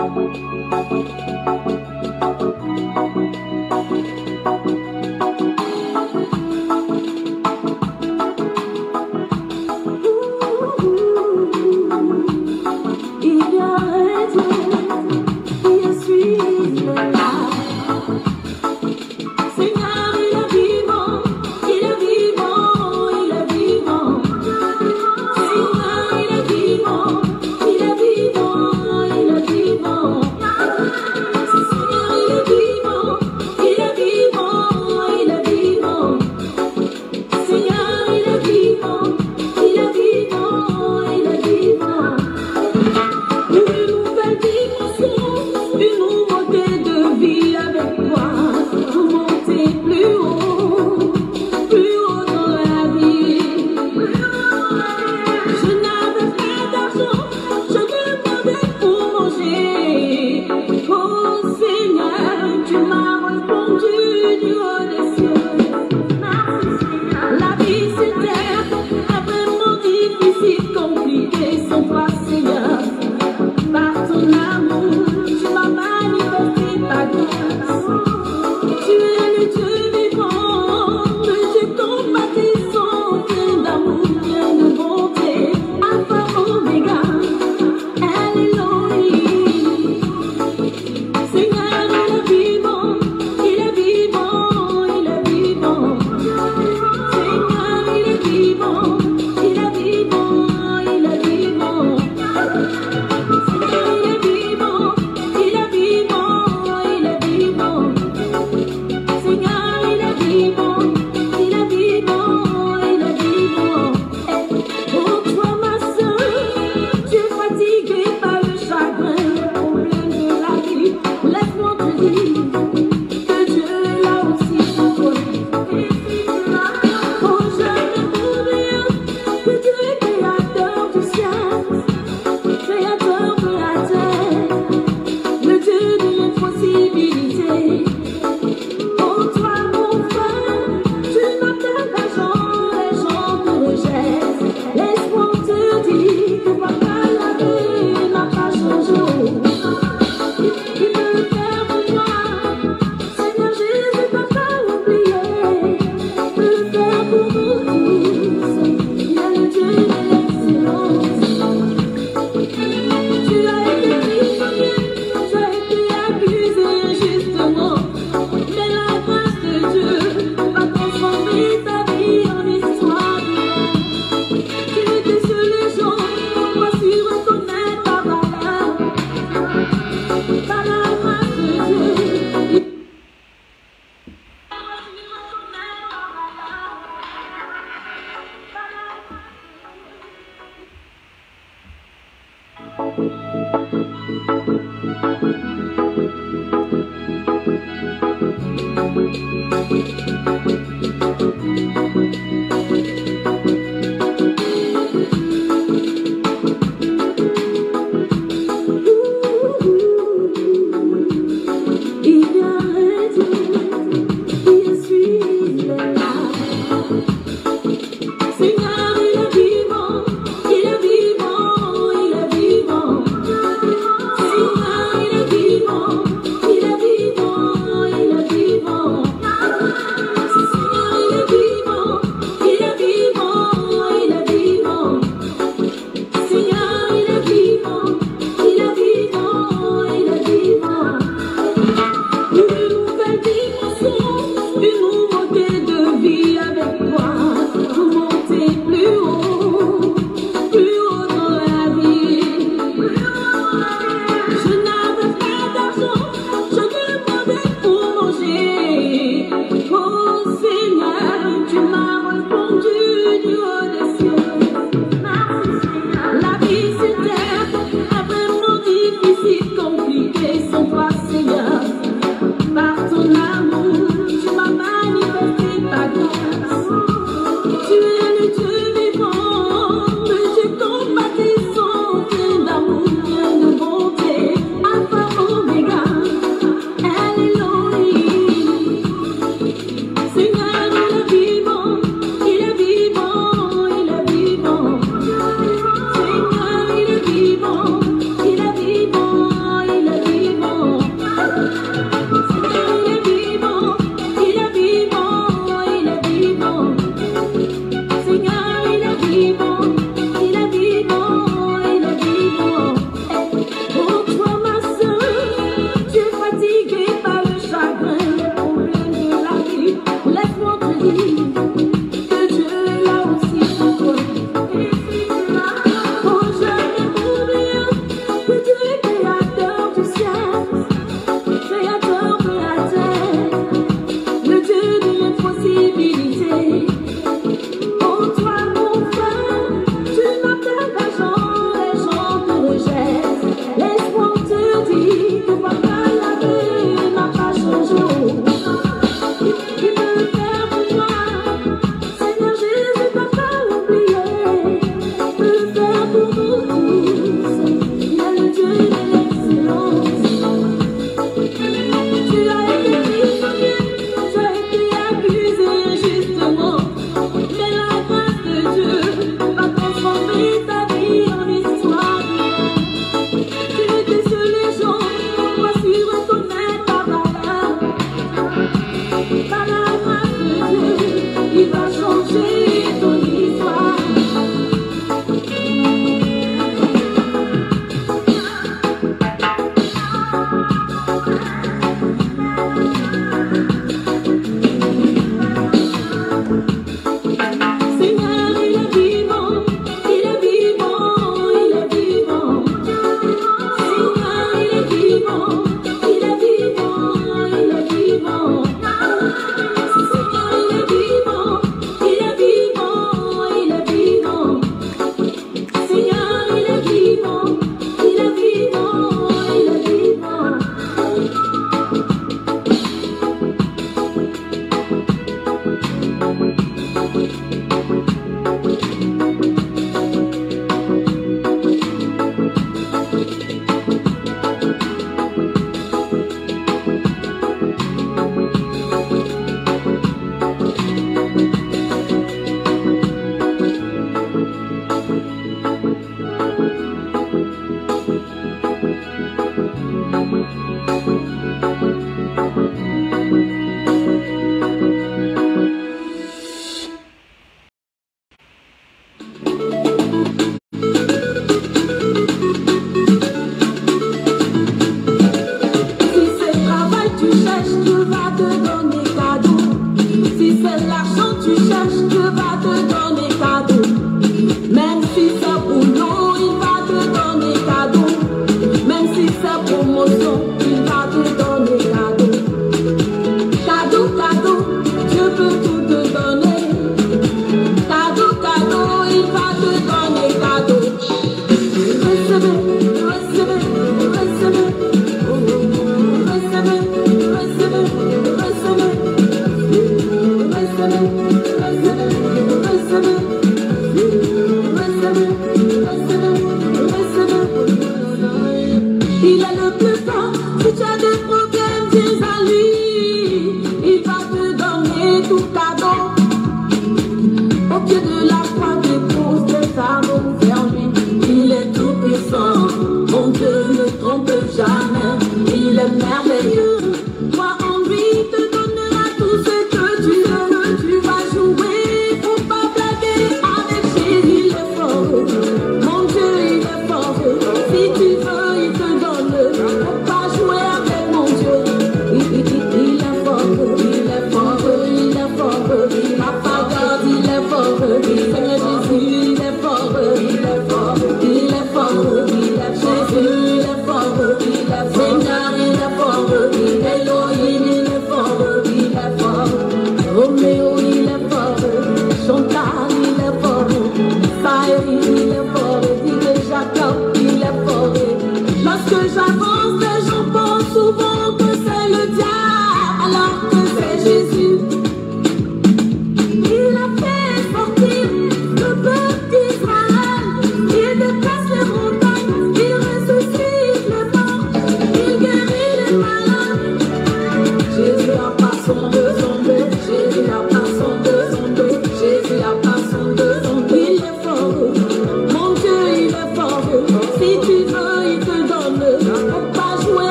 Il est vivant,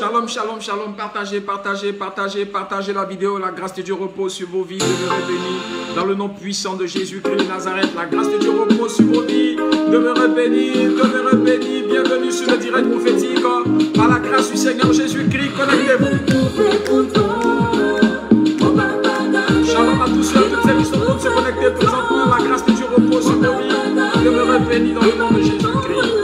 Shalom, shalom, shalom, partagez la vidéo, la grâce de Dieu repose sur vos vies, demeurez bénis, dans le nom puissant de Jésus-Christ de Nazareth, la grâce de Dieu repose sur vos vies, demeurez bénis, bienvenue sur le direct prophétique, par la grâce du Seigneur Jésus-Christ, connectez-vous. Shalom à tous ceux et toutes celles qui sont en train de se connecter présentement, la grâce de Dieu repose sur vos vies, demeurez bénis dans le nom de Jésus-Christ.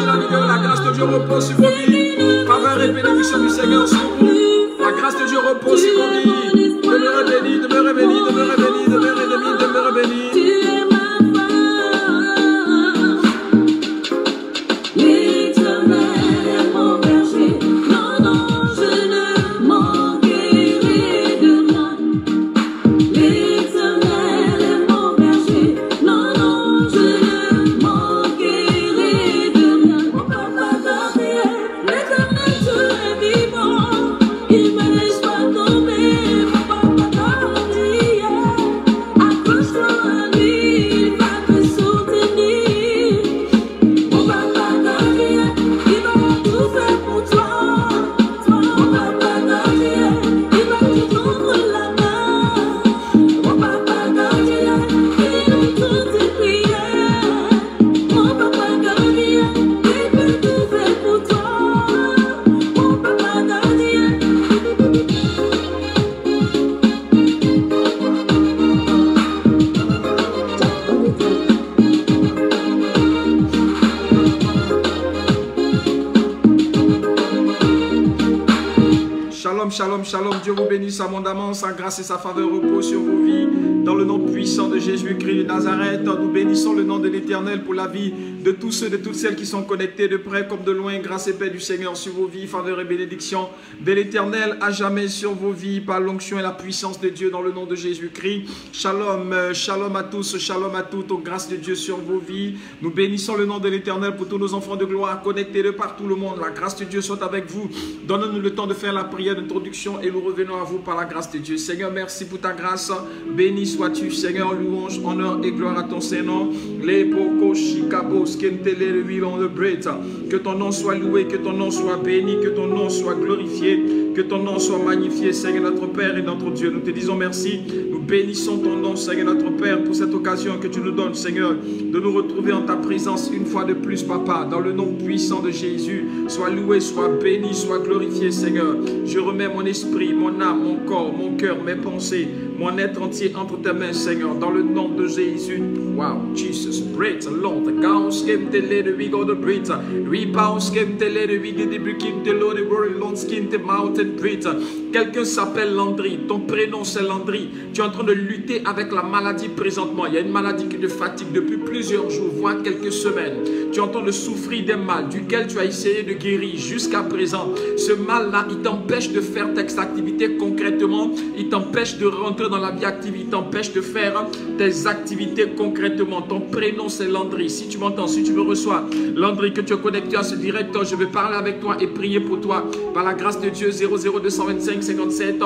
partagez la vidéo. La grâce de Dieu repose sur vos vies. Faveur et bénédiction du Seigneur sur vous. La grâce de Dieu repose sur vos vies. Demeurez bénis, demeurez bénis, demeurez bénis, demeurez bénis, demeurez bénis. Shalom, shalom, Dieu vous bénisse abondamment, sa grâce et sa faveur reposent sur vos vies. Dans le nom puissant de Jésus-Christ de Nazareth, nous bénissons le nom de l'Éternel pour la vie de tous ceux, de toutes celles qui sont connectés de près comme de loin. Grâce et paix du Seigneur sur vos vies, faveur et bénédiction de l'Éternel à jamais sur vos vies par l'onction et la puissance de Dieu dans le nom de Jésus-Christ. Shalom, shalom à tous, shalom à toutes, aux grâces de Dieu sur vos vies. Nous bénissons le nom de l'Éternel pour tous nos enfants de gloire connectés de partout le monde. La grâce de Dieu soit avec vous. Donnez-nous le temps de faire la prière d'introduction et nous revenons à vous par la grâce de Dieu. Seigneur, merci pour ta grâce. Béni sois-tu, Seigneur, louange, honneur et gloire à ton Saint-Nom. Que ton nom soit loué, que ton nom soit béni, que ton nom soit glorifié, que ton nom soit magnifié, Seigneur notre Père et notre Dieu. Nous te disons merci, nous bénissons ton nom, Seigneur notre Père, pour cette occasion que tu nous donnes, Seigneur, de nous retrouver en ta présence une fois de plus, Papa, dans le nom puissant de Jésus. Sois loué, sois béni, sois glorifié, Seigneur. Je remets mon esprit, mon âme, mon corps, mon cœur, mes pensées, mon être entier entre tes mains, Seigneur, dans le nom de Jésus. Wow, Jesus, breathe, Lord, Gauss came to let we go to breathe. Rebounds came to let we get the breaking the Lord, the world, Lord, skin the mountain, breathe. Quelqu'un s'appelle Landry, ton prénom c'est Landry. Tu es en train de lutter avec la maladie présentement. Il y a une maladie qui te fatigue depuis plusieurs jours, voire quelques semaines. Tu es en train de souffrir d'un mal duquel tu as essayé de guérir jusqu'à présent. Ce mal-là, il t'empêche de faire tes activités concrètement. Il t'empêche de rentrer dans la vie active. Il t'empêche de faire tes activités concrètement. Ton prénom c'est Landry. Si tu m'entends, si tu me reçois, Landry, que tu es connecté à ce direct, je vais parler avec toi et prier pour toi. Par la grâce de Dieu, 00225 57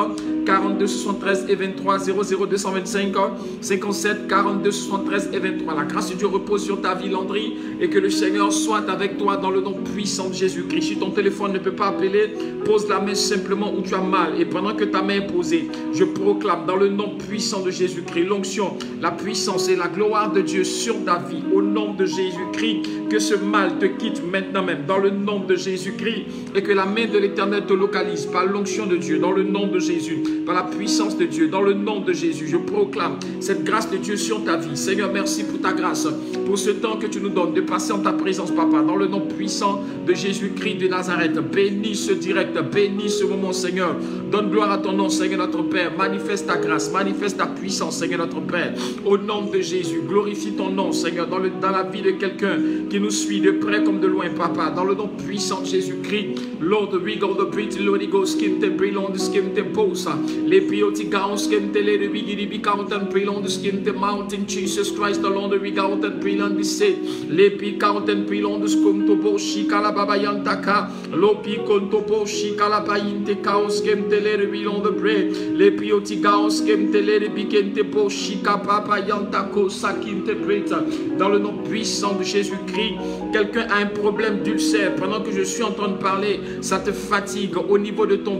42 73 et 23, 00225 57 42 73 et 23. La grâce de Dieu repose sur ta vie, Landry, et que le Seigneur soit avec toi dans le nom puissant de Jésus-Christ. Si ton téléphone ne peut pas appeler, pose la main simplement où tu as mal. Et pendant que ta main est posée, je proclame dans le nom puissant de Jésus-Christ l'onction, la puissance et la gloire de Dieu sur ta vie. Au nom de Jésus-Christ, que ce mal te quitte maintenant même dans le nom de Jésus-Christ et que la main de l'Éternel te localise par l'onction de Dieu dans le nom de Jésus, par la puissance de Dieu dans le nom de Jésus. Je proclame cette grâce de Dieu sur ta vie. Seigneur, merci pour ta grâce, pour ce temps que tu nous donnes de passer en ta présence, Papa, dans le nom puissant de Jésus-Christ de Nazareth. Bénis ce direct, bénis ce moment, Seigneur. Donne gloire à ton nom, Seigneur notre Père. Manifeste ta grâce, manifeste ta puissance, Seigneur notre Père. Au nom de Jésus, glorifie ton nom, Seigneur, dans la vie de quelqu'un qui nous suit de près comme de loin, Papa, dans le nom puissant de Jésus-Christ. Lord, we go the breath, Lord, go skin te brilon de skin te posa. Les pioti gaon skin te le de bigidi bi count and brilon de skin te mountain. Jesus Christ, the Lord, we count and brilon de se. Les pi count and brilon de skum to bo shika la baba yantaka. Lopi konto bo shika la painte kaos skin te le de brilon de bre. Les pioti gaon skin te le de bigente bo shika papa yantako sakin te breta. Dans le nom puissant de Jésus-Christ, quelqu'un a un problème d'ulcère. Pendant que je suis en train de parler, ça te fatigue au niveau de ton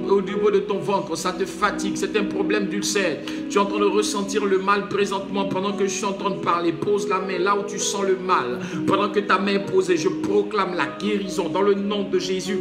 ventre, ça te fatigue, c'est un problème d'ulcère. Tu es en train de ressentir le mal présentement pendant que je suis en train de parler. Pose la main là où tu sens le mal. Pendant que ta main est posée, je proclame la guérison dans le nom de Jésus.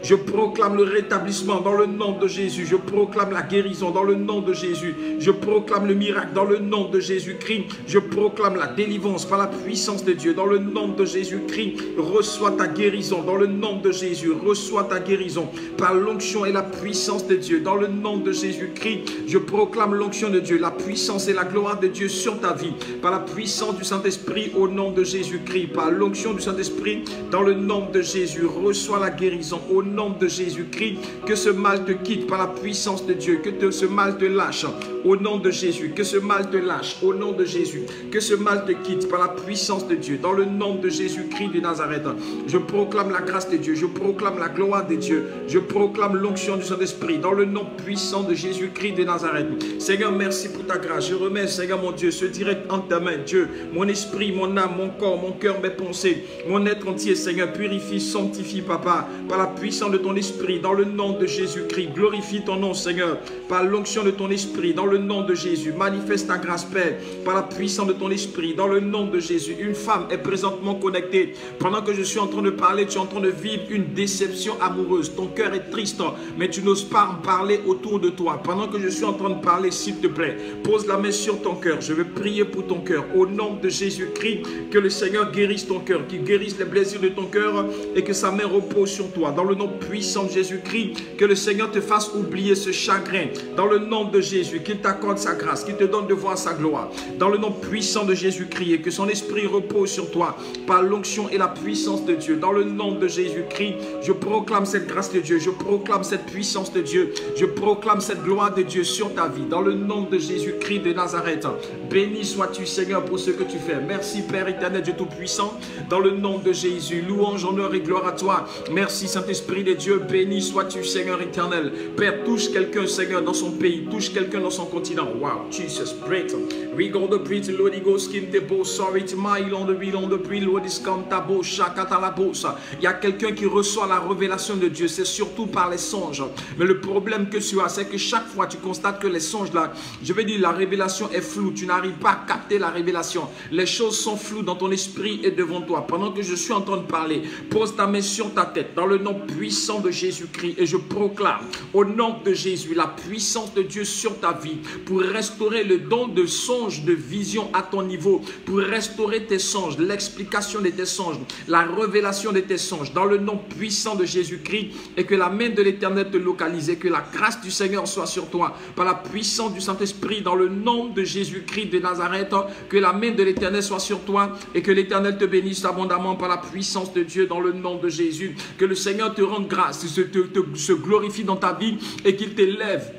Je proclame le rétablissement dans le nom de Jésus. Je proclame la guérison dans le nom de Jésus. Je proclame le miracle dans le nom de Jésus-Christ. Je proclame la délivrance par la puissance de Dieu dans le nom de Jésus-Christ. Reçois ta guérison dans le nom de Jésus. Reçois ta guérison par l'onction et la puissance de Dieu dans le nom de Jésus-Christ. Je proclame l'onction de Dieu, la puissance et la gloire de Dieu sur ta vie par la puissance du Saint-Esprit au nom de Jésus-Christ. Par l'onction du Saint-Esprit dans le nom de Jésus. Reçois la guérison au nom de Jésus-Christ. Que ce mal te quitte par la puissance de Dieu. Que ce mal te lâche au nom de Jésus. Que ce mal te lâche au nom de Jésus. Que ce mal te quitte par la puissance de Dieu. Dans le nom de Jésus-Christ de Nazareth. Je proclame la grâce de Dieu. Je proclame la gloire de Dieu. Je proclame l'onction du Saint-Esprit. Dans le nom puissant de Jésus-Christ de Nazareth. Seigneur, merci pour ta grâce. Je remets, Seigneur mon Dieu, ce direct en ta main. Dieu, mon esprit, mon âme, mon corps, mon cœur, mes pensées, mon être entier, Seigneur, purifie, sanctifie, Papa, par la puissance de ton esprit. Dans le nom de Jésus-Christ. Glorifie ton nom, Seigneur, par l'onction de ton esprit. Dans le nom de Jésus. Manifeste ta grâce, Père, par la puissance de ton esprit. Dans le nom de Jésus. Une femme est présentement connectée. Pendant que je suis en train de parler, tu es en train de vivre une déception amoureuse. Ton cœur est triste, mais tu n'oses pas en parler autour de toi. Pendant que je suis en train de parler, s'il te plaît, pose la main sur ton cœur. Je veux prier pour ton cœur. Au nom de Jésus-Christ, que le Seigneur guérisse ton cœur, qu'il guérisse les blessures de ton cœur et que sa main repose sur toi. Dans le nom puissant de Jésus-Christ, que le Seigneur te fasse oublier ce chagrin. Dans le nom de Jésus, qu'il t'accorde sa grâce, qu'il te donne de voir sa gloire. Dans le nom puissant de Jésus-Christ, et que son esprit repose sur toi par l'onction et la puissance de Dieu. Dans le nom de Jésus-Christ, je proclame cette grâce de Dieu. Je proclame cette puissance de Dieu. Je proclame cette gloire de Dieu sur ta vie. Dans le nom de Jésus-Christ de Nazareth. Béni sois-tu, Seigneur, pour ce que tu fais. Merci, Père éternel, Dieu Tout-Puissant. Dans le nom de Jésus, louange, honneur et gloire à toi. Merci, Saint-Esprit de Dieu. Béni sois-tu, Seigneur éternel. Père, touche quelqu'un, Seigneur, dans son pays. Touche quelqu'un dans son continent. Wow, Jesus, break. We go to preach, Lord, he goes, skin te bo, sorry to my on the real on the pre, Lord, is come tabo, shakata la bosa. Il y a quelqu'un qui reçoit la révélation de Dieu. C'est surtout par les songes. Mais le problème que tu as, c'est que chaque fois tu constates que les songes là, je vais dire, la révélation est floue. Tu n'arrives pas à capter la révélation. Les choses sont floues dans ton esprit et devant toi. Pendant que je suis en train de parler, pose ta main sur ta tête dans le nom puissant de Jésus-Christ et je proclame au nom de Jésus la puissance de Dieu sur ta vie pour restaurer le don de songe, de vision à ton niveau, pour restaurer tes songes, l'explication de tes songes, la révélation de tes songes dans le nom puissant de Jésus-Christ et que la main de l'Éternel te localise et que la grâce du Seigneur soit sur toi par la puissance du Saint-Esprit dans le nom de Jésus-Christ de Nazareth, que la main de l'Éternel soit sur toi et que l'Éternel te bénisse abondamment par la puissance de Dieu dans le nom de Jésus, que le Seigneur te rende grâce, se glorifie dans ta vie et qu'il t'élève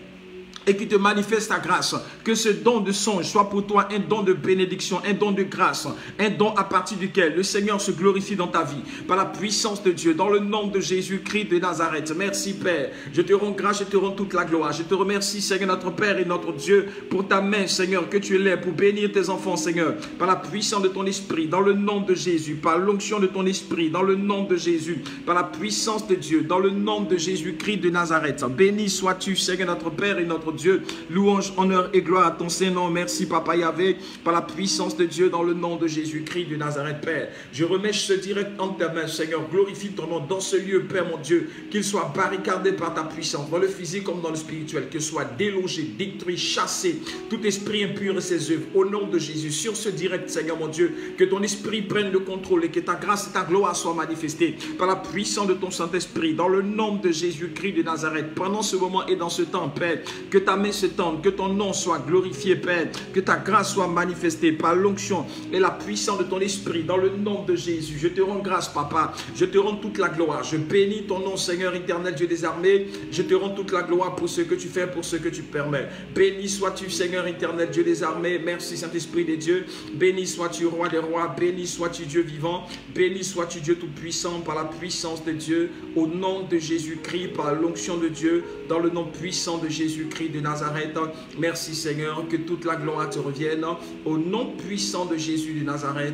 et qui te manifeste ta grâce. Que ce don de songe soit pour toi un don de bénédiction, un don de grâce, un don à partir duquel le Seigneur se glorifie dans ta vie, par la puissance de Dieu, dans le nom de Jésus-Christ de Nazareth. Merci Père, je te rends grâce, je te rends toute la gloire. Je te remercie Seigneur notre Père et notre Dieu pour ta main Seigneur, que tu es là pour bénir tes enfants Seigneur, par la puissance de ton esprit, dans le nom de Jésus, par l'onction de ton esprit, dans le nom de Jésus, par la puissance de Dieu, dans le nom de Jésus-Christ de Nazareth. Béni sois-tu Seigneur notre Père et notre Dieu. Louange, honneur et gloire à ton Saint-Nom. Merci Papa Yahvé, par la puissance de Dieu dans le nom de Jésus-Christ de Nazareth Père. Je remets ce direct en ta main Seigneur. Glorifie ton nom dans ce lieu Père mon Dieu. Qu'il soit barricadé par ta puissance dans le physique comme dans le spirituel. Que soit délogé, détruit, chassé tout esprit impur et ses œuvres au nom de Jésus. Sur ce direct Seigneur mon Dieu, que ton esprit prenne le contrôle et que ta grâce et ta gloire soient manifestées par la puissance de ton Saint-Esprit dans le nom de Jésus-Christ de Nazareth. Pendant ce moment et dans ce temps Père, que ta main se tende, que ton nom soit glorifié Père, que ta grâce soit manifestée par l'onction et la puissance de ton esprit dans le nom de Jésus. Je te rends grâce Papa, je te rends toute la gloire, je bénis ton nom Seigneur éternel Dieu des armées, je te rends toute la gloire pour ce que tu fais, pour ce que tu permets. Béni sois-tu Seigneur éternel Dieu des armées, merci Saint-Esprit des dieux, béni sois-tu roi des rois, béni sois-tu Dieu vivant, béni sois-tu Dieu tout-puissant par la puissance de Dieu, au nom de Jésus-Christ, par l'onction de Dieu, dans le nom puissant de Jésus-Christ de Nazareth. Merci Seigneur, que toute la gloire te revienne, au nom puissant de Jésus de Nazareth.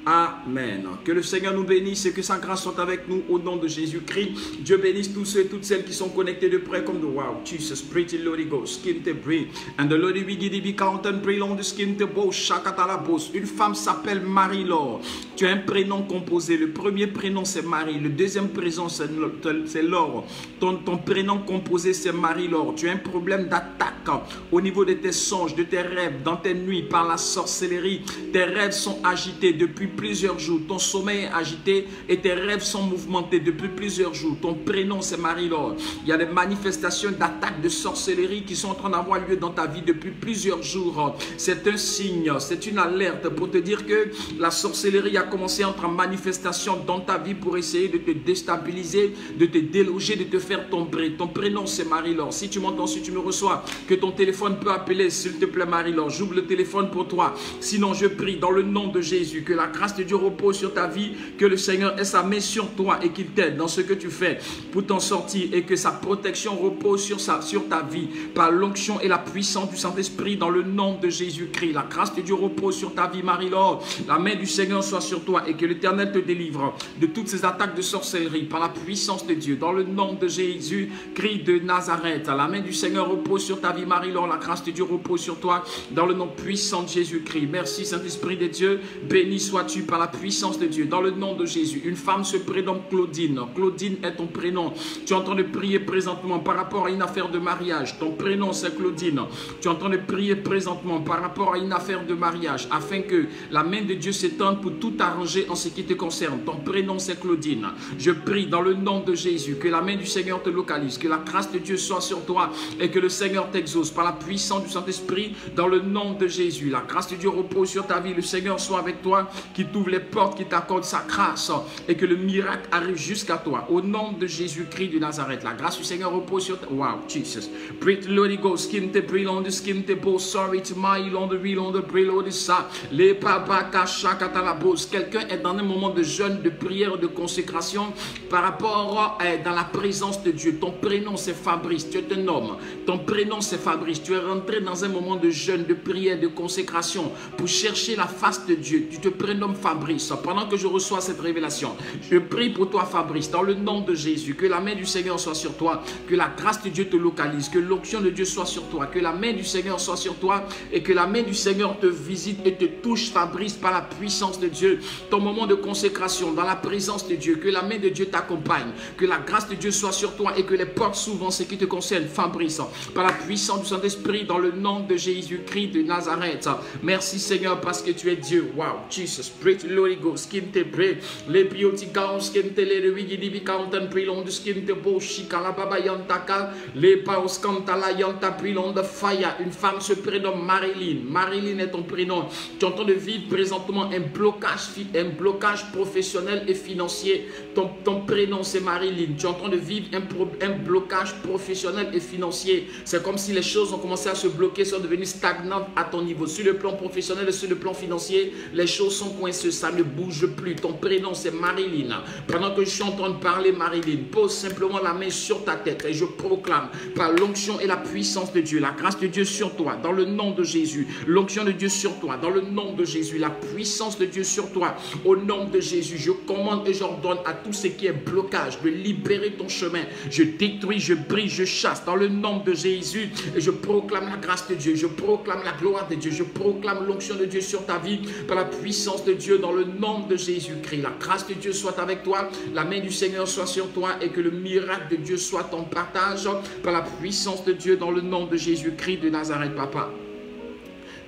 Amen. Que le Seigneur nous bénisse et que sa grâce soit avec nous au nom de Jésus-Christ. Dieu bénisse tous ceux et toutes celles qui sont connectés de près comme de wow. Jesus, pretty Lord Ghost, skin te pray. And the Lord be count and pray long the skin te boss, shakatala boss. Une femme s'appelle Marie-Laure. Tu as un prénom composé. Le premier prénom c'est Marie. Le deuxième prénom c'est Laure. Ton prénom composé c'est Marie-Laure. Tu as un problème d'attaque au niveau de tes songes, de tes rêves, dans tes nuits, par la sorcellerie. Tes rêves sont agités depuis plusieurs jours. Ton sommeil est agité et tes rêves sont mouvementés depuis plusieurs jours. Ton prénom c'est Marie-Laure. Il y a des manifestations d'attaques de sorcellerie qui sont en train d'avoir lieu dans ta vie depuis plusieurs jours. C'est un signe, c'est une alerte pour te dire que la sorcellerie a commencé à entrer en manifestation dans ta vie pour essayer de te déstabiliser, de te déloger, de te faire tomber. Ton prénom c'est Marie-Laure. Si tu m'entends, si tu me reçois, que ton téléphone peut appeler, s'il te plaît Marie-Laure, j'ouvre le téléphone pour toi. Sinon je prie dans le nom de Jésus que la grâce de Dieu repose sur ta vie, que le Seigneur ait sa main sur toi et qu'il t'aide dans ce que tu fais pour t'en sortir et que sa protection repose sur ta vie par l'onction et la puissance du Saint-Esprit dans le nom de Jésus-Christ. La grâce de Dieu repose sur ta vie Marie-Laure. La main du Seigneur soit sur toi et que l'Éternel te délivre de toutes ces attaques de sorcellerie par la puissance de Dieu dans le nom de Jésus-Christ de Nazareth. La main du Seigneur repose sur ta vie Marie-Laure. La grâce de Dieu repose sur toi dans le nom puissant de Jésus-Christ. Merci Saint-Esprit de Dieu. Béni sois-tu par la puissance de Dieu dans le nom de Jésus. Une femme se prénomme Claudine. Claudine est ton prénom. Tu es en train de prier présentement par rapport à une affaire de mariage. Ton prénom c'est Claudine. Tu es en train de prier présentement par rapport à une affaire de mariage afin que la main de Dieu s'étende pour tout arranger en ce qui te concerne. Ton prénom c'est Claudine. Je prie dans le nom de Jésus que la main du Seigneur te localise, que la grâce de Dieu soit sur toi et que le Seigneur t'exauce par la puissance du Saint-Esprit dans le nom de Jésus. La grâce de Dieu repose sur ta vie. Le Seigneur soit avec toi, qui t'ouvre les portes, qui t'accorde sa grâce et que le miracle arrive jusqu'à toi. Au nom de Jésus-Christ de Nazareth, la grâce du Seigneur repose sur toi. Wow, Jesus. Pray to Lord Ghost, skin te pray on the skin te boss, sorry to my on the real on the pray Lord sa. Les papa kasha katalabos. Quelqu'un est dans un moment de jeûne, de prière, de consécration par rapport dans la présence de Dieu. Ton prénom c'est Fabrice, tu es un homme. Ton prénom c'est Fabrice. Tu es rentré dans un moment de jeûne, de prière, de consécration pour chercher la face de Dieu. Tu te prénommes Fabrice. Pendant que je reçois cette révélation, je prie pour toi Fabrice, dans le nom de Jésus, que la main du Seigneur soit sur toi, que la grâce de Dieu te localise, que l'onction de Dieu soit sur toi, que la main du Seigneur soit sur toi et que la main du Seigneur te visite et te touche Fabrice par la puissance de Dieu. Ton moment de consécration dans la présence de Dieu, que la main de Dieu t'accompagne, que la grâce de Dieu soit sur toi et que les portes s'ouvrent en ce qui te concerne Fabrice, par la puissance du Saint-Esprit dans le nom de Jésus-Christ de Nazareth. Merci Seigneur parce que tu es Dieu. Wow, Jesus, pray to Lord Ghost, skin te pray, les bioticaons, skin te le wigidi counten prilon de skin te bo shikala baba yantaka, les paos kantala yanta prilon de fire. Une femme se prénomme Marilyn. Marilyn est ton prénom. Tu es en train de vivre présentement un blocage professionnel et financier. Ton prénom c'est Marilyn. Tu es en train de vivre un blocage professionnel et financier. C'est comme si les choses ont commencé à se bloquer, sont devenues stagnantes à ton niveau. Sur le plan professionnel et sur le plan financier, les choses sont coincées, ça ne bouge plus. Ton prénom c'est Marilyn. Pendant que je suis en train de parler Marilyn, pose simplement la main sur ta tête et je proclame par l'onction et la puissance de Dieu, la grâce de Dieu sur toi, dans le nom de Jésus. L'onction de Dieu sur toi, dans le nom de Jésus. La puissance de Dieu sur toi, au nom de Jésus. Je commande et j'ordonne à tout ce qui est blocage de libérer ton chemin. Je détruis, je brise, je chasse dans le nom de Jésus et je proclame la grâce de Dieu. Je proclame la gloire de Dieu. Je proclame l'onction de Dieu sur ta vie par la puissance de Dieu dans le nom de Jésus-Christ. La grâce de Dieu soit avec toi, la main du Seigneur soit sur toi et que le miracle de Dieu soit ton partage par la puissance de Dieu dans le nom de Jésus-Christ de Nazareth, papa.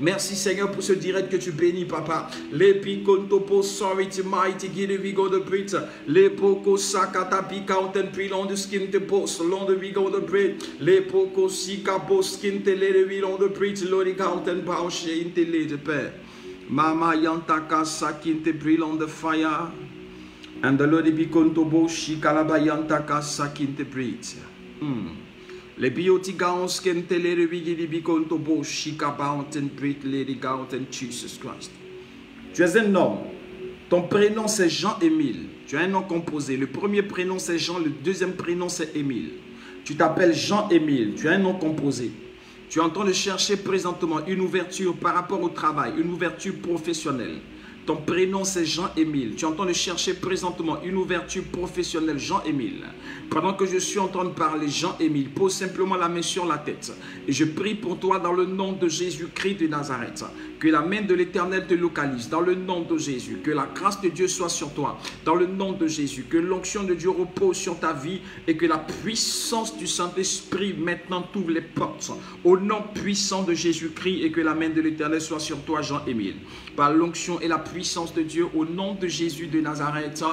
Merci Seigneur pour ce direct que tu bénis, papa. Les picontopo sorry to mighty give we go the brit. Les poko sakata pika oten pilon de skin te boss long the we go the brit. Les poko sika boss skin te le we long the brit. Lori kauten pauche in te le de père. Mama yantaka sakin te brilon the fire. And the Lord picontopo shikalaba yantaka sakin te brit. Les biotigans can tell the biggie biconto bo shika bountain break lady gouten Jesus Christ. Tu es un homme. Ton prénom c'est Jean-Émile. Tu as un nom composé. Le premier prénom c'est Jean, le deuxième prénom c'est Émile. Tu t'appelles Jean-Émile. Tu as un nom composé. Tu es en train de chercher présentement une ouverture par rapport au travail, une ouverture professionnelle. Ton prénom c'est Jean-Émile. Tu es en train de chercher présentement une ouverture professionnelle, Jean-Émile. Pendant que je suis en train de parler, Jean-Émile, pose simplement la main sur la tête. Et je prie pour toi dans le nom de Jésus-Christ de Nazareth. Que la main de l'Éternel te localise dans le nom de Jésus. Que la grâce de Dieu soit sur toi dans le nom de Jésus. Que l'onction de Dieu repose sur ta vie et que la puissance du Saint-Esprit maintenant t'ouvre les portes. Au nom puissant de Jésus-Christ et que la main de l'Éternel soit sur toi, Jean-Émile. Par l'onction et la puissance de Dieu au nom de Jésus de Nazareth.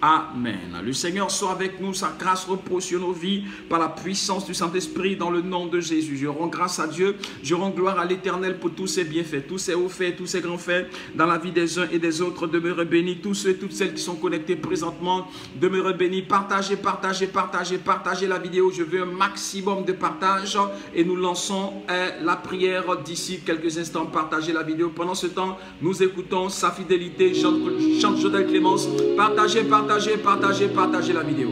Amen. Le Seigneur soit avec nous, sa grâce repose sur nos vies par la puissance du Saint-Esprit dans le nom de Jésus. Je rends grâce à Dieu, je rends gloire à l'Éternel pour tous ses bienfaits, tous ses hauts faits, tous ses grands faits dans la vie des uns et des autres. Demeurez bénis, tous ceux et toutes celles qui sont connectés présentement, demeurez bénis, partagez, partagez, partagez, partagez la vidéo. Je veux un maximum de partage et nous lançons la prière d'ici quelques instants. Partagez la vidéo. Pendant ce temps, nous écoutons Sa fidélité, chante Jodel Clémence. Partagez, partagez. Partagez la vidéo.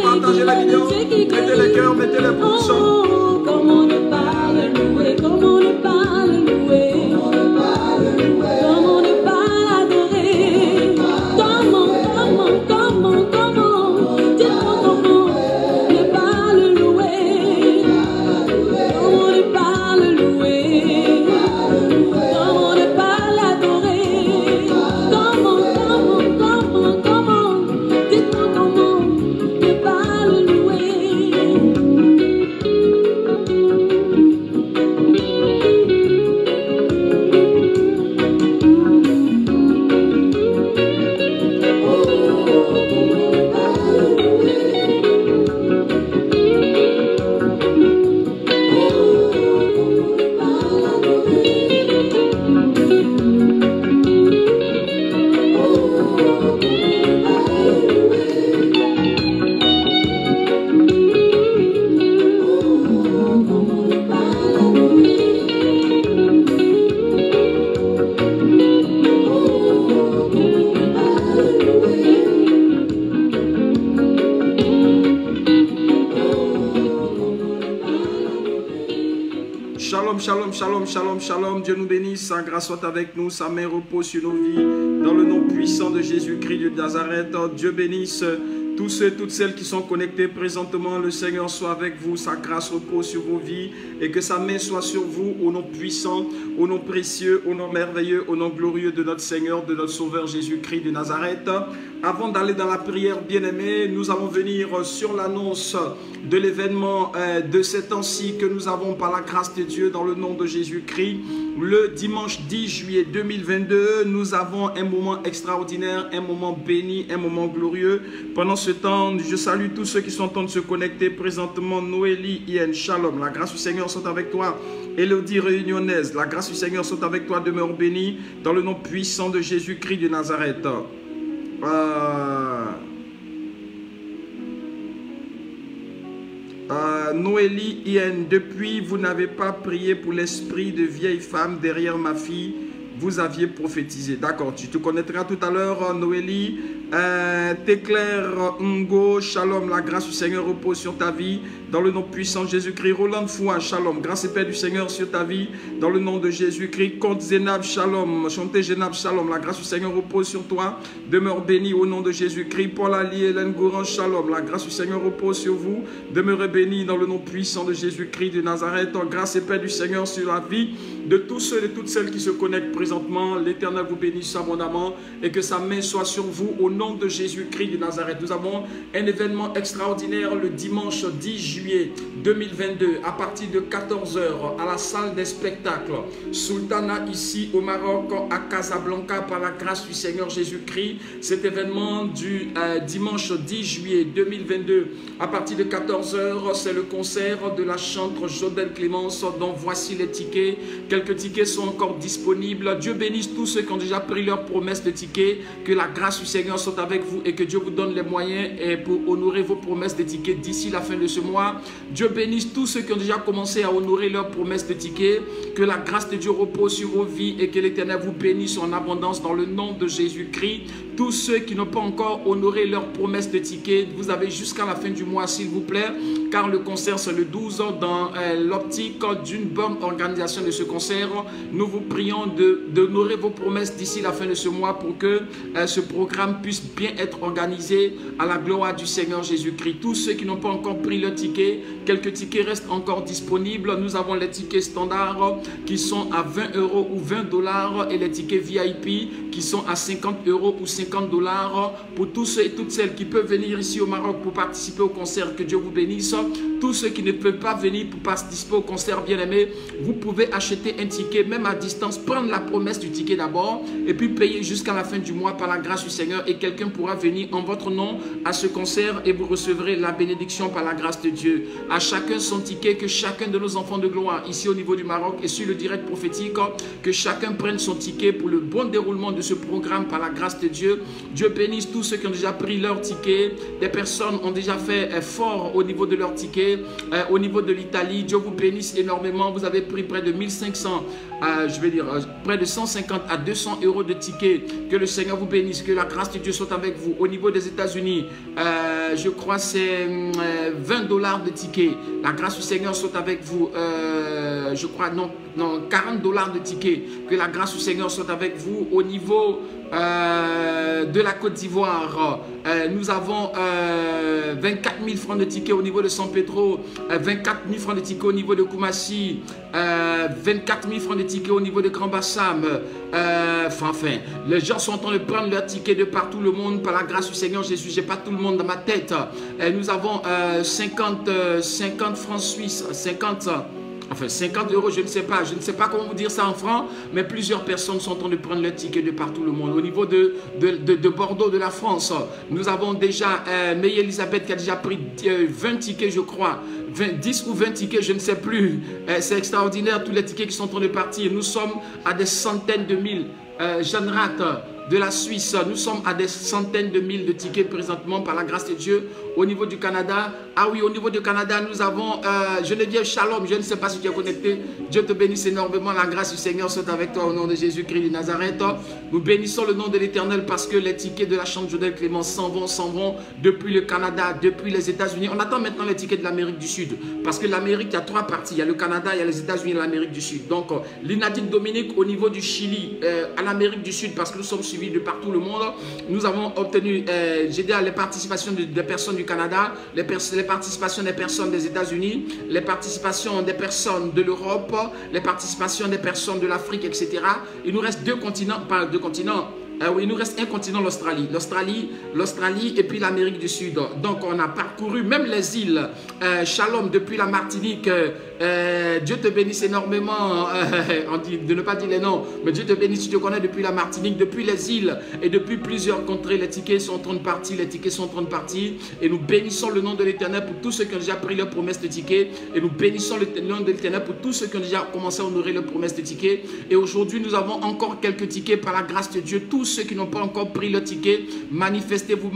Partagez la vidéo, mettez les cœurs, mettez les pouces. Comment ne pas le louer, comment ne pas le louer, comment ne pas l'adorer, comment, dites-moi comment ne pas le louer, comment ne pas le louer, comment ne pas l'adorer, comment, dites-moi comment ne pas le louer. Shalom, Dieu nous bénisse, sa grâce soit avec nous, sa main repose sur nos vies, dans le nom puissant de Jésus-Christ de Nazareth. Dieu bénisse Tous ceux et toutes celles qui sont connectés présentement, le Seigneur soit avec vous, sa grâce repose sur vos vies et que sa main soit sur vous au nom puissant, au nom précieux, au nom merveilleux, au nom glorieux de notre Seigneur, de notre Sauveur Jésus-Christ de Nazareth. Avant d'aller dans la prière, bien-aimés, nous allons venir sur l'annonce de l'événement de ces temps-ci que nous avons par la grâce de Dieu dans le nom de Jésus-Christ. Le dimanche 10 juillet 2022, nous avons un moment extraordinaire, un moment béni, un moment glorieux. Pendant ce temps, je salue tous ceux qui sont en train de se connecter présentement. Noélie, Ian, Shalom, la grâce du Seigneur soit avec toi. Élodie Réunionnaise, la grâce du Seigneur soit avec toi, demeure bénie dans le nom puissant de Jésus-Christ de Nazareth. Noélie, Ian, depuis vous n'avez pas prié pour l'esprit de vieille femme derrière ma fille, vous aviez prophétisé. D'accord, tu te connaîtras tout à l'heure, Noélie. Téclair Ngo, Shalom, la grâce du Seigneur repose sur ta vie dans le nom puissant de Jésus-Christ. Roland Foua, Shalom, grâce et paix du Seigneur sur ta vie dans le nom de Jésus-Christ. Comte Zénab, Shalom, Chanté Zénab, Shalom, la grâce du Seigneur repose sur toi, demeure béni au nom de Jésus-Christ. Paul Ali, Hélène Gouran, Shalom, la grâce du Seigneur repose sur vous, demeurez béni dans le nom puissant de Jésus-Christ de Nazareth. Grâce et paix du Seigneur sur la vie de tous ceux et toutes celles qui se connectent présentement. L'Éternel vous bénisse abondamment et que sa main soit sur vous au nom de Jésus-Christ de Nazareth. Nous avons un événement extraordinaire le dimanche 10 juillet 2022 à partir de 14 h à la salle des spectacles Sultana ici au Maroc à Casablanca par la grâce du Seigneur Jésus-Christ. Cet événement du dimanche 10 juillet 2022 à partir de 14 h, c'est le concert de la chanteuse Jodelle Clémence dont voici les tickets. Quelques tickets sont encore disponibles. Dieu bénisse tous ceux qui ont déjà pris leur promesse de tickets. Que la grâce du Seigneur soit avec vous et que Dieu vous donne les moyens pour honorer vos promesses de tickets d'ici la fin de ce mois. Dieu bénisse tous ceux qui ont déjà commencé à honorer leurs promesses de tickets. Que la grâce de Dieu repose sur vos vies et que l'Éternel vous bénisse en abondance dans le nom de Jésus-Christ. Tous ceux qui n'ont pas encore honoré leurs promesses de tickets, vous avez jusqu'à la fin du mois s'il vous plaît, car le concert c'est le 12 dans l'optique d'une bonne organisation de ce concert. Nous vous prions d'honorer vos promesses d'ici la fin de ce mois pour que ce programme puisse bien être organisé à la gloire du Seigneur Jésus-Christ. Tous ceux qui n'ont pas encore pris leur ticket, quelques tickets restent encore disponibles. Nous avons les tickets standards qui sont à 20 € ou 20 $ et les tickets VIP qui sont à 50 € ou 50 $. Pour tous ceux et toutes celles qui peuvent venir ici au Maroc pour participer au concert, que Dieu vous bénisse. Tous ceux qui ne peuvent pas venir pour participer au concert, bien-aimé, vous pouvez acheter un ticket même à distance, prendre la promesse du ticket d'abord et puis payer jusqu'à la fin du mois par la grâce du Seigneur et quelqu'un pourra venir en votre nom à ce concert et vous recevrez la bénédiction par la grâce de Dieu. À chacun son ticket, que chacun de nos enfants de gloire ici au niveau du Maroc et sur le direct prophétique, que chacun prenne son ticket pour le bon déroulement de ce programme par la grâce de Dieu. Dieu bénisse tous ceux qui ont déjà pris leur ticket. Des personnes ont déjà fait fort au niveau de leur ticket, au niveau de l'Italie. Dieu vous bénisse énormément. Vous avez pris près de 1500, je vais dire près de 150 à 200 € de tickets. Que le Seigneur vous bénisse, que la grâce de Dieu soit avec vous. Au niveau des États-Unis, je crois c'est 20 $ de tickets. La grâce du Seigneur soit avec vous. Je crois non 40 $ de tickets. Que la grâce du Seigneur soit avec vous. Au niveau de la Côte d'Ivoire, nous avons 24 000 francs de tickets au niveau de San Pedro, 24 000 francs de tickets au niveau de Koumassi, 24 000 francs de tickets au niveau de Grand Bassam. Enfin, les gens sont en train de prendre leurs tickets de partout le monde par la grâce du Seigneur Jésus. J'ai pas tout le monde dans ma tête. Nous avons 50 francs suisses, 50 €, je ne sais pas comment vous dire ça en francs, mais plusieurs personnes sont en train de prendre leurs tickets de partout le monde. Au niveau de Bordeaux, de la France, nous avons déjà Meille Elisabeth qui a déjà pris 20 tickets, je crois, 10 ou 20 tickets, je ne sais plus. C'est extraordinaire, tous les tickets qui sont en train de partir. Nous sommes à des centaines de mille. Jeanne Rat de la Suisse, nous sommes à des centaines de mille de tickets présentement par la grâce de Dieu au niveau du Canada. Ah oui, au niveau du Canada, nous avons Geneviève Shalom. Je ne sais pas si tu es connecté. Dieu te bénisse énormément. La grâce du Seigneur soit avec toi au nom de Jésus-Christ de Nazareth. Nous bénissons le nom de l'Éternel parce que les tickets de la chambre Jodel Clémence s'en vont depuis le Canada, depuis les États-Unis. On attend maintenant les tickets de l'Amérique du Sud parce que l'Amérique, il y a 3 parties. Il y a le Canada, il y a les États-Unis et l'Amérique du Sud. Donc, l'Inadine Dominique au niveau du Chili, à l'Amérique du Sud, parce que nous sommes suivis de partout le monde, nous avons obtenu, j'ai dit, les participations des personnes du Canada, les participations des personnes des États-Unis, les participations des personnes de l'Europe, les participations des personnes de l'Afrique, etc. Il nous reste 2 continents, pas 2 continents. Oui, il nous reste un continent, l'Australie. L'Australie et puis l'Amérique du Sud. Donc, on a parcouru même les îles. Shalom depuis la Martinique. Dieu te bénisse énormément. On dit de ne pas dire les noms, mais Dieu te bénisse si tu connais depuis la Martinique, depuis les îles et depuis plusieurs contrées. Les tickets sont en train de partir. Les tickets sont en train de partir. Et nous bénissons le nom de l'Éternel pour tous ceux qui ont déjà pris leur promesse de tickets. Et nous bénissons le nom de l'Éternel pour tous ceux qui ont déjà commencé à honorer leur promesse de tickets. Et aujourd'hui, nous avons encore quelques tickets par la grâce de Dieu. Tous ceux qui n'ont pas encore pris le ticket, manifestez-vous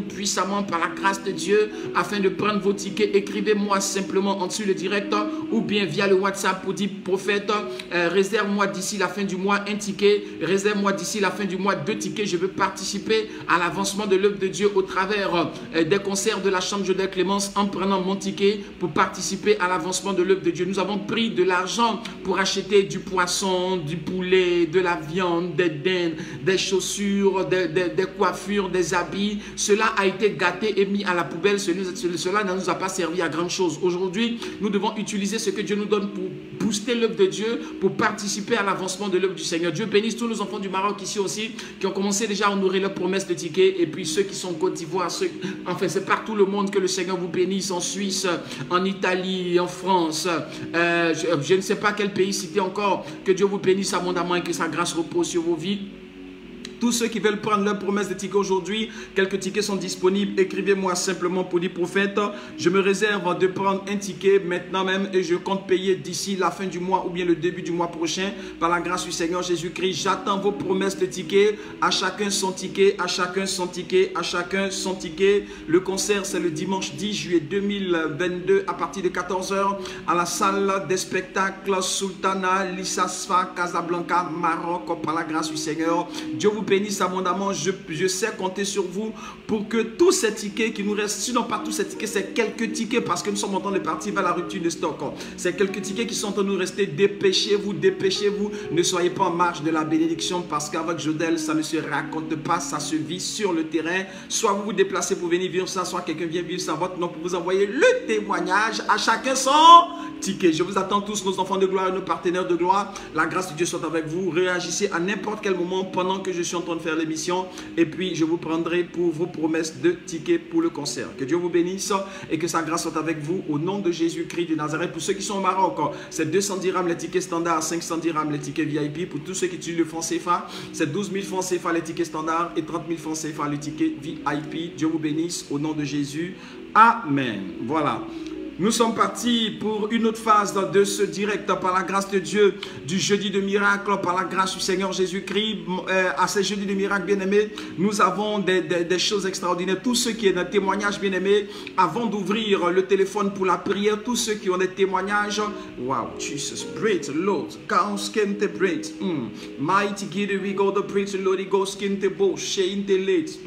puissamment par la grâce de Dieu afin de prendre vos tickets. Écrivez-moi simplement en dessous le direct ou bien via le WhatsApp pour dire prophète, réserve-moi d'ici la fin du mois un ticket, réserve-moi d'ici la fin du mois 2 tickets. Je veux participer à l'avancement de l'œuvre de Dieu au travers des concerts de la chambre Jodel Clémence en prenant mon ticket pour participer à l'avancement de l'œuvre de Dieu. Nous avons pris de l'argent pour acheter du poisson, du poulet, de la viande, des chaussures, des coiffures, des habits. Cela a été gâté et mis à la poubelle. Cela ne nous a pas servi à grand chose. Aujourd'hui, nous devons utiliser ce que Dieu nous donne pour booster l'œuvre de Dieu, pour participer à l'avancement de l'œuvre du Seigneur. Dieu bénisse tous nos enfants du Maroc ici aussi, qui ont commencé déjà à honorer leur promesse de ticket. Et puis ceux qui sont en Côte d'Ivoire, enfin c'est partout le monde que le Seigneur vous bénisse, en Suisse, en Italie, en France. Je ne sais pas quel pays citer encore. Que Dieu vous bénisse abondamment et que sa grâce repose sur vos vies. Tous ceux qui veulent prendre leur promesse de ticket aujourd'hui, quelques tickets sont disponibles. Écrivez-moi simplement pour dire prophète. Je me réserve de prendre un ticket maintenant même et je compte payer d'ici la fin du mois ou bien le début du mois prochain. Par la grâce du Seigneur Jésus-Christ, j'attends vos promesses de ticket. À chacun son ticket, à chacun son ticket, à chacun son ticket. Le concert, c'est le dimanche 10 juillet 2022 à partir de 14 h à la salle des spectacles Sultana, Lissasfa, Casablanca, Maroc. Par la grâce du Seigneur, Dieu vous bénisse abondamment. Je sais compter sur vous pour que tous ces tickets qui nous restent, sinon pas tous ces tickets, c'est quelques tickets parce que nous sommes en train de partir vers la rupture de stock. C'est quelques tickets qui sont en train de nous rester. Dépêchez-vous, dépêchez-vous. Ne soyez pas en marge de la bénédiction parce qu'avec Jodel, ça ne se raconte pas, ça se vit sur le terrain. Soit vous vous déplacez pour venir vivre ça, soit quelqu'un vient vivre ça en votre nom pour vous envoyer le témoignage. À chacun son ticket. Je vous attends tous, nos enfants de gloire et nos partenaires de gloire. La grâce de Dieu soit avec vous. Réagissez à n'importe quel moment pendant que je suis en train de faire l'émission et puis je vous prendrai pour vos promesses de tickets pour le concert. Que Dieu vous bénisse et que sa grâce soit avec vous au nom de Jésus-Christ de Nazareth. Pour ceux qui sont au Maroc, c'est 200 dirhams les tickets standards, 500 dirhams les tickets VIP. Pour tous ceux qui utilisent le franc CFA, c'est 12 000 francs CFA les tickets standards et 30 000 francs CFA les tickets VIP. Dieu vous bénisse au nom de Jésus. Amen. Voilà. Nous sommes partis pour une autre phase de ce direct par la grâce de Dieu du jeudi de miracle, par la grâce du Seigneur Jésus-Christ. À ce jeudi de miracle, bien-aimés, nous avons des choses extraordinaires. Tous ceux qui ont des témoignages, bien-aimés, avant d'ouvrir le téléphone pour la prière, tous ceux qui ont des témoignages, wow, Jesus, great Lord, God, skin te break, mighty give we go the preach, Lord, go skin te bo, shame te late,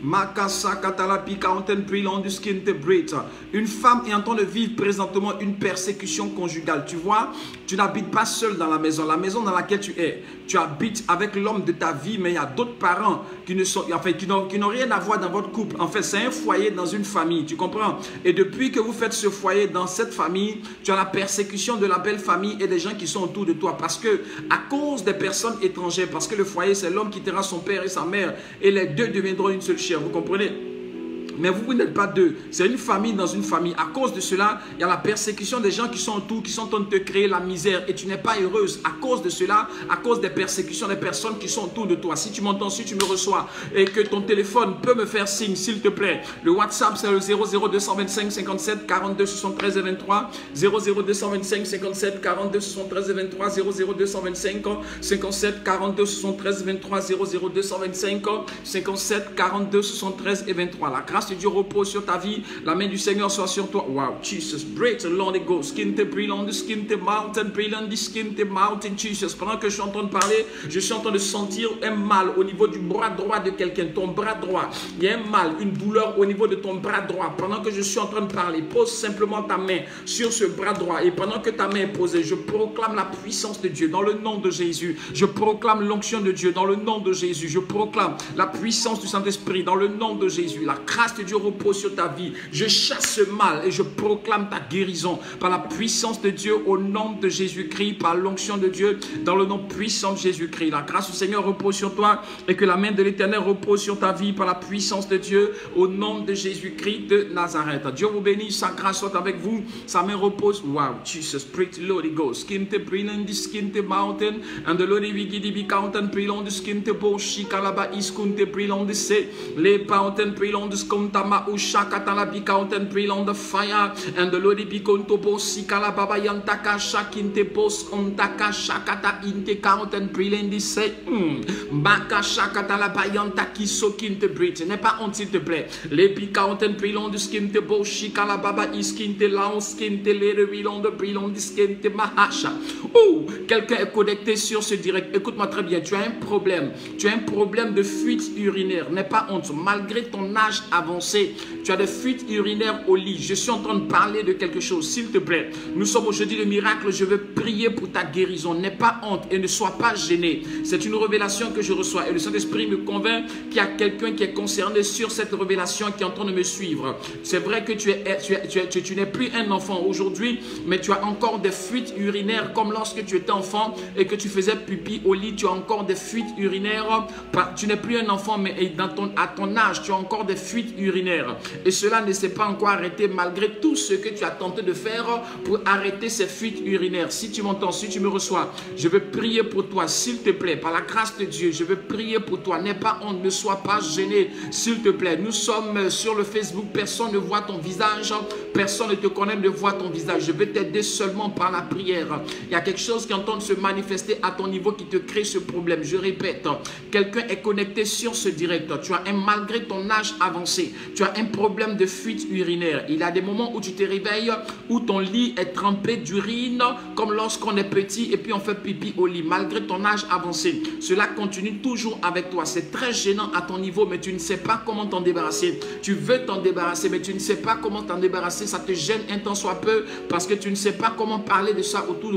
makasa katalapi counten prilon du skin te break. Une femme est en train de vivre présentement une persécution conjugale. Tu vois, tu n'habites pas seul dans la maison dans laquelle tu es. Tu habites avec l'homme de ta vie, mais il y a d'autres parents qui ne sont, enfin, qui n'ont rien à voir dans votre couple. En fait, c'est un foyer dans une famille, tu comprends? Et depuis que vous faites ce foyer dans cette famille, tu as la persécution de la belle famille et des gens qui sont autour de toi. Parce que, à cause des personnes étrangères, parce que le foyer, c'est l'homme qui quittera son père et sa mère, et les deux deviendront une seule chair. Vous comprenez? Mais vous n'êtes pas deux. C'est une famille dans une famille. À cause de cela, il y a la persécution des gens qui sont autour, qui sont en train de te créer la misère. Et tu n'es pas heureuse. À cause de cela, à cause des persécutions des personnes qui sont autour de toi. Si tu m'entends, si tu me reçois et que ton téléphone peut me faire signe, s'il te plaît. Le WhatsApp, c'est le 00225 57 42 73 et 23. 00225 57 42 73 et 23. 00225 57 42 73 et 23. 00225 57 42 73 et 23. La grâce de Dieu repose sur ta vie. La main du Seigneur soit sur toi. Wow, Jesus, break the Holy Ghost. Skin te brille on the skin te mountain, brille on the skin te mountain, Jesus. Pendant que je suis en train de parler, je suis en train de sentir un mal au niveau du bras droit de quelqu'un. Ton bras droit, il y a un mal, une douleur au niveau de ton bras droit. Pendant que je suis en train de parler, pose simplement ta main sur ce bras droit. Et pendant que ta main est posée, je proclame la puissance de Dieu dans le nom de Jésus. Je proclame l'onction de Dieu dans le nom de Jésus. Je proclame la puissance du Saint-Esprit dans le nom de Jésus. La grâce de Dieu repose sur ta vie. Je chasse ce mal et je proclame ta guérison par la puissance de Dieu au nom de Jésus-Christ, par l'onction de Dieu dans le nom puissant de Jésus-Christ. La grâce du Seigneur repose sur toi et que la main de l'Éternel repose sur ta vie par la puissance de Dieu au nom de Jésus-Christ de Nazareth. Dieu vous bénisse, sa grâce soit avec vous, sa main repose. Wow, Jesus, pray to Lord Ghost. Skin te bring on the skin te mountain, and the Lord we give the mountain bring on the skin te boshi kalaba iskun te bring on the say, le mountain bring on the skontama ushakata la bi mountain bring on the fire, and the Lord be konto bosi kalaba yantaka shakin te bos ontaka shakata inte mountain bring on the say, baka shakata la bayantaki sokin te bring. N'aie pas honte s'il te plaît. Le bi mountain bring on the skin te boshi kalaba iskin te laon skin te le wilon de bring on the skin te mahasha. Oh, quelqu'un est connecté sur ce direct. Écoute-moi très bien. Tu as un problème. Tu as un problème de fuite urinaire. N'aie pas honte. Malgré ton âge avancé, tu as des fuites urinaires au lit. Je suis en train de parler de quelque chose. S'il te plaît, nous sommes au jeudi de miracle. Je veux prier pour ta guérison. N'aie pas honte et ne sois pas gêné. C'est une révélation que je reçois. Et le Saint-Esprit me convainc qu'il y a quelqu'un qui est concerné sur cette révélation qui est en train de me suivre. C'est vrai que tu n'es plus un enfant aujourd'hui, mais tu as encore des fuites urinaires comme lorsque tu étais enfant et que tu faisais pipi au lit. Tu as encore des fuites urinaires. Tu n'es plus un enfant, mais à ton âge, tu as encore des fuites urinaires. Et cela ne s'est pas encore arrêté malgré tout ce que tu as tenté de faire pour arrêter ces fuites urinaires. Si tu m'entends, si tu me reçois, je veux prier pour toi, s'il te plaît, par la grâce de Dieu. Je veux prier pour toi. N'aie pas honte, ne sois pas gêné, s'il te plaît. Nous sommes sur le Facebook, personne ne voit ton visage, personne ne te connaît, ne voit ton visage. Je veux t'aider seulement par la prière. Il y a quelque chose qui est en train de se manifester à ton niveau qui te crée ce problème. Je répète, quelqu'un est connecté sur ce direct. Tu as malgré ton âge avancé, tu as un problème de fuite urinaire. Il y a des moments où tu te réveilles, où ton lit est trempé d'urine, comme lorsqu'on est petit et puis on fait pipi au lit. Malgré ton âge avancé, cela continue toujours avec toi. C'est très gênant à ton niveau, mais tu ne sais pas comment t'en débarrasser. Tu veux t'en débarrasser, mais tu ne sais pas comment t'en débarrasser. Ça te gêne un temps soit peu parce que tu ne sais pas comment parler de ça autour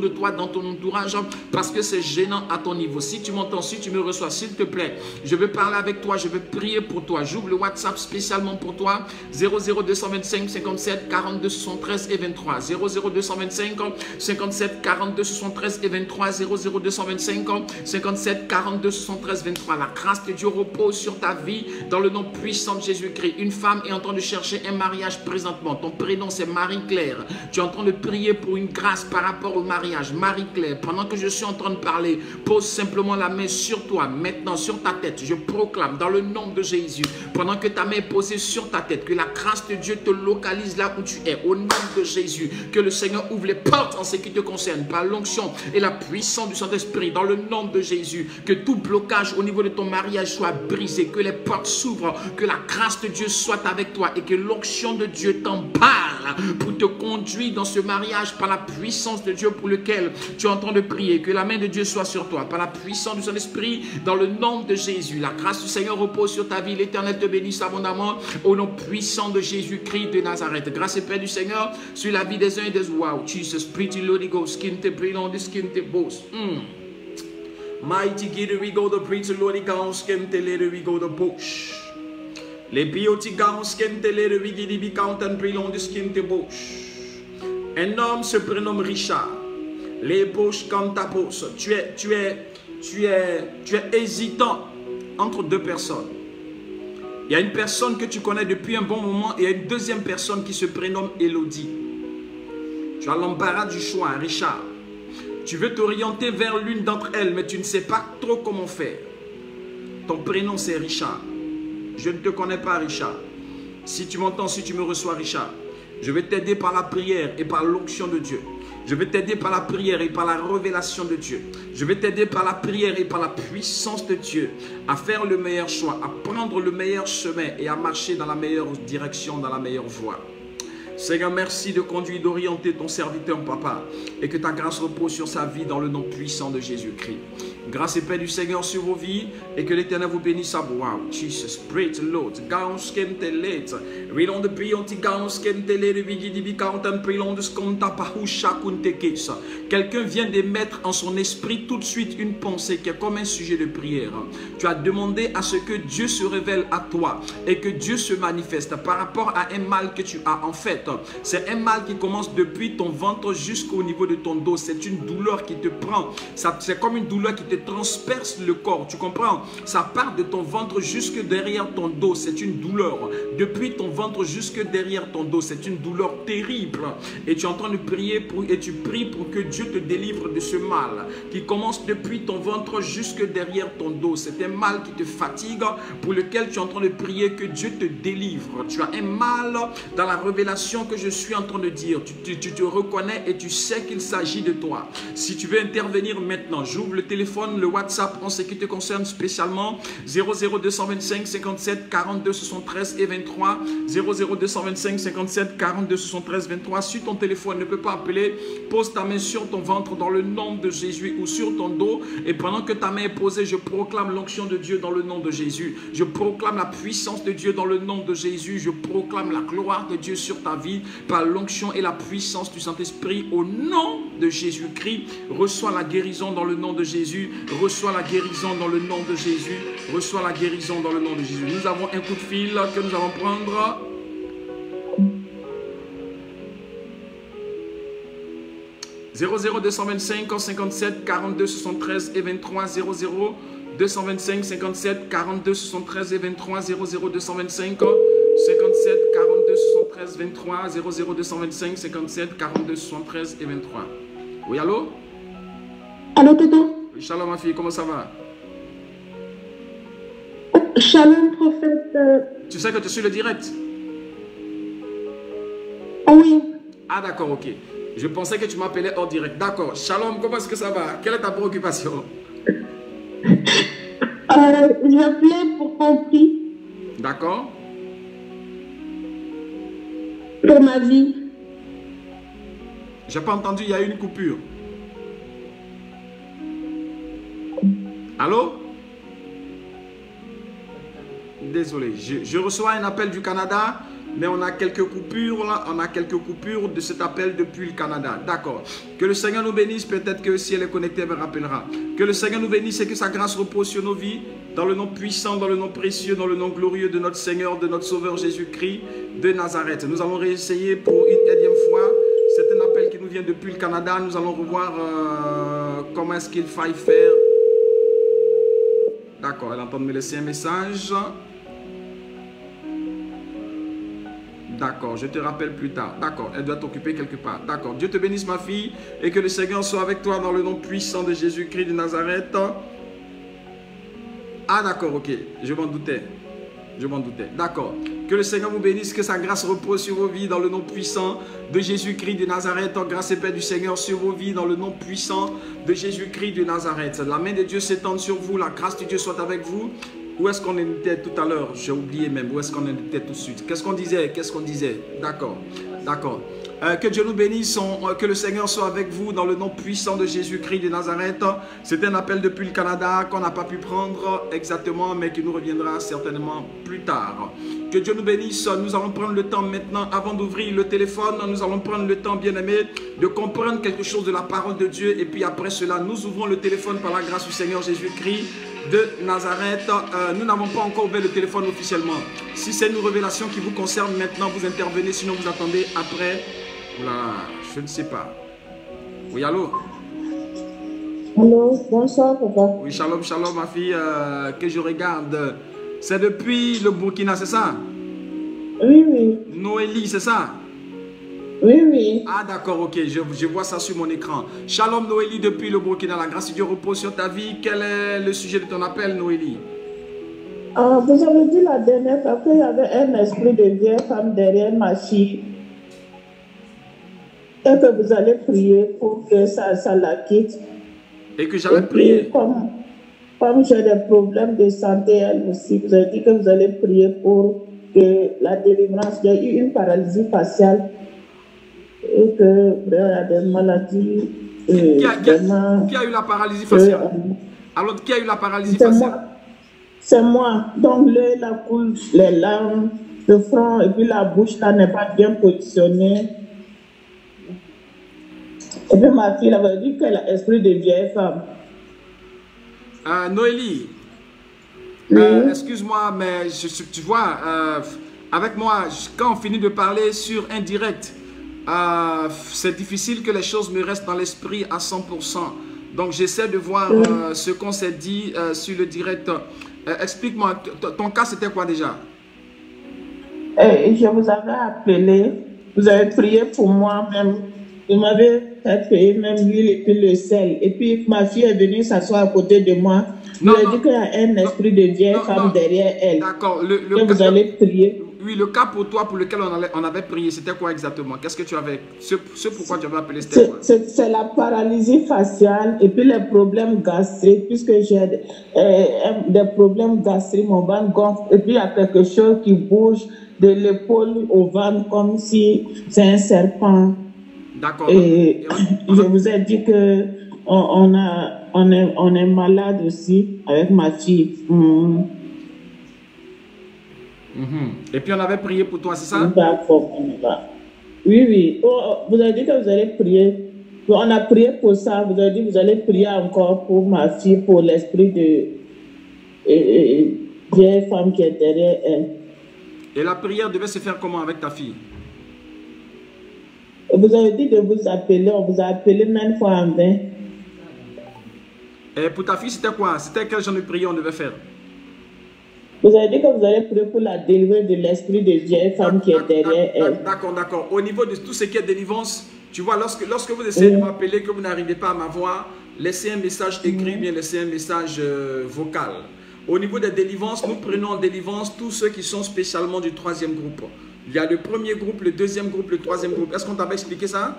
de toi, dans ton entourage, parce que c'est gênant à ton niveau. Si tu m'entends, si tu me reçois, s'il te plaît, je veux parler avec toi, je veux prier pour toi. J'ouvre le WhatsApp spécialement pour toi. 00225 57 42 73 et 23. 00225 57 42 73 et 23. 00225 57 42 73 23. La grâce de Dieu repose sur ta vie dans le nom puissant de Jésus-Christ. Une femme est en train de chercher un mariage présentement. Ton prénom c'est Marie-Claire. Tu es en train de prier pour une grâce par rapport au mariage. Marie-Claire, pendant que je suis en train de parler, pose simplement la main sur toi, maintenant sur ta tête. Je proclame dans le nom de Jésus, pendant que ta main est posée sur ta tête, que la grâce de Dieu te localise là où tu es, au nom de Jésus. Que le Seigneur ouvre les portes en ce qui te concerne, par l'onction et la puissance du Saint-Esprit, dans le nom de Jésus. Que tout blocage au niveau de ton mariage soit brisé, que les portes s'ouvrent, que la grâce de Dieu soit avec toi et que l'onction de Dieu t'embarque pour te conduire dans ce mariage par la puissance de Dieu pour lequel tu es en train de prier. Que la main de Dieu soit sur toi par la puissance du Saint-Esprit dans le nom de Jésus. La grâce du Seigneur repose sur ta vie. L'Éternel te bénisse abondamment au nom puissant de Jésus-Christ de Nazareth. Grâce et paix du Seigneur sur la vie des uns et des autres. Wow, Jesus, pretty Lord Ghost, skin te bring on the skin te boast. Mighty God, we go the pretty Lord Ghost, skin te let we go the bush. Les beauty gowns skin te let we give the count and bring on the skin te bush. Un homme se prénomme Richard. Les poches comme ta poche. Tu es hésitant entre deux personnes. Il y a une personne que tu connais depuis un bon moment et il y a une deuxième personne qui se prénomme Elodie. Tu as l'embarras du choix, Richard. Tu veux t'orienter vers l'une d'entre elles, mais tu ne sais pas trop comment faire. Ton prénom c'est Richard. Je ne te connais pas, Richard. Si tu m'entends, si tu me reçois, Richard, Je vais t'aider par la prière et par l'onction de Dieu. Je vais t'aider par la prière et par la révélation de Dieu. Je vais t'aider par la prière et par la puissance de Dieu à faire le meilleur choix, à prendre le meilleur chemin et à marcher dans la meilleure direction, dans la meilleure voie. Seigneur, merci de conduire, d'orienter ton serviteur, papa, et que ta grâce repose sur sa vie dans le nom puissant de Jésus-Christ. Grâce et paix du Seigneur sur vos vies, et que l'Éternel vous bénisse à vous. Wow, Jesus, pray to Lord. Quelqu'un vient d'émettre en son esprit tout de suite une pensée qui est comme un sujet de prière. Tu as demandé à ce que Dieu se révèle à toi et que Dieu se manifeste par rapport à un mal que tu as en fait. C'est un mal qui commence depuis ton ventre jusqu'au niveau de ton dos. C'est une douleur qui te prend. C'est comme une douleur qui te transperce le corps. Tu comprends? Ça part de ton ventre jusque derrière ton dos. C'est une douleur. Depuis ton ventre jusque derrière ton dos. C'est une douleur terrible. Et tu es en train de prier et tu pries pour que Dieu te délivre de ce mal qui commence depuis ton ventre jusque derrière ton dos. C'est un mal qui te fatigue, pour lequel tu es en train de prier que Dieu te délivre. Tu as un mal dans la révélation que je suis en train de dire. Tu te reconnais et tu sais qu'il s'agit de toi. Si tu veux intervenir maintenant, j'ouvre le téléphone, le WhatsApp en ce qui te concerne spécialement. 00225 57 42 73 et 23. 00225 57 42 73 23. Si ton téléphone ne peut pas appeler, pose ta main sur ton ventre dans le nom de Jésus ou sur ton dos. Et pendant que ta main est posée, je proclame l'onction de Dieu dans le nom de Jésus. Je proclame la puissance de Dieu dans le nom de Jésus. Je proclame la gloire de Dieu sur ta vie par l'onction et la puissance du Saint-Esprit au nom de Jésus-Christ. Reçois la guérison dans le nom de Jésus. Reçois la guérison dans le nom de Jésus. Reçois la guérison dans le nom de Jésus. Nous avons un coup de fil que nous allons prendre. « 00225 57 42 73 et 23 00 225 57 42 73 et 23 00225 57 42 73 23 00225 57 42 73 et 23. Oui, allô? Allô, tonton? Oui, shalom ma fille, comment ça va? Shalom, prophète. Tu sais que tu suis le direct? Oui. Ah d'accord, ok. Je pensais que tu m'appelais hors direct. D'accord. Shalom, comment est-ce que ça va? Quelle est ta préoccupation? J'appelais pour qu'on prie. D'accord. Pour ma vie. J'ai pas entendu, il y a eu une coupure. Allô? Désolé, je reçois un appel du Canada, mais on a quelques coupures là, on a quelques coupures de cet appel depuis le Canada. D'accord. Que le Seigneur nous bénisse, peut-être que si elle est connectée, elle me rappellera. Que le Seigneur nous bénisse et que sa grâce repose sur nos vies, dans le nom puissant, dans le nom précieux, dans le nom glorieux de notre Seigneur, de notre Sauveur Jésus-Christ de Nazareth. Nous allons réessayer pour une énième fois. C'est un appel qui nous vient depuis le Canada. Nous allons revoir comment est-ce qu'il faille faire. D'accord, elle est en train de me laisser un message. D'accord, je te rappelle plus tard. D'accord, elle doit t'occuper quelque part. D'accord, Dieu te bénisse ma fille et que le Seigneur soit avec toi dans le nom puissant de Jésus-Christ de Nazareth. Ah d'accord, ok, je m'en doutais. Je m'en doutais. D'accord. Que le Seigneur vous bénisse, que sa grâce repose sur vos vies dans le nom puissant de Jésus-Christ de Nazareth. Grâce et paix du Seigneur sur vos vies dans le nom puissant de Jésus-Christ de Nazareth. La main de Dieu s'étende sur vous, la grâce de Dieu soit avec vous. Où est-ce qu'on était tout à l'heure? J'ai oublié même. Où est-ce qu'on était tout de suite? Qu'est-ce qu'on disait? Qu'est-ce qu'on disait? D'accord. D'accord. Que Dieu nous bénisse, que le Seigneur soit avec vous dans le nom puissant de Jésus-Christ de Nazareth. C'est un appel depuis le Canada qu'on n'a pas pu prendre exactement, mais qui nous reviendra certainement plus tard. Que Dieu nous bénisse. Nous allons prendre le temps maintenant, avant d'ouvrir le téléphone, nous allons prendre le temps, bien-aimé, de comprendre quelque chose de la parole de Dieu. Et puis après cela, nous ouvrons le téléphone par la grâce du Seigneur Jésus-Christ de Nazareth. Nous n'avons pas encore ouvert le téléphone officiellement. Si c'est une révélation qui vous concerne maintenant, vous intervenez, sinon vous attendez après. Voilà, je ne sais pas. Oui, allô? Allô, bonsoir, papa. Oui, shalom, shalom, ma fille, que je regarde. C'est depuis le Burkina, c'est ça? Oui, oui. Noélie, c'est ça? Oui, oui. Ah, d'accord, ok, je vois ça sur mon écran. Shalom, Noélie, depuis le Burkina. La grâce de Dieu repose sur ta vie. Quel est le sujet de ton appel, Noélie? Vous avez dit la dernière fois qu'il y avait un esprit de vieille femme derrière ma fille. et que vous allez prier pour que ça la quitte. Et que j'allais Et puis, prier. comme j'ai des problèmes de santé, elle aussi, vous avez dit que vous allez prier pour que la délivrance. J'ai eu une paralysie faciale et que il y a des maladies. Qui a eu la paralysie faciale? Alors, qui a eu la paralysie faciale? C'est moi. Donc, la couche, les larmes, le front et puis la bouche là n'est pas bien positionnée. Et puis ma fille avait dit qu'elle a l'esprit de vieille femme. Noélie, excuse-moi, mais tu vois, avec moi, quand on finit de parler sur un direct, c'est difficile que les choses me restent dans l'esprit à 100%. Donc, j'essaie de voir ce qu'on s'est dit sur le direct. Explique-moi, ton cas, c'était quoi déjà? Je vous avais appelé, vous avez prié pour moi même. Vous m'avez fait payer même l'huile et puis le sel. Et puis ma fille est venue s'asseoir à côté de moi. Vous avez dit qu'il y a un esprit de vieille femme derrière elle. D'accord. Que vous allez prier. Oui, le cas pour toi, pour lequel on avait prié, c'était quoi exactement? Qu'est-ce que tu avais? Ce pourquoi tu avais appelé, c'était quoi? C'est la paralysie faciale et puis les problèmes gastriques, puisque j'ai des problèmes gastriques, mon ventre gonfle, et puis il y a quelque chose qui bouge de l'épaule au ventre comme si c'est un serpent. D'accord. Et je vous ai dit que on est malade aussi avec ma fille. Et puis on avait prié pour toi, c'est ça? D'accord, on y va. Oui. Vous avez dit que vous allez prier. On a prié pour ça. Vous avez dit que vous allez prier encore pour ma fille, pour l'esprit de vieille femme qui est derrière elle. Et la prière devait se faire comment avec ta fille? Vous avez dit de vous appeler, on vous a appelé même fois en vain. Et pour ta fille, c'était quoi? C'était quel genre de prière on devait faire? Vous avez dit que vous allez prier pour la délivrance de l'esprit de vieille femme qui est derrière elle. D'accord. Au niveau de tout ce qui est délivrance, tu vois, lorsque vous essayez de m'appeler, que vous n'arrivez pas à m'avoir, laissez un message écrit, bien laissez un message vocal. Au niveau des délivrances, nous prenons en délivrance tous ceux qui sont spécialement du troisième groupe. Il y a le premier groupe, le deuxième groupe, le troisième groupe. Est-ce qu'on t'avait expliqué ça?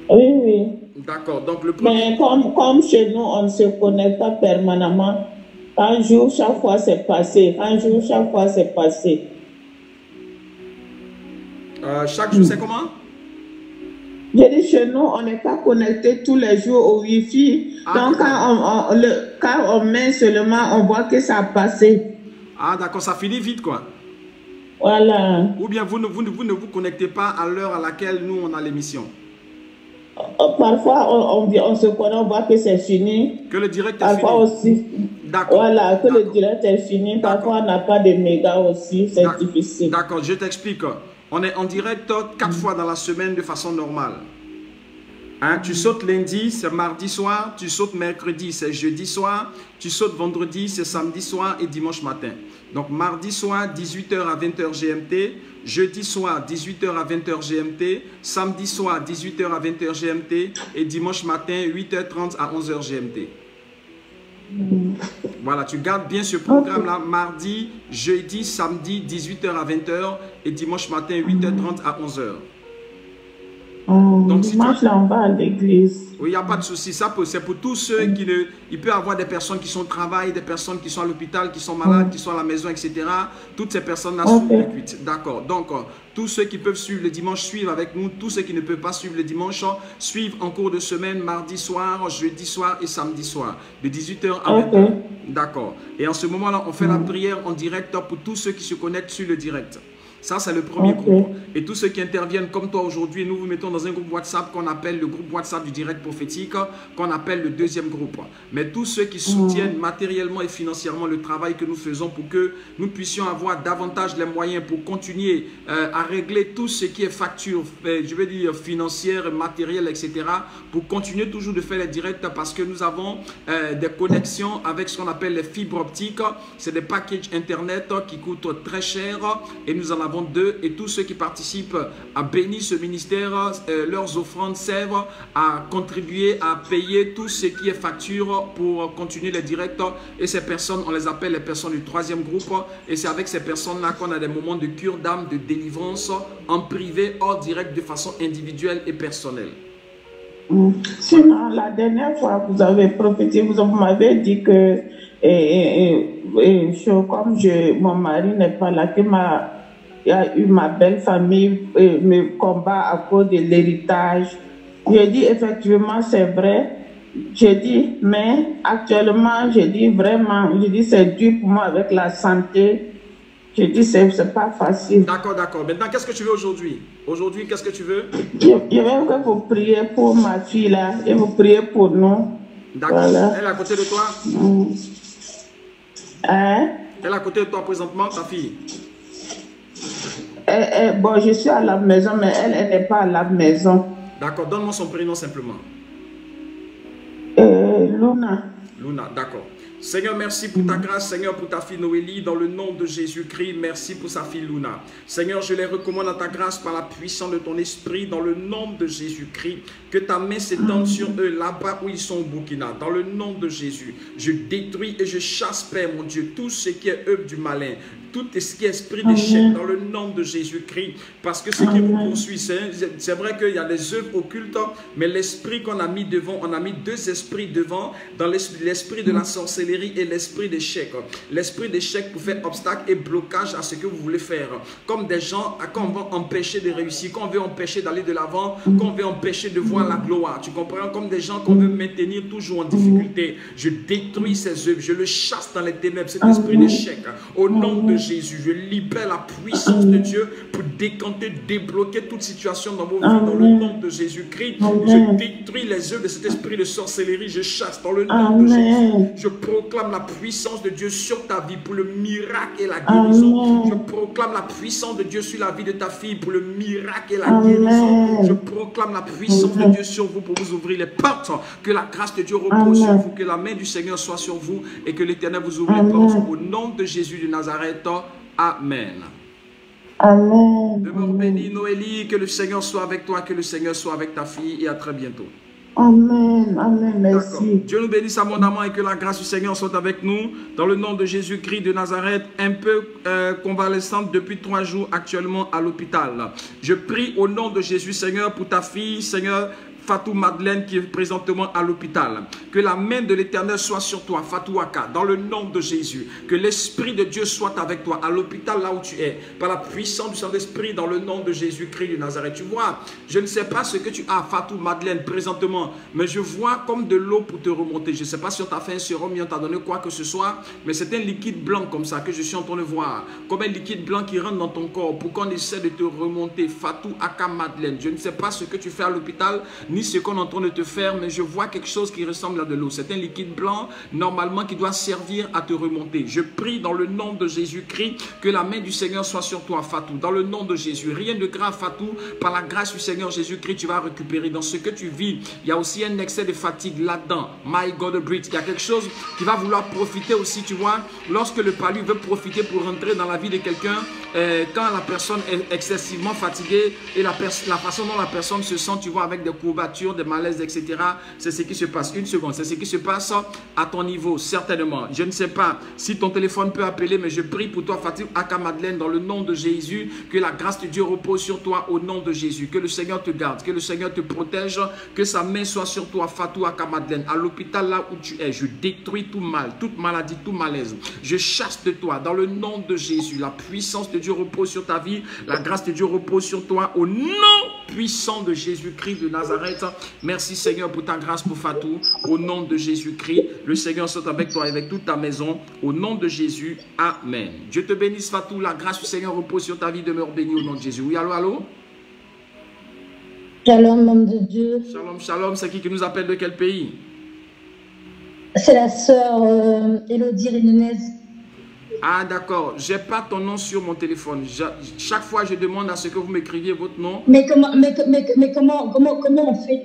Oui. D'accord. Donc le premier... Mais comme chez nous, on ne se connecte pas permanemment. Un jour, chaque fois, c'est passé. Chaque jour, c'est comment? J'ai dit, chez nous, on n'est pas connecté tous les jours au Wi-Fi. Donc, quand on met seulement, on voit que ça a passé. Ah, d'accord, ça finit vite, quoi. Voilà. Ou bien vous ne vous connectez pas à l'heure à laquelle nous, on a l'émission. Parfois, on se connaît, on voit que c'est fini. Que le direct est parfois fini. Aussi. D'accord. Voilà, que le direct est fini. Parfois, on n'a pas de méga aussi, c'est difficile. D'accord, je t'explique. On est en direct 4 fois dans la semaine de façon normale. Hein, tu sautes lundi, c'est mardi soir. Tu sautes mercredi, c'est jeudi soir. Tu sautes vendredi, c'est samedi soir et dimanche matin. Donc, mardi soir, 18h à 20h GMT. Jeudi soir, 18h à 20h GMT. Samedi soir, 18h à 20h GMT. Et dimanche matin, 8h30 à 11h GMT. Voilà, tu gardes bien ce programme-là. Mardi, jeudi, samedi, 18h à 20h. Et dimanche matin, 8h30 à 11h. Donc, dimanche, là, on va à l'église. Oui, il n'y a pas de souci. Ça, c'est pour tous ceux qui ne... Il peut y avoir des personnes qui sont au travail, des personnes qui sont à l'hôpital, qui sont malades, qui sont à la maison, etc. Toutes ces personnes-là sont gratuites. D'accord. Donc, tous ceux qui peuvent suivre le dimanche, suivent avec nous. Tous ceux qui ne peuvent pas suivre le dimanche, suivent en cours de semaine, mardi soir, jeudi soir et samedi soir. De 18h à 20h. D'accord. Et en ce moment-là, on fait la prière en direct pour tous ceux qui se connectent sur le direct. Ça, c'est le premier groupe. Et tous ceux qui interviennent comme toi aujourd'hui, nous vous mettons dans un groupe WhatsApp qu'on appelle le groupe WhatsApp du direct prophétique, qu'on appelle le deuxième groupe. Mais tous ceux qui soutiennent matériellement et financièrement le travail que nous faisons pour que nous puissions avoir davantage les moyens pour continuer à régler tout ce qui est facture, je veux dire financière, matérielle, etc. Pour continuer toujours de faire les directs parce que nous avons des connexions avec ce qu'on appelle les fibres optiques. C'est des packages Internet qui coûtent très cher et nous en avons avons deux. Et tous ceux qui participent à bénir ce ministère, leurs offrandes servent à contribuer, à payer tout ce qui est facture pour continuer les directs. Et ces personnes, on les appelle les personnes du troisième groupe. Et c'est avec ces personnes-là qu'on a des moments de cure d'âme, de délivrance en privé, hors direct, de façon individuelle et personnelle. Sinon, la dernière fois, vous avez prophétisé, vous m'avez dit que comme mon mari n'est pas là, il y a eu ma belle famille me combat à cause de l'héritage. J'ai dit effectivement c'est vrai. J'ai dit mais actuellement j'ai dit vraiment, j'ai dit c'est dur pour moi avec la santé. J'ai dit c'est pas facile. D'accord, d'accord. Maintenant qu'est-ce que tu veux aujourd'hui? Aujourd'hui qu'est-ce que tu veux? Je veux que vous priez pour ma fille là et vous priez pour nous. D'accord. Voilà. Elle est à côté de toi? Hein? Elle est à côté de toi présentement, ta fille? Bon, je suis à la maison, mais elle n'est pas à la maison. D'accord, donne-moi son prénom simplement. Luna. Luna, d'accord. Seigneur, merci pour ta grâce, Seigneur, pour ta fille Noélie, dans le nom de Jésus-Christ, merci pour sa fille Luna. Seigneur, je les recommande à ta grâce par la puissance de ton esprit, dans le nom de Jésus-Christ, que ta main s'étende sur eux, là-bas où ils sont au Burkina, dans le nom de Jésus. Je détruis et je chasse, Père, mon Dieu, tout ce qui est œuvre du malin, tout ce qui est esprit d'échec, dans le nom de Jésus-Christ, parce que ce qui vous poursuit, c'est vrai qu'il y a des œuvres occultes, mais l'esprit qu'on a mis devant, on a mis deux esprits devant, dans l'esprit de la sorcellerie et l'esprit d'échec. L'esprit d'échec pour faire obstacle et blocage à ce que vous voulez faire. Comme des gens, quand on veut empêcher de réussir, quand on veut empêcher d'aller de l'avant, quand on veut empêcher de voir la gloire. Tu comprends? Comme des gens qu'on veut maintenir toujours en difficulté. Je détruis ces œuvres, je le chasse dans les ténèbres, cet esprit d'échec. Au nom de Jésus, je libère la puissance de Dieu pour décanter, débloquer toute situation dans vos vies, dans le nom de Jésus-Christ. Je détruis les œuvres de cet esprit de sorcellerie, je chasse dans le nom de Jésus. Je proclame la puissance de Dieu sur ta vie pour le miracle et la guérison. Je proclame la puissance de Dieu sur la vie de ta fille pour le miracle et la guérison. Je proclame la puissance de Dieu sur vous pour vous ouvrir les portes. Que la grâce de Dieu repose sur vous, que la main du Seigneur soit sur vous et que l'Éternel vous ouvre les portes. Au nom de Jésus de Nazareth. Amen. Amen. Demeure béni, Noélie, que le Seigneur soit avec toi, que le Seigneur soit avec ta fille et à très bientôt. Amen, amen, merci. Dieu nous bénisse abondamment et que la grâce du Seigneur soit avec nous. Dans le nom de Jésus-Christ de Nazareth, un peu convalescente depuis 3 jours actuellement à l'hôpital. Je prie au nom de Jésus, Seigneur, pour ta fille, Seigneur, Fatou Madeleine qui est présentement à l'hôpital. Que la main de l'Éternel soit sur toi, Fatou Aka, dans le nom de Jésus. Que l'Esprit de Dieu soit avec toi, à l'hôpital là où tu es, par la puissance du Saint-Esprit, dans le nom de Jésus-Christ de Nazareth. Tu vois, je ne sais pas ce que tu as, Fatou Madeleine, présentement, mais je vois comme de l'eau pour te remonter. Je ne sais pas si on t'a fait un sérum, on t'a donné quoi que ce soit, mais c'est un liquide blanc comme ça que je suis en train de voir. Comme un liquide blanc qui rentre dans ton corps pour qu'on essaie de te remonter. Fatou Aka Madeleine, je ne sais pas ce que tu fais à l'hôpital, ni ce qu'on est en train de te faire, mais je vois quelque chose qui ressemble à de l'eau. C'est un liquide blanc, normalement, qui doit servir à te remonter. Je prie dans le nom de Jésus-Christ que la main du Seigneur soit sur toi, Fatou. Dans le nom de Jésus. Rien de grave, Fatou. Par la grâce du Seigneur Jésus-Christ, tu vas récupérer. Dans ce que tu vis, il y a aussi un excès de fatigue là-dedans. My God, Brit. Il y a quelque chose qui va vouloir profiter aussi, tu vois. Lorsque le palu veut profiter pour rentrer dans la vie de quelqu'un, quand la personne est excessivement fatiguée et la façon dont la personne se sent, tu vois, avec des courbatures, des malaises, etc. C'est ce qui se passe. Une seconde, c'est ce qui se passe à ton niveau, certainement. Je ne sais pas si ton téléphone peut appeler, mais je prie pour toi, Fatou Aka Madeleine, dans le nom de Jésus, que la grâce de Dieu repose sur toi au nom de Jésus. Que le Seigneur te garde, que le Seigneur te protège, que sa main soit sur toi, Fatou Aka Madeleine. À l'hôpital là où tu es, je détruis tout mal, toute maladie, tout malaise. Je chasse de toi, dans le nom de Jésus. La puissance de Dieu repose sur ta vie, la grâce de Dieu repose sur toi, au nom puissant de Jésus-Christ de Nazareth. Merci Seigneur pour ta grâce pour Fatou. Au nom de Jésus-Christ, le Seigneur soit avec toi et avec toute ta maison. Au nom de Jésus, Amen. Dieu te bénisse Fatou. La grâce du Seigneur repose sur ta vie. Demeure bénie au nom de Jésus. Oui, allô, allô? Shalom, homme de Dieu. Shalom, shalom. C'est qui nous appelle de quel pays? C'est la sœur Elodie Renenez. Ah d'accord, j'ai pas ton nom sur mon téléphone. Chaque fois je demande à ce que vous m'écriviez votre nom. Mais comment on fait?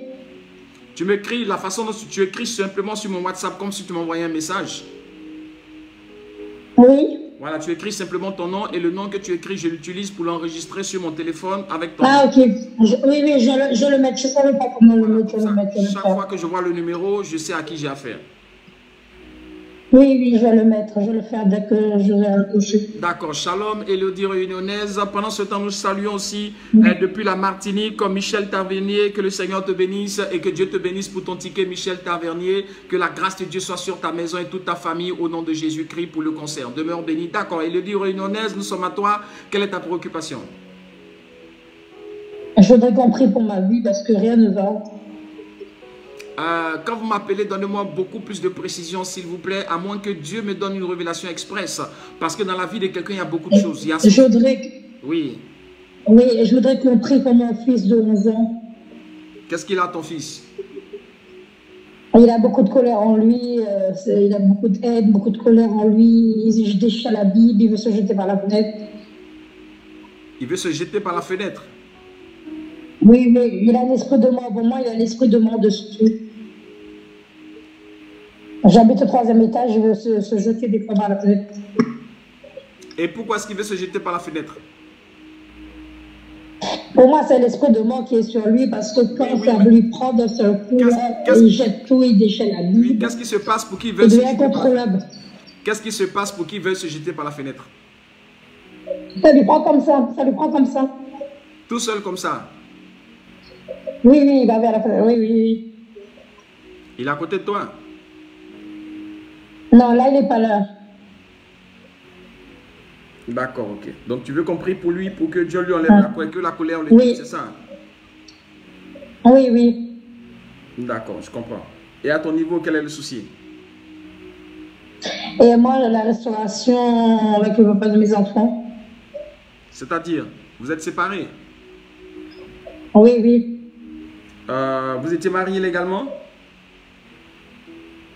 Tu m'écris la façon dont tu écris simplement sur mon WhatsApp comme si tu m'envoyais un message. Oui. Voilà, tu écris simplement ton nom et le nom que tu écris, je l'utilise pour l'enregistrer sur mon téléphone avec ton Ah, nom. ok. Oui, oui, je le mettre. Je ne savais pas comment le mettre. Je Comme le ça, mettre. Je le chaque faire. fois que je vois le numéro, je sais à qui j'ai affaire. Oui, oui, je vais le mettre. Je vais le faire dès que je vais accoucher. D'accord, shalom, Élodie réunionnaise. Pendant ce temps, nous saluons aussi depuis la Martinique, comme Michel Tavernier, que le Seigneur te bénisse et que Dieu te bénisse pour ton ticket, Michel Tavernier. Que la grâce de Dieu soit sur ta maison et toute ta famille au nom de Jésus-Christ pour le concert. Demeure béni. D'accord, Élodie réunionnaise, nous sommes à toi. Quelle est ta préoccupation? Je voudrais qu'on prie pour ma vie parce que rien ne va. Quand vous m'appelez, donnez-moi beaucoup plus de précision, s'il vous plaît, à moins que Dieu me donne une révélation express. Parce que dans la vie de quelqu'un, il y a beaucoup de choses. Je voudrais... Oui. Oui, je voudrais qu'on prie pour mon fils de 11 ans. Qu'est-ce qu'il a, ton fils? Il a beaucoup de colère en lui, il a beaucoup de haine, beaucoup de colère en lui. Il déchire la Bible, il veut se jeter par la fenêtre. Il veut se jeter par la fenêtre? Oui, mais il a l'esprit de mort. Pour moi, il a l'esprit de mort dessus. J'habite au 3e étage, il veut se jeter des fois par la fenêtre. Et pourquoi est-ce qu'il veut se jeter par la fenêtre? Pour moi, c'est l'esprit de mort qui est sur lui parce que quand ça lui prend d'un seul coup, il jette tout, il déchire la Bible. Oui, qu'est-ce qui se passe pour qu'il veuille Il se devient jeter incontrôlable. Qu'est-ce qui se passe pour qu'il veuille se jeter par la fenêtre? Ça lui prend comme ça, ça lui prend comme ça. Tout seul comme ça? Oui, oui, il va vers la fenêtre, oui, oui, oui. Il est à côté de toi? Non, là, il n'est pas là. D'accord, ok. Donc tu veux qu'on prie pour lui, pour que Dieu lui enlève la colère, que la colère le quitte, c'est ça? Oui, oui. D'accord, je comprends. Et à ton niveau, quel est le souci? Et moi, la restauration avec le papa de mes enfants. C'est-à-dire, vous êtes séparés? Oui, oui. Vous étiez mariés légalement?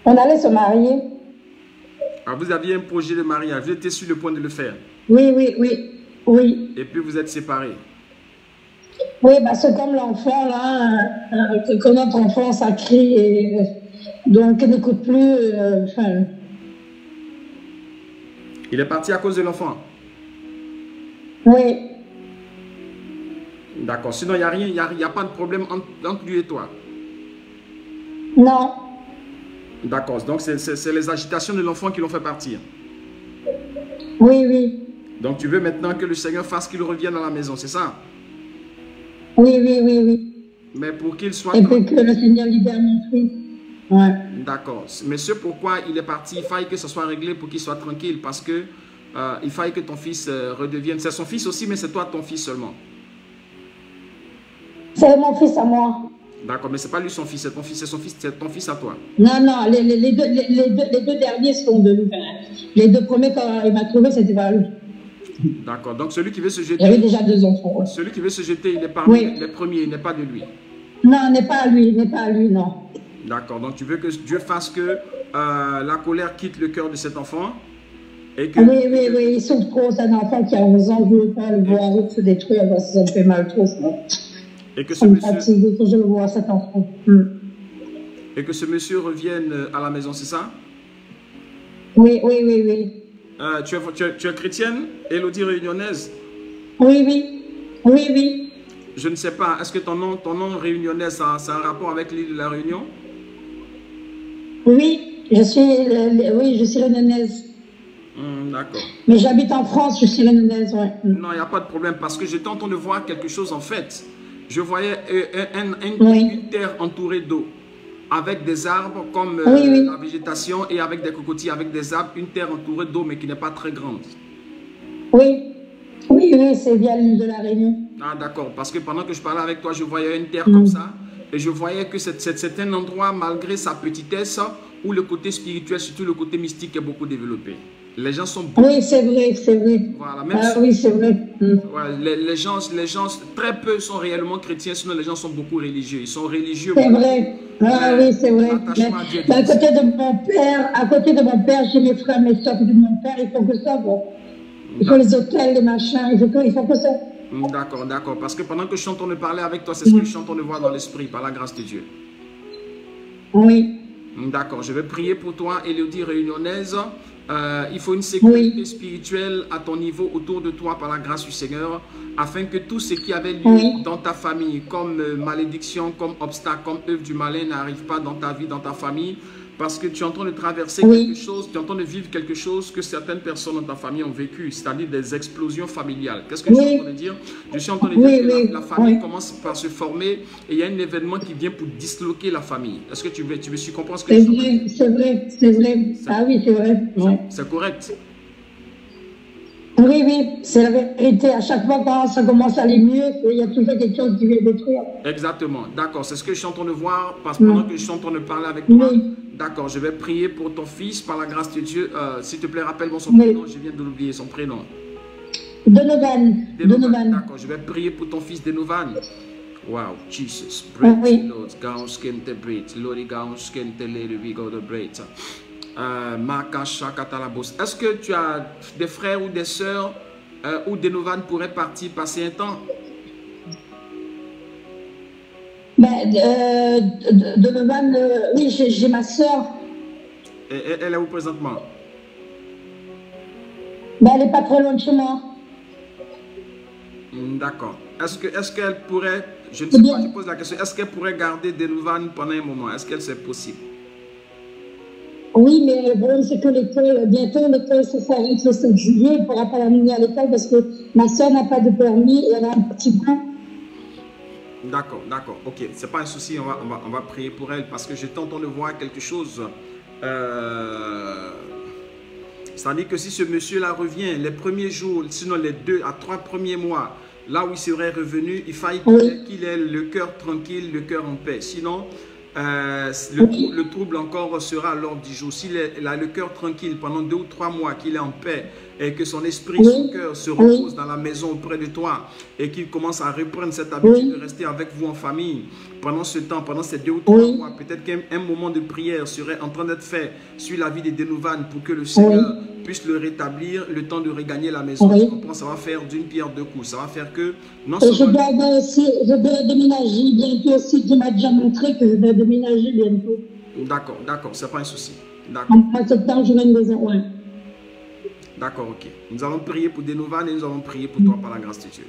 On allait se marier. Vous aviez un projet de mariage, vous étiez sur le point de le faire. Oui, oui, oui, oui. Et puis vous êtes séparés. Oui, parce que comme l'enfant, là, comme notre enfant, ça crie, et, donc il n'écoute plus. Il est parti à cause de l'enfant? Oui. D'accord, sinon il n'y a rien, il n'y a pas de problème entre lui et toi? Non. D'accord, donc c'est les agitations de l'enfant qui l'ont fait partir? Oui, oui. Donc tu veux maintenant que le Seigneur fasse qu'il revienne à la maison, c'est ça? Oui, oui, oui, oui. Mais pour qu'il soit... Et puis que le Seigneur libère mon fils. Ouais. D'accord. Mais ce pourquoi il est parti, il faille que ce soit réglé pour qu'il soit tranquille, parce que il faille que ton fils redevienne... C'est son fils aussi, mais c'est toi ton fils seulement. C'est mon fils à moi. D'accord, mais c'est pas lui son fils, c'est ton fils, c'est ton fils à toi. Non, non, les deux derniers sont de lui. Les deux premiers, quand il m'a trouvé, c'était pas lui. D'accord, donc celui qui veut se jeter... Il avait déjà 2 enfants. Ouais. Celui qui veut se jeter, il est parmi les premiers, il n'est pas de lui. Non, n'est pas à lui, n'est pas à lui, non. D'accord, donc tu veux que Dieu fasse que la colère quitte le cœur de cet enfant et que... Oui, oui, oui, il souffre trop, c'est un enfant qui a 11 ans, je ne veux pas le voir se détruire, parce que ça me fait mal trop. Et que ce ça me monsieur... fatigue que je le vois, cet enfant. Et que ce monsieur revienne à la maison, c'est ça? Oui, oui, oui, oui. Tu es chrétienne, Élodie réunionnaise? Oui, oui, oui, oui. Je ne sais pas, est-ce que ton nom réunionnaise, ça a un rapport avec l'île de la Réunion? Oui, je suis réunionnaise. D'accord. Mais j'habite en France, je suis réunionnaise, ouais. Non, il n'y a pas de problème, parce que j'étais en train de voir quelque chose en fait. Je voyais une terre entourée d'eau, avec des arbres comme la végétation et avec des cocotiers, avec des arbres, une terre entourée d'eau mais qui n'est pas très grande. Oui, oui, oui, c'est bien l'île de la Réunion. Ah d'accord, parce que pendant que je parlais avec toi, je voyais une terre comme ça et je voyais que c'est un endroit, malgré sa petitesse, où le côté spirituel, surtout le côté mystique est beaucoup développé. Les gens sont beaucoup... Oui, c'est vrai, c'est vrai. Voilà, même oui, c'est vrai. Ouais, les gens, très peu sont réellement chrétiens, sinon les gens sont beaucoup religieux. Ils sont religieux. C'est vrai. Oui, c'est vrai. Mais à côté de mon père, j'ai mes frères, mes soeurs de mon père, ils font que ça. Bon. Il faut les hôtels, les machins, ils font que ça. D'accord, d'accord. Parce que pendant que je suis en train de parler avec toi, c'est ce que je suis en train de voir dans l'esprit, par la grâce de Dieu. Oui. D'accord, je vais prier pour toi, Élodie Réunionnaise. Il faut une sécurité spirituelle à ton niveau autour de toi par la grâce du Seigneur, afin que tout ce qui avait lieu dans ta famille, comme malédiction, comme obstacle, comme œuvre du malin, n'arrive pas dans ta vie, dans ta famille, parce que tu es en train de traverser quelque chose, tu es en train de vivre quelque chose que certaines personnes dans ta famille ont vécu, c'est-à-dire des explosions familiales. Qu'est-ce que je suis en train de dire? Je suis en train de dire que la famille commence par se former et il y a un événement qui vient pour disloquer la famille. Est-ce que tu me suis comprendre ce que je suis en train de dire? C'est vrai. Ah oui, c'est vrai. C'est correct. Oui, c'est la vérité. À chaque fois quand ça commence à aller mieux, il y a toujours quelque chose qui vient détruire. Exactement. D'accord. C'est ce que je suis en train de voir parce que pendant que je suis en train de parler avec toi. D'accord. Je vais prier pour ton fils par la grâce de Dieu. S'il te plaît, rappelle-moi son prénom. Je viens de l'oublier, son prénom. Donovan. D'accord. Je vais prier pour ton fils Donovan. Wow, Jesus. Break, Lord. Est-ce que tu as des frères ou des sœurs où Donovan pourrait partir passer un temps? Donovan, oui, j'ai ma sœur. Elle est où présentement? Elle n'est pas très loin de chez moi. D'accord. Est-ce qu'elle pourrait, je ne sais pas, je pose la question, est-ce qu'elle pourrait garder Donovan pendant un moment? Est-ce que c'est possible? Oui, mais le problème, c'est que l'école, bientôt, l'école se s'arrête le 7 juillet. Elle ne pourra pas l'amener à l'école parce que ma soeur n'a pas de permis et elle a un petit bout. D'accord, ok. C'est pas un souci, on va prier pour elle parce que j'étais en train de voir quelque chose. C'est-à-dire que si ce monsieur-là revient les premiers jours, sinon les 2 à 3 premiers mois, là où il serait revenu, il faille qu'il ait le cœur tranquille, le cœur en paix. Sinon, le trouble encore sera à l'ordre du jour. S'il a le cœur tranquille pendant 2 ou 3 mois, qu'il est en paix et que son esprit, son cœur se repose dans la maison auprès de toi et qu'il commence à reprendre cette habitude de rester avec vous en famille pendant ce temps, pendant ces 2 ou 3 mois, peut-être qu'un moment de prière serait en train d'être fait sur la vie de Donovan pour que le Seigneur puisse le rétablir, le temps de regagner la maison. Tu comprends, ça va faire d'une pierre deux coups. Ça va faire que non seulement... Je dois déménager bientôt aussi. Tu m'as déjà montré que je dois déménager bientôt. D'accord, c'est pas un souci. D'accord. En septembre, je vais une maison, D'accord, ok. Nous allons prier pour Donovan et nous allons prier pour toi par la grâce de Dieu.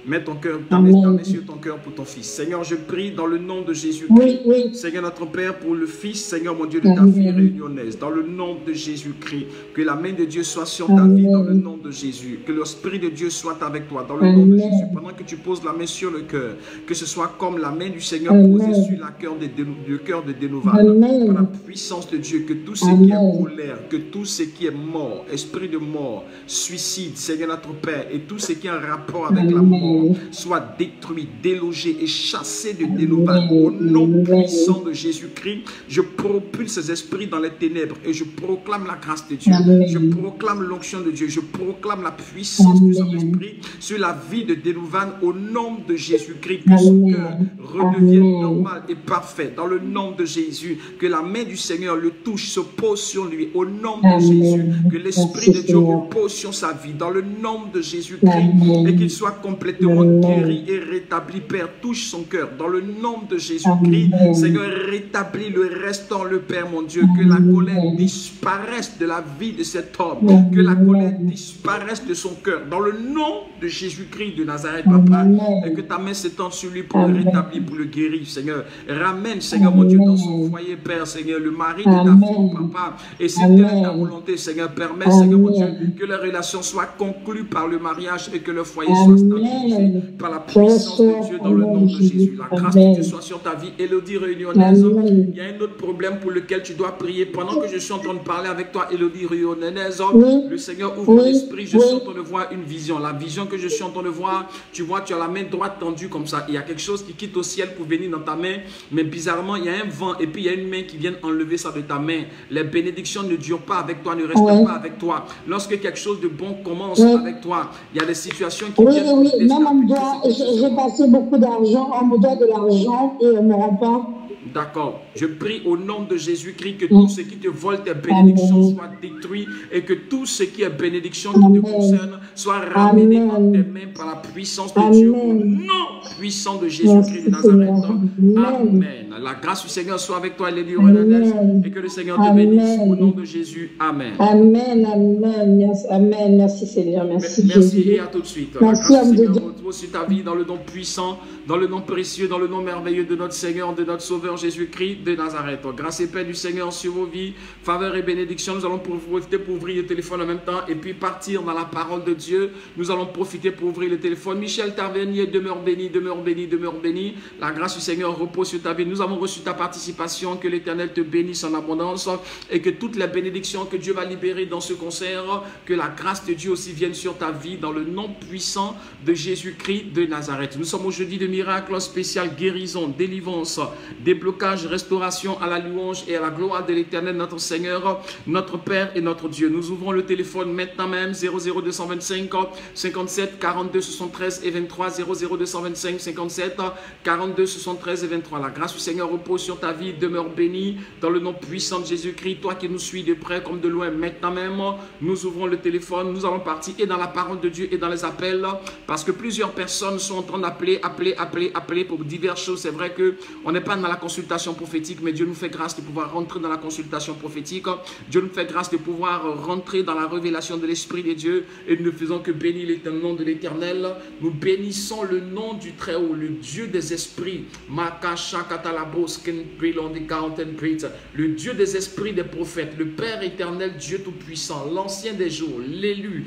Mets ton cœur, ta main sur ton cœur pour ton fils. Seigneur, je prie dans le nom de Jésus-Christ. Seigneur notre Père, pour le fils, Seigneur mon Dieu, de ta fille réunionnaise. Dans le nom de Jésus-Christ. Que la main de Dieu soit sur ta vie dans le nom de Jésus. Que l'Esprit de Dieu soit avec toi dans le nom de Jésus. Pendant que tu poses la main sur le cœur, que ce soit comme la main du Seigneur posée sur le cœur de Donovan. Par la puissance de Dieu, que tout ce qui est colère, que tout ce qui est mort, esprit de mort, suicide, Seigneur notre Père, et tout ce qui est en rapport avec la mort, soit détruit, délogé et chassé de Donovan. Au nom puissant de Jésus-Christ, je propulse ces esprits dans les ténèbres et je proclame la grâce de Dieu. Je proclame l'onction de Dieu. Je proclame la puissance du Saint-Esprit sur la vie de Donovan au nom de Jésus-Christ. Que son cœur redevienne normal et parfait dans le nom de Jésus. Que la main du Seigneur le touche, se pose sur lui au nom de Jésus. Que l'Esprit de Dieu repose sur sa vie dans le nom de Jésus-Christ et qu'il soit complètement guéri et rétabli. Père, touche son cœur dans le nom de Jésus-Christ. Seigneur, rétablis-le, restaure le Père, mon Dieu. Que la colère disparaisse de la vie de cet homme. Que la colère disparaisse de son cœur dans le nom de Jésus-Christ de Nazareth, Papa. Et que ta main s'étende sur lui pour le rétablir, pour le guérir, Seigneur. Ramène, Seigneur, mon Dieu, dans son foyer, Père, Seigneur, le mari de ta fille, Papa. Et si telle est ta volonté, Seigneur, permets, Seigneur, mon Dieu, que la relation soit conclue par le mariage et que le foyer soit stabilisé par la puissance de Dieu dans le nom de Jésus. La grâce de Dieu soit sur ta vie. Élodie Réunionnaise, il y a un autre problème pour lequel tu dois prier. Pendant que je suis en train de parler avec toi, Élodie Réunionnaise, le Seigneur ouvre l'esprit. Je suis en train de voir une vision. La vision que je suis en train de voir, tu vois, tu as la main droite tendue comme ça. Il y a quelque chose qui quitte au ciel pour venir dans ta main. Mais bizarrement, il y a un vent et puis il y a une main qui vient enlever ça de ta main. Les bénédictions ne durent pas avec toi, ne restent pas avec toi. Lorsque quelque chose de bon commence avec toi, il y a des situations qui viennent... J'ai passé beaucoup d'argent, on me doit de l'argent et on ne me rend pas. D'accord. Je prie au nom de Jésus-Christ que tout ce qui te vole tes bénédictions soit détruit et que tout ce qui est bénédiction qui te concerne soit ramené en tes mains par la puissance de Dieu au nom puissant de Jésus-Christ de Nazareth. Amen. La grâce du Seigneur soit avec toi, Lady Renadez, et que le Seigneur te bénisse au nom de Jésus. Amen. Amen, amen, amen. Merci Seigneur, merci Jésus. Et à tout de suite. Merci à Dieu. Repose sur ta vie dans le nom puissant, dans le nom précieux, dans le nom merveilleux de notre Seigneur, de notre Sauveur Jésus-Christ de Nazareth. Grâce et paix du Seigneur sur vos vies, faveur et bénédiction. Nous allons profiter pour ouvrir le téléphone en même temps et puis partir dans la parole de Dieu. Nous allons profiter pour ouvrir le téléphone. Michel Tavernier, demeure béni, demeure béni, demeure béni. La grâce du Seigneur repose sur ta vie. Nous avons reçu ta participation. Que l'Éternel te bénisse en abondance et que toutes les bénédictions que Dieu va libérer dans ce concert, que la grâce de Dieu aussi vienne sur ta vie dans le nom puissant de Jésus-Christ de Nazareth. Nous sommes au jeudi de miracle spécial guérison, délivrance, déblocage, restauration à la louange et à la gloire de l'Éternel, notre Seigneur, notre Père et notre Dieu. Nous ouvrons le téléphone maintenant même, 00225 57 42 73 et 23, 00225 57 42 73 et 23. La grâce du Seigneur repose sur ta vie, demeure bénie dans le nom puissant de Jésus-Christ. Toi qui nous suis de près comme de loin, maintenant même, nous ouvrons le téléphone, nous allons partir et dans la parole de Dieu et dans les appels, parce que plusieurs personnes sont en train d'appeler pour diverses choses. C'est vrai qu'on n'est pas dans la consultation prophétique, mais Dieu nous fait grâce de pouvoir rentrer dans la consultation prophétique. Dieu nous fait grâce de pouvoir rentrer dans la révélation de l'Esprit de Dieu et nous ne faisons que bénir le nom de l'Éternel. Nous bénissons le nom du Très-Haut, le Dieu des esprits. Le Dieu des esprits des prophètes, le Père éternel, Dieu tout-puissant, l'ancien des jours, l'élu,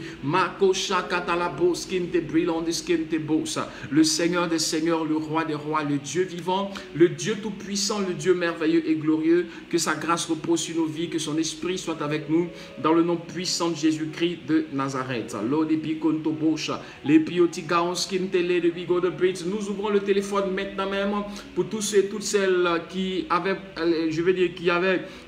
le Seigneur des seigneurs, le roi des rois, le Dieu vivant, le Dieu tout-puissant, le Dieu merveilleux et glorieux. Que sa grâce repose sur nos vies, que son esprit soit avec nous dans le nom puissant de Jésus-Christ de Nazareth. Nous ouvrons le téléphone maintenant même pour tous ceux et toutes celles qui avaient,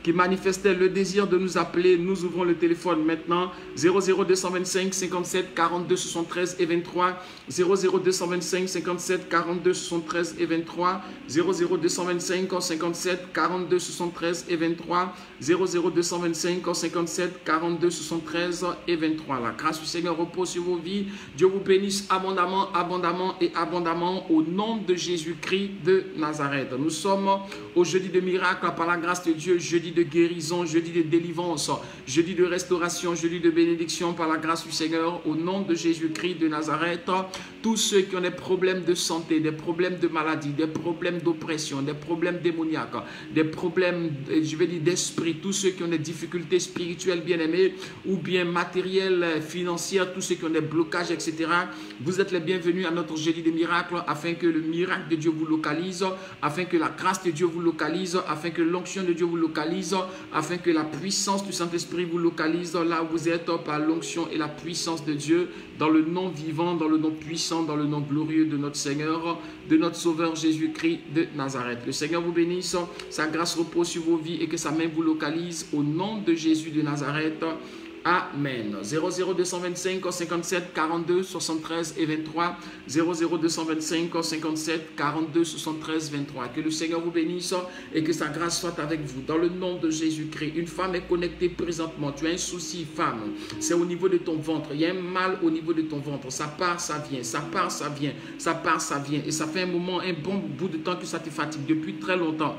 qui manifestaient le désir de nous appeler. Nous ouvrons le téléphone maintenant, 00225 57 42 73 et 23, 00225 57 42 73 et 23, 00225 57 42 73 et 23, 00225 57 42 73 et 23. La grâce du Seigneur repose sur vos vies. Dieu vous bénisse abondamment, abondamment et abondamment au nom de Jésus-Christ de Nazareth. Nous sommes au jeudi de miracle par la grâce de Dieu, jeudi de guérison, jeudi de délivrance, jeudi de restauration, jeudi de bénédiction par la grâce du Seigneur au nom de Jésus-Christ de Nazareth. Tous ceux qui ont des problèmes de santé, des problèmes de maladie, des problèmes d'oppression, des problèmes démoniaques, des problèmes, d'esprit, tous ceux qui ont des difficultés spirituelles bien-aimées ou bien matérielles, financières, tous ceux qui ont des blocages, etc. Vous êtes les bienvenus à notre jeudi de miracle afin que le miracle de Dieu vous localise, afin que la grâce de Dieu vous localise, afin que l'onction de Dieu vous localise, afin que la puissance du Saint-Esprit vous localise là où vous êtes par l'onction et la puissance de Dieu, dans le nom vivant, dans le nom puissant, dans le nom glorieux de notre Seigneur, de notre Sauveur Jésus-Christ de Nazareth. Le Seigneur vous bénisse, sa grâce repose sur vos vies et que sa main vous localise au nom de Jésus de Nazareth. Amen. 00225 57 42 73 et 23, 00225 57 42 73 23. Que le Seigneur vous bénisse et que sa grâce soit avec vous dans le nom de Jésus-Christ. Une femme est connectée présentement. Tu as un souci, femme. C'est au niveau de ton ventre. Il y a un mal au niveau de ton ventre. Ça part, ça vient. Ça part, ça vient. Ça part, ça vient. Et ça fait un moment, un bon bout de temps que ça te fatigue depuis très longtemps.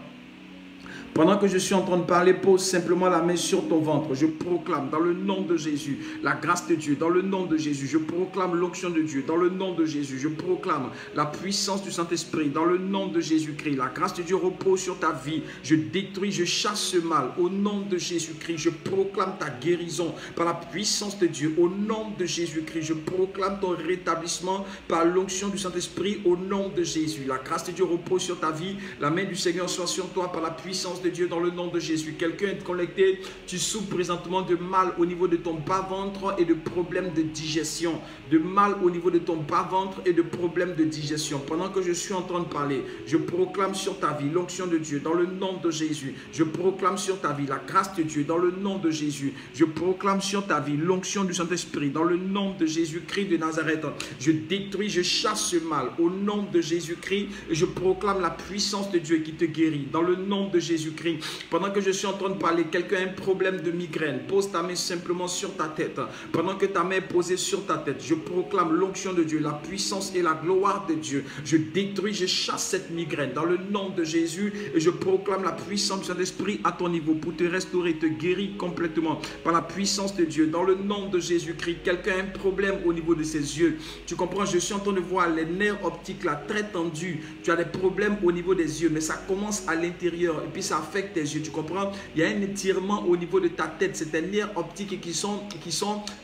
Pendant que je suis en train de parler, pose simplement la main sur ton ventre. Je proclame dans le nom de Jésus la grâce de Dieu. Dans le nom de Jésus, je proclame l'onction de Dieu. Dans le nom de Jésus, je proclame la puissance du Saint-Esprit. Dans le nom de Jésus-Christ, la grâce de Dieu repose sur ta vie. Je détruis, je chasse ce mal. Au nom de Jésus-Christ, je proclame ta guérison par la puissance de Dieu. Au nom de Jésus-Christ, je proclame ton rétablissement par l'onction du Saint-Esprit. Au nom de Jésus, la grâce de Dieu repose sur ta vie. La main du Seigneur soit sur toi par la puissance puissance de Dieu dans le nom de Jésus. Quelqu'un est connecté, tu souffres présentement de mal au niveau de ton bas-ventre et de problèmes de digestion. De mal au niveau de ton bas-ventre et de problèmes de digestion. Pendant que je suis en train de parler, je proclame sur ta vie l'onction de Dieu dans le nom de Jésus. Je proclame sur ta vie la grâce de Dieu dans le nom de Jésus. Je proclame sur ta vie l'onction du Saint-Esprit dans le nom de Jésus-Christ de Nazareth. Je détruis, je chasse ce mal au nom de Jésus-Christ et je proclame la puissance de Dieu qui te guérit dans le nom de Jésus-Christ. Pendant que je suis en train de parler, quelqu'un a un problème de migraine, pose ta main simplement sur ta tête. Pendant que ta main est posée sur ta tête, je proclame l'onction de Dieu, la puissance et la gloire de Dieu. Je détruis, je chasse cette migraine dans le nom de Jésus et je proclame la puissance de Saint-Esprit à ton niveau pour te restaurer, te guérir complètement par la puissance de Dieu dans le nom de Jésus-Christ. Quelqu'un a un problème au niveau de ses yeux. Tu comprends, je suis en train de voir les nerfs optiques là très tendus. Tu as des problèmes au niveau des yeux, mais ça commence à l'intérieur et puis ça affecte tes yeux. Tu comprends, il y a un étirement au niveau de ta tête. C'est des nerfs optiques qui sont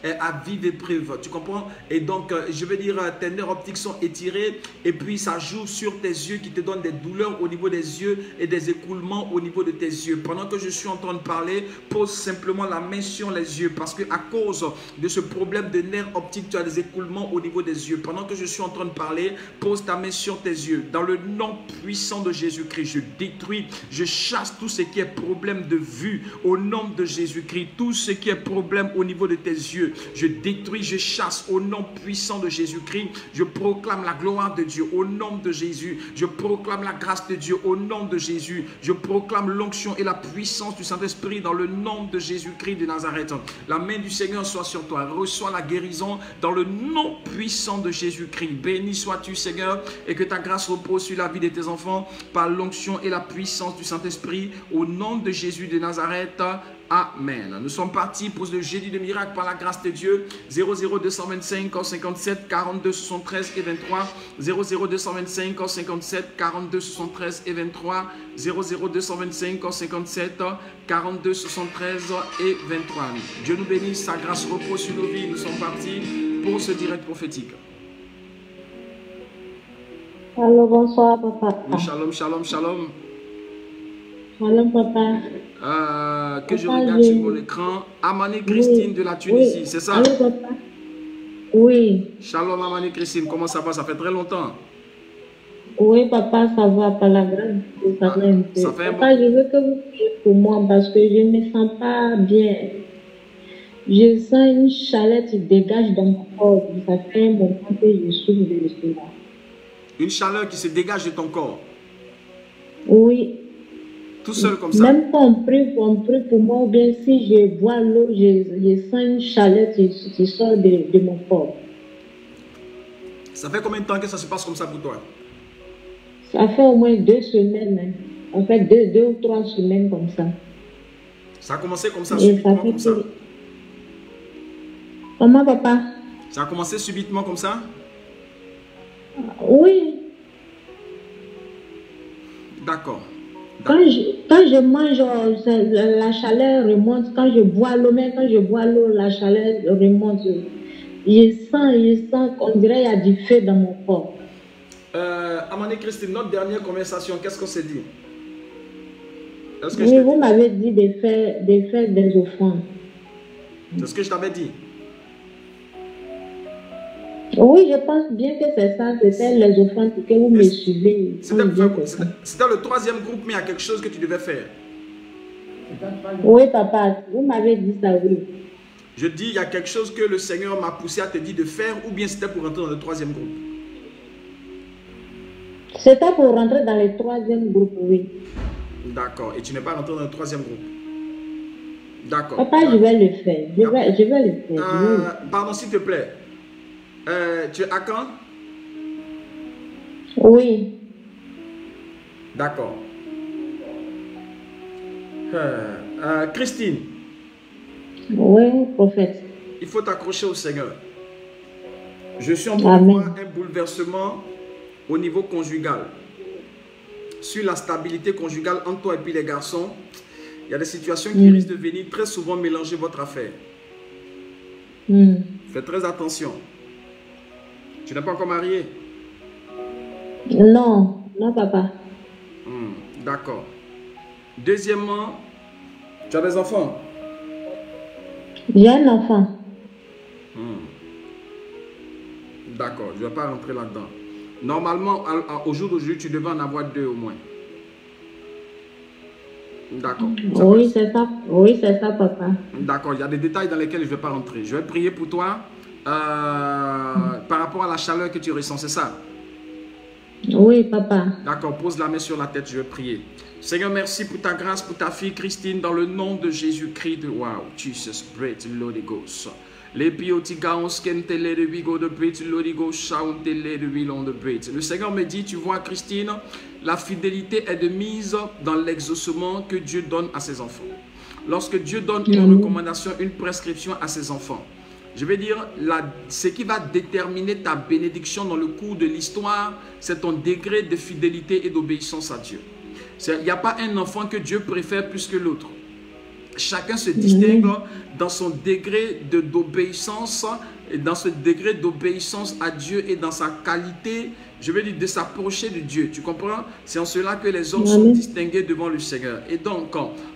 à vive épreuve. Tu comprends? Et donc, je veux dire, tes nerfs optiques sont étirés et puis ça joue sur tes yeux qui te donne des douleurs au niveau des yeux et des écoulements au niveau de tes yeux. Pendant que je suis en train de parler, pose simplement la main sur les yeux parce que à cause de ce problème de nerfs optiques, tu as des écoulements au niveau des yeux. Pendant que je suis en train de parler, pose ta main sur tes yeux. Dans le nom puissant de Jésus-Christ, je détruis, je chasse tout ce qui est problème de vue au nom de Jésus-Christ. Tout ce qui est problème au niveau de tes yeux, je détruis, je chasse au nom puissant de Jésus-Christ. Je proclame la gloire de Dieu au nom de Jésus. Je proclame la grâce de Dieu au nom de Jésus. Je proclame l'onction et la puissance du Saint-Esprit dans le nom de Jésus-Christ de Nazareth. La main du Seigneur soit sur toi. Reçois la guérison dans le nom puissant de Jésus-Christ. Béni sois-tu, Seigneur, et que ta grâce repose sur la vie de tes enfants par l'onction et la puissance du Saint-Esprit au nom de Jésus de Nazareth. Amen. Nous sommes partis pour le jeudi de miracle par la grâce de Dieu. 00225 57 42 73 et 23. 00225 57 42 73 et 23. 00225 57 42 73 et 23. Dieu nous bénisse, sa grâce repose sur nos vies. Nous sommes partis pour ce direct prophétique. Allô, bonsoir, papa. Shalom, shalom, shalom. Shalom, papa. Que je regarde sur mon écran. Amani Christine de la Tunisie, c'est ça? Allô, papa. Oui. Shalom, Amani Christine, comment ça va? Ça fait très longtemps. Oui, papa, ça va par la grâce. Ça fait papa, je veux que vous priez pour moi parce que je ne me sens pas bien. Je sens une chaleur qui dégage dans mon corps. Ça fait un moment que je souffre de cela. Une chaleur qui se dégage de ton corps? Oui. Tout seul comme ça? Même quand on prie pour moi, ou bien si je bois l'eau, je sens une chaleur qui sort de mon corps. Ça fait combien de temps que ça se passe comme ça pour toi? Ça fait au moins 2 semaines. Hein. En fait, deux ou 3 semaines comme ça. Ça a commencé comme ça, subitement comme ça? Comment, papa? Ça a commencé subitement comme ça? Oui. D'accord. Quand je mange, la chaleur remonte. Quand je bois l'eau, même quand je bois l'eau, la chaleur remonte. Je sens qu'on dirait qu'il y a du feu dans mon corps. Amani Christine, notre dernière conversation, qu'est-ce qu'on s'est dit? Oui, vous m'avez dit de faire des offrandes. C'est ce que je t'avais dit? Oui, je pense bien que c'est ça. C'était les offrandes que vous me suivez. C'était le 3e groupe, mais il y a quelque chose que tu devais faire. Oui, papa, vous m'avez dit ça, oui. Je dis, il y a quelque chose que le Seigneur m'a poussé à te dire de faire, ou bien c'était pour rentrer dans le 3e groupe? C'était pour rentrer dans le 3e groupe, oui. D'accord. Et tu n'es pas rentré dans le 3e groupe? D'accord. Papa, je vais le faire. Je vais le faire. Pardon, s'il te plaît. Tu es à quand? Oui. D'accord. Christine. Oui, prophète. Il faut t'accrocher au Seigneur. Je suis en train de voir un bouleversement au niveau conjugal. Sur la stabilité conjugale entre toi et puis les garçons, il y a des situations qui risquent de venir très souvent mélanger votre affaire. Faites très attention. Tu n'es pas encore marié? Non, non, papa. D'accord. Deuxièmement, tu as des enfants? J'ai un enfant. D'accord, je ne vais pas rentrer là-dedans. Normalement, au jour d'aujourd'hui, tu devais en avoir 2 au moins. D'accord. Oui, c'est ça. Oui, c'est ça, papa. D'accord, il y a des détails dans lesquels je ne vais pas rentrer. Je vais prier pour toi par rapport à la chaleur que tu ressens, c'est ça? Oui, papa. D'accord, pose la main sur la tête, je vais prier. Seigneur, merci pour ta grâce, pour ta fille Christine, dans le nom de Jésus-Christ. Wow, Jesus, break Lord Ghost. Les piotigas on skentele de bigo de break Lord Ghost, chauntele de bilon de break. Le Seigneur me dit, tu vois Christine, la fidélité est de mise dans l'exaucement que Dieu donne à ses enfants. Lorsque Dieu donne une recommandation, une prescription à ses enfants, je vais dire, ce qui va déterminer ta bénédiction dans le cours de l'histoire, c'est ton degré de fidélité et d'obéissance à Dieu. Il n'y a pas un enfant que Dieu préfère plus que l'autre. Chacun se distingue dans son degré d'obéissance, dans ce degré d'obéissance à Dieu et dans sa qualité, je veux dire, de s'approcher de Dieu. Tu comprends? C'est en cela que les hommes sont distingués devant le Seigneur. Et donc,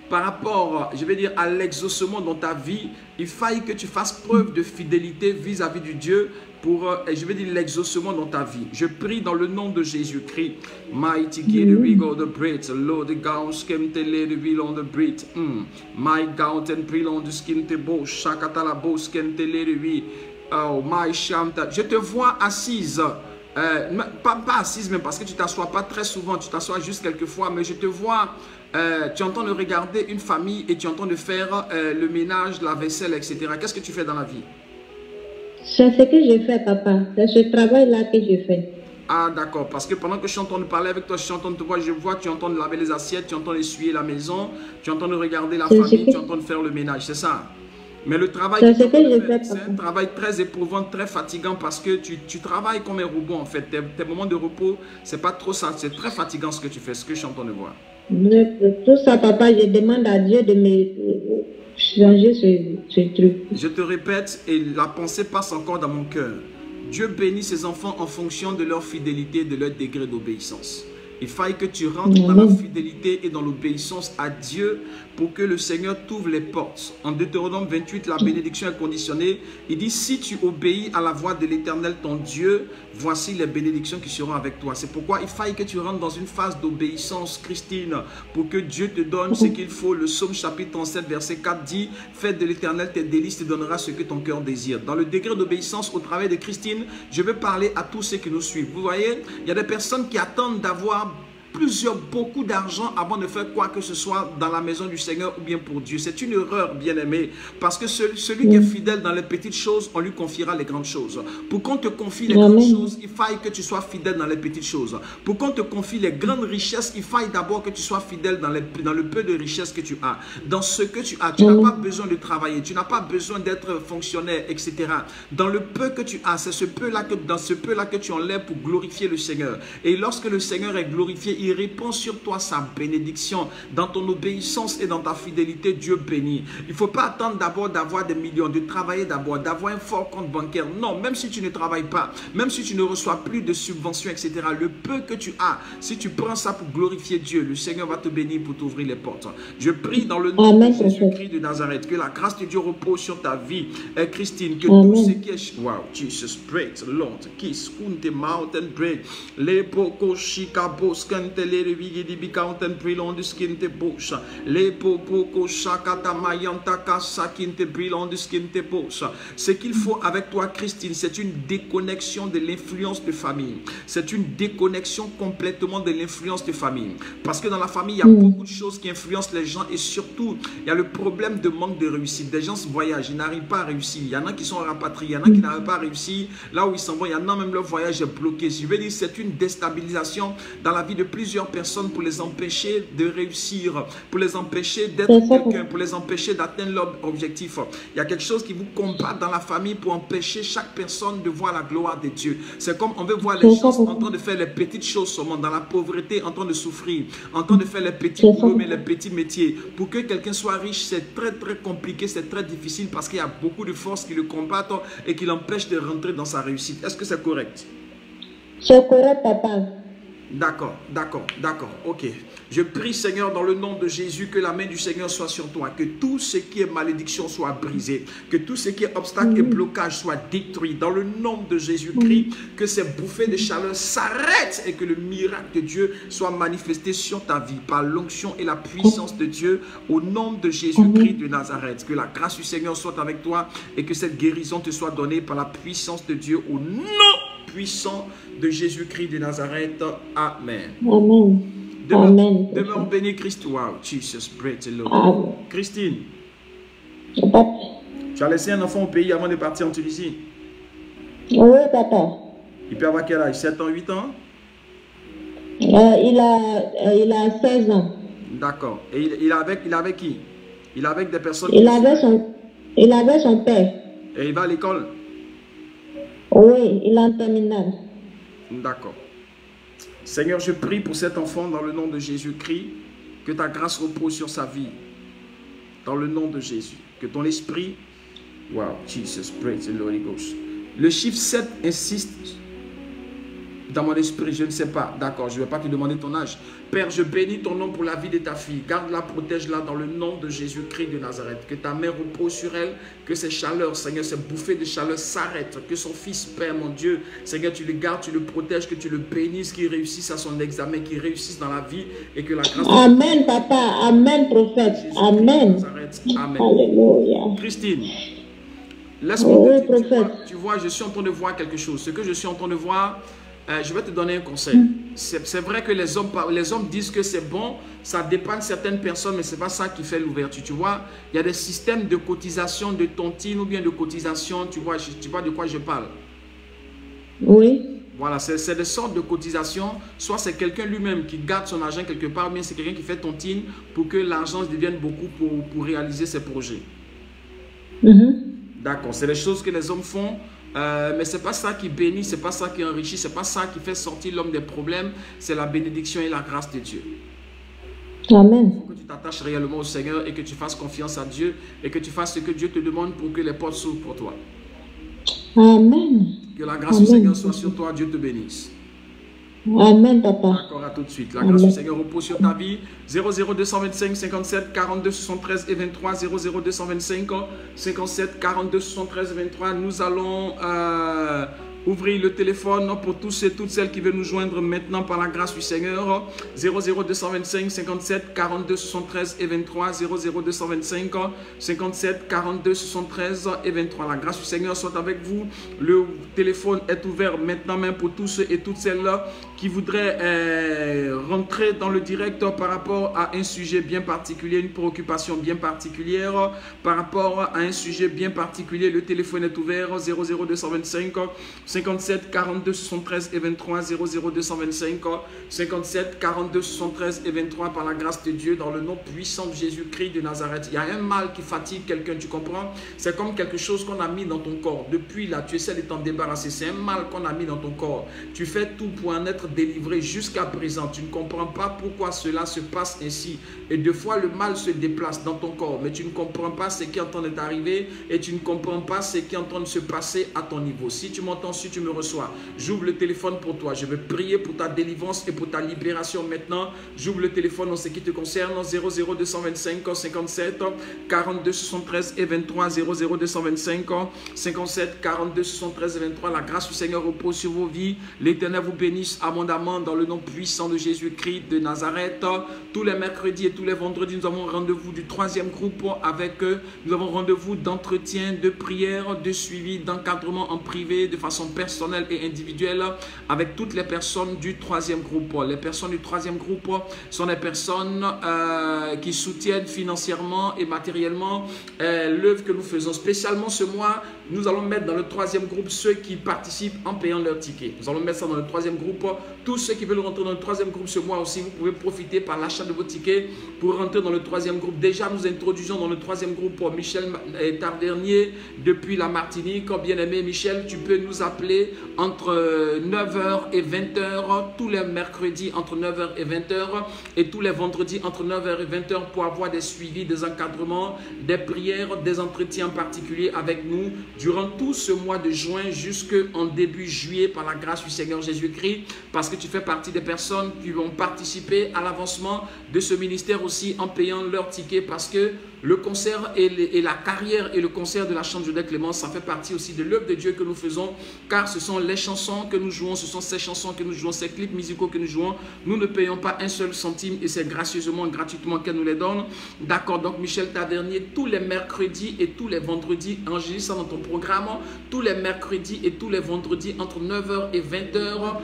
par rapport, je vais dire, à l'exaucement dans ta vie, il faille que tu fasses preuve de fidélité vis-à-vis du Dieu pour, je vais dire, l'exaucement dans ta vie. Je prie dans le nom de Jésus-Christ. Mighty God, we go the breath. Lord, the God, skim te le reveal on the breath. My God, and pray on the skin te bo, shakata la bo, skim te le reveal. Oh, my shanta. Je te vois assise. Pas assise, mais parce que tu t'assois pas très souvent, tu t'assois juste quelques fois, mais je te vois, tu entends de regarder une famille et tu entends de faire le ménage, la vaisselle, etc. Qu'est-ce que tu fais dans la vie? C'est ce que je fais, papa. C'est ce travail-là que je fais. Ah, d'accord. Parce que pendant que je suis en train de parler avec toi, je suis en train de te voir, je vois que tu entends de laver les assiettes, tu entends d'essuyer la maison, tu entends de regarder la famille, tu entends de faire le ménage, c'est ça? Mais le travail que c'est un travail très éprouvant, très fatigant parce que tu travailles comme un robot en fait. Tes moments de repos, c'est pas trop ça, c'est très fatigant ce que tu fais, ce que je suis en train de voir. Tout ça, papa, je demande à Dieu de me changer ce truc. Je te répète, et la pensée passe encore dans mon cœur. Dieu bénit ses enfants en fonction de leur fidélité et de leur degré d'obéissance. Il faille que tu rentres dans la fidélité et dans l'obéissance à Dieu pour que le Seigneur t'ouvre les portes. En Deutéronome 28, la bénédiction est conditionnée. Il dit, si tu obéis à la voix de l'Éternel, ton Dieu, voici les bénédictions qui seront avec toi. C'est pourquoi il faille que tu rentres dans une phase d'obéissance, Christine, pour que Dieu te donne ce qu'il faut. Le psaume chapitre 37, verset 4 dit, fais de l'Éternel tes délices, te donnera ce que ton cœur désire. Dans le degré d'obéissance au travail de Christine, je vais parler à tous ceux qui nous suivent. Vous voyez, il y a des personnes qui attendent d'avoir beaucoup d'argent avant de faire quoi que ce soit dans la maison du Seigneur ou bien pour Dieu. C'est une erreur, bien-aimé, parce que celui qui est fidèle dans les petites choses, on lui confiera les grandes choses. Pour qu'on te confie les grandes choses, il faille que tu sois fidèle dans les petites choses. Pour qu'on te confie les grandes richesses, il faille d'abord que tu sois fidèle dans le peu de richesses que tu as. Dans ce que tu as, tu n'as pas besoin de travailler, tu n'as pas besoin d'être fonctionnaire, etc. Dans le peu que tu as, c'est dans ce peu-là que tu enlèves pour glorifier le Seigneur. Et lorsque le Seigneur est glorifié, il répand sur toi sa bénédiction. Dans ton obéissance et dans ta fidélité, Dieu bénit. Il ne faut pas attendre d'abord d'avoir des millions, de travailler d'abord, d'avoir un fort compte bancaire. Non, même si tu ne travailles pas, même si tu ne reçois plus de subventions, etc. Le peu que tu as, si tu prends ça pour glorifier Dieu, le Seigneur va te bénir pour t'ouvrir les portes. Je prie dans le nom de Jésus-Christ de Nazareth, que la grâce de Dieu repose sur ta vie. Et Christine, que tout ce qui est... Wow, Jesus, break, Lord, kiss, kunte, mountain, break, les poko, shika, boskan, les revigi bicounten brillant de skin te bouche les popo shakata mayanta kasakin te brillant de skin te bouche. Ce qu'il faut avec toi, Christine, c'est une déconnexion de l'influence de famille. C'est une déconnexion complètement de l'influence de famille. Parce que dans la famille, il y a beaucoup de choses qui influencent les gens et surtout, il y a le problème de manque de réussite. Des gens se voyagent, ils n'arrivent pas à réussir. Il y en a qui sont rapatriés, il y en a qui n'arrivent pas à réussir. Là où ils s'en vont, il y en a même leur voyage est bloqué. Je veux dire, c'est une déstabilisation dans la vie de plusieurs personnes pour les empêcher de réussir, pour les empêcher d'être quelqu'un, pour les empêcher d'atteindre leur objectif. Il y a quelque chose qui vous combat dans la famille pour empêcher chaque personne de voir la gloire de Dieu. C'est comme on veut voir les gens en train de faire les petites choses seulement, dans la pauvreté, en train de souffrir, en train de faire les petits boulots, mais les petits métiers. Pour que quelqu'un soit riche, c'est très très compliqué, c'est très difficile parce qu'il y a beaucoup de forces qui le combattent et qui l'empêchent de rentrer dans sa réussite. Est-ce que c'est correct? C'est correct, papa. D'accord, d'accord, d'accord, ok. Je prie, Seigneur, dans le nom de Jésus, que la main du Seigneur soit sur toi, que tout ce qui est malédiction soit brisé, que tout ce qui est obstacle et blocage soit détruit. Dans le nom de Jésus-Christ, que ces bouffées de chaleur s'arrêtent et que le miracle de Dieu soit manifesté sur ta vie par l'onction et la puissance de Dieu au nom de Jésus-Christ de Nazareth. Que la grâce du Seigneur soit avec toi et que cette guérison te soit donnée par la puissance de Dieu au nom puissant de Jésus-Christ de Nazareth. Amen. Amen. Amen. Demeure béni, Christ. Wow, Jesus, praise the Lord. Amen. Christine, Papa. tu as laissé un enfant au pays avant de partir en Tunisie. Oui, papa. Il peut avoir quel âge? 7 ans, 8 ans? Il a 16 ans. D'accord. Et il est avec qui? Il est avec des personnes... Il avait son père. Et il va à l'école? Oui, il est en terminale. D'accord. Seigneur, je prie pour cet enfant dans le nom de Jésus-Christ, que ta grâce repose sur sa vie, dans le nom de Jésus. Que ton esprit, wow, Jesus, praise the Holy Ghost. Le chiffre 7 insiste dans mon esprit, je ne sais pas. D'accord, je ne vais pas te demander ton âge. Père, je bénis ton nom pour la vie de ta fille. Garde-la, protège-la dans le nom de Jésus-Christ de Nazareth. Que ta main repose sur elle, que ces chaleurs, Seigneur, ces bouffées de chaleur s'arrêtent. Que son fils, Père, mon Dieu, Seigneur, tu le gardes, tu le protèges, que tu le bénisses, qu'il réussisse à son examen, qu'il réussisse dans la vie et que la grâce... Amen, papa. Amen, prophète. Amen. Amen. Alléluia. Christine, laisse-moi Oui, te dire, prophète. tu vois, je suis en train de voir quelque chose. Ce que je suis en train de voir... je vais te donner un conseil. C'est vrai que les hommes disent que c'est bon, ça dépend de certaines personnes, mais ce n'est pas ça qui fait l'ouverture. Tu vois, il y a des systèmes de cotisation de tontine ou bien de cotisation, tu vois de quoi je parle. Oui. Voilà, c'est des sortes de cotisations. Soit c'est quelqu'un lui-même qui garde son argent quelque part, ou bien c'est quelqu'un qui fait tontine pour que l'argent devienne beaucoup pour réaliser ses projets. D'accord, c'est des choses que les hommes font. Mais ce n'est pas ça qui bénit, ce n'est pas ça qui enrichit, ce n'est pas ça qui fait sortir l'homme des problèmes, c'est la bénédiction et la grâce de Dieu. Amen. Il faut que tu t'attaches réellement au Seigneur et que tu fasses confiance à Dieu et que tu fasses ce que Dieu te demande pour que les portes s'ouvrent pour toi. Amen. Que la grâce du Seigneur soit sur toi, Dieu te bénisse. Amen, papa. D'accord, à tout de suite. La grâce du Seigneur repose sur ta vie. 00225 57 42 73 et 23. 00225 57 42 73 et 23. Nous allons ouvrir le téléphone pour tous et toutes celles qui veulent nous joindre maintenant par la grâce du Seigneur. 00225 57 42 73 et 23. 00225 57 42 73 et 23. La grâce du Seigneur soit avec vous. Le téléphone est ouvert maintenant même pour tous ceux et toutes celles-là qui voudraient rentrer dans le direct par rapport à un sujet bien particulier, une préoccupation bien particulière, par rapport à un sujet bien particulier. Le téléphone est ouvert. 00225 57 42 73 et 23. 00225 57 42 73 et 23 par la grâce de Dieu dans le nom puissant de Jésus-Christ de Nazareth. Il y a un mal qui fatigue quelqu'un, tu comprends? C'est comme quelque chose qu'on a mis dans ton corps. Depuis là, tu essaies de t'en débarrasser. C'est un mal qu'on a mis dans ton corps. Tu fais tout pour en être délivré jusqu'à présent. Tu ne comprends pas pourquoi cela se passe ainsi. Et deux fois, le mal se déplace dans ton corps. Mais tu ne comprends pas ce qui est en train de t'arriver et tu ne comprends pas ce qui est en train de se passer à ton niveau. Si tu m'entends, si tu me reçois, j'ouvre le téléphone pour toi. Je vais prier pour ta délivrance et pour ta libération maintenant. J'ouvre le téléphone en ce qui te concerne. 00225 57 42 73 et 23. 00225 57 42 73 et 23. La grâce du Seigneur repose sur vos vies. L'Éternel vous bénisse abondamment dans le nom puissant de Jésus-Christ de Nazareth. Tous les mercredis et tous les vendredis, nous avons rendez-vous du troisième groupe avec eux. Nous avons rendez-vous d'entretien, de prière, de suivi, d'encadrement en privé, de façon personnelle et individuelle avec toutes les personnes du troisième groupe. Les personnes du troisième groupe sont des personnes qui soutiennent financièrement et matériellement l'œuvre que nous faisons. Spécialement ce mois, nous allons mettre dans le troisième groupe ceux qui participent en payant leur ticket. Nous allons mettre ça dans le troisième groupe. Tous ceux qui veulent rentrer dans le troisième groupe ce mois aussi, vous pouvez profiter par l'achat de vos tickets pour rentrer dans le troisième groupe. Déjà, nous introduisons dans le troisième groupe Michel Tavernier depuis la Martinique. Bien-aimé Michel, tu peux nous appeler entre 9h et 20h, tous les mercredis entre 9h et 20h et tous les vendredis entre 9h et 20h pour avoir des suivis, des encadrements, des prières, des entretiens particuliers avec nous durant tout ce mois de juin jusqu'en début juillet par la grâce du Seigneur Jésus-Christ, parce que tu fais partie des personnes qui vont participer à l'avancement de ce ministère aussi en payant leur ticket, parce que le concert et la carrière et le concert de la Chambre Jodel Clémence, ça fait partie aussi de l'œuvre de Dieu que nous faisons, car ce sont les chansons que nous jouons, ce sont ces chansons que nous jouons, ces clips musicaux que nous jouons. Nous ne payons pas un seul centime et c'est gracieusement, gratuitement qu'elle nous les donne. D'accord, donc Michel Tavernier, tous les mercredis et tous les vendredis, enregistre ça dans ton programme, tous les mercredis et tous les vendredis entre 9h et 20h,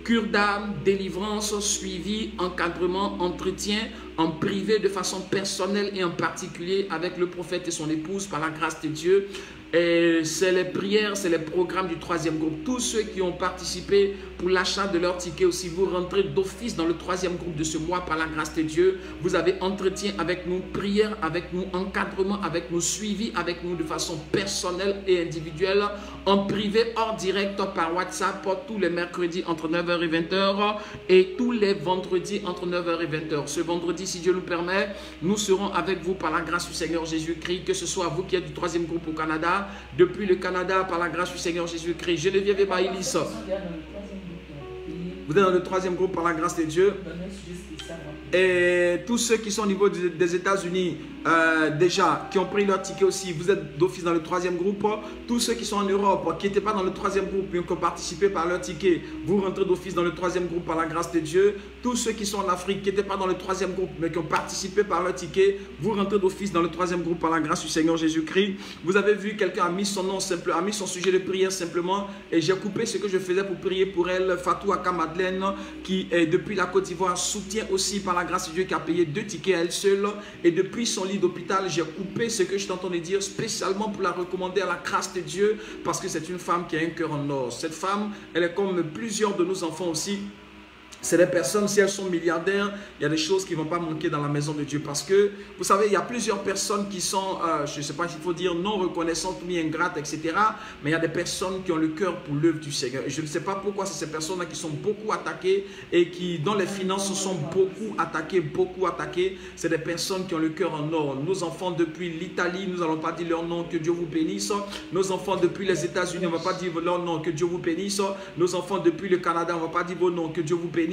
cure d'âme, délivrance, suivi, encadrement, entretien en privé de façon personnelle et en particulier avec le prophète et son épouse par la grâce de Dieu. Et c'est les prières, c'est les programmes du troisième groupe. Tous ceux qui ont participé pour l'achat de leur ticket aussi, vous rentrez d'office dans le troisième groupe de ce mois par la grâce de Dieu. Vous avez entretien avec nous, prière avec nous, encadrement avec nous, suivi avec nous de façon personnelle et individuelle, en privé, hors direct par WhatsApp, tous les mercredis entre 9h et 20h et tous les vendredis entre 9h et 20h. Ce vendredi, si Dieu nous permet, nous serons avec vous par la grâce du Seigneur Jésus-Christ, que ce soit vous qui êtes du troisième groupe au Canada, depuis le Canada, par la grâce du Seigneur Jésus-Christ. Geneviève et Maïlis, vous êtes dans le troisième groupe par la grâce de Dieu. Et tous ceux qui sont au niveau des États-Unis, déjà, qui ont pris leur ticket aussi, vous êtes d'office dans le troisième groupe. Tous ceux qui sont en Europe, qui n'étaient pas dans le troisième groupe, mais qui ont participé par leur ticket, vous rentrez d'office dans le troisième groupe par la grâce de Dieu. Tous ceux qui sont en Afrique, qui n'étaient pas dans le troisième groupe, mais qui ont participé par leur ticket, vous rentrez d'office dans le troisième groupe par la grâce du Seigneur Jésus-Christ. Vous avez vu, quelqu'un a mis son nom, a mis son sujet de prière simplement, et j'ai coupé ce que je faisais pour prier pour elle, Fatou Aka Madeleine, qui depuis la Côte d'Ivoire soutient aussi par la grâce de Dieu, qui a payé 2 tickets à elle seule, et depuis son lit d'hôpital, j'ai coupé ce que je t'entendais dire spécialement pour la recommander à la grâce de Dieu, parce que c'est une femme qui a un cœur en or. Cette femme, elle est comme plusieurs de nos enfants aussi. C'est des personnes, si elles sont milliardaires, il y a des choses qui ne vont pas manquer dans la maison de Dieu. Parce que, vous savez, il y a plusieurs personnes qui sont, je ne sais pas s'il faut dire non reconnaissantes, ni ingrates, etc. Mais il y a des personnes qui ont le cœur pour l'œuvre du Seigneur. Et je ne sais pas pourquoi c'est ces personnes-là qui sont beaucoup attaquées et qui, dans les finances, sont beaucoup attaquées. C'est des personnes qui ont le cœur en or. Nos enfants depuis l'Italie, nous n'allons pas dire leur nom, que Dieu vous bénisse. Nos enfants depuis les États-Unis, on ne va pas dire leur nom, que Dieu vous bénisse. Nos enfants depuis le Canada, on ne va pas dire vos noms, que Dieu vous bénisse.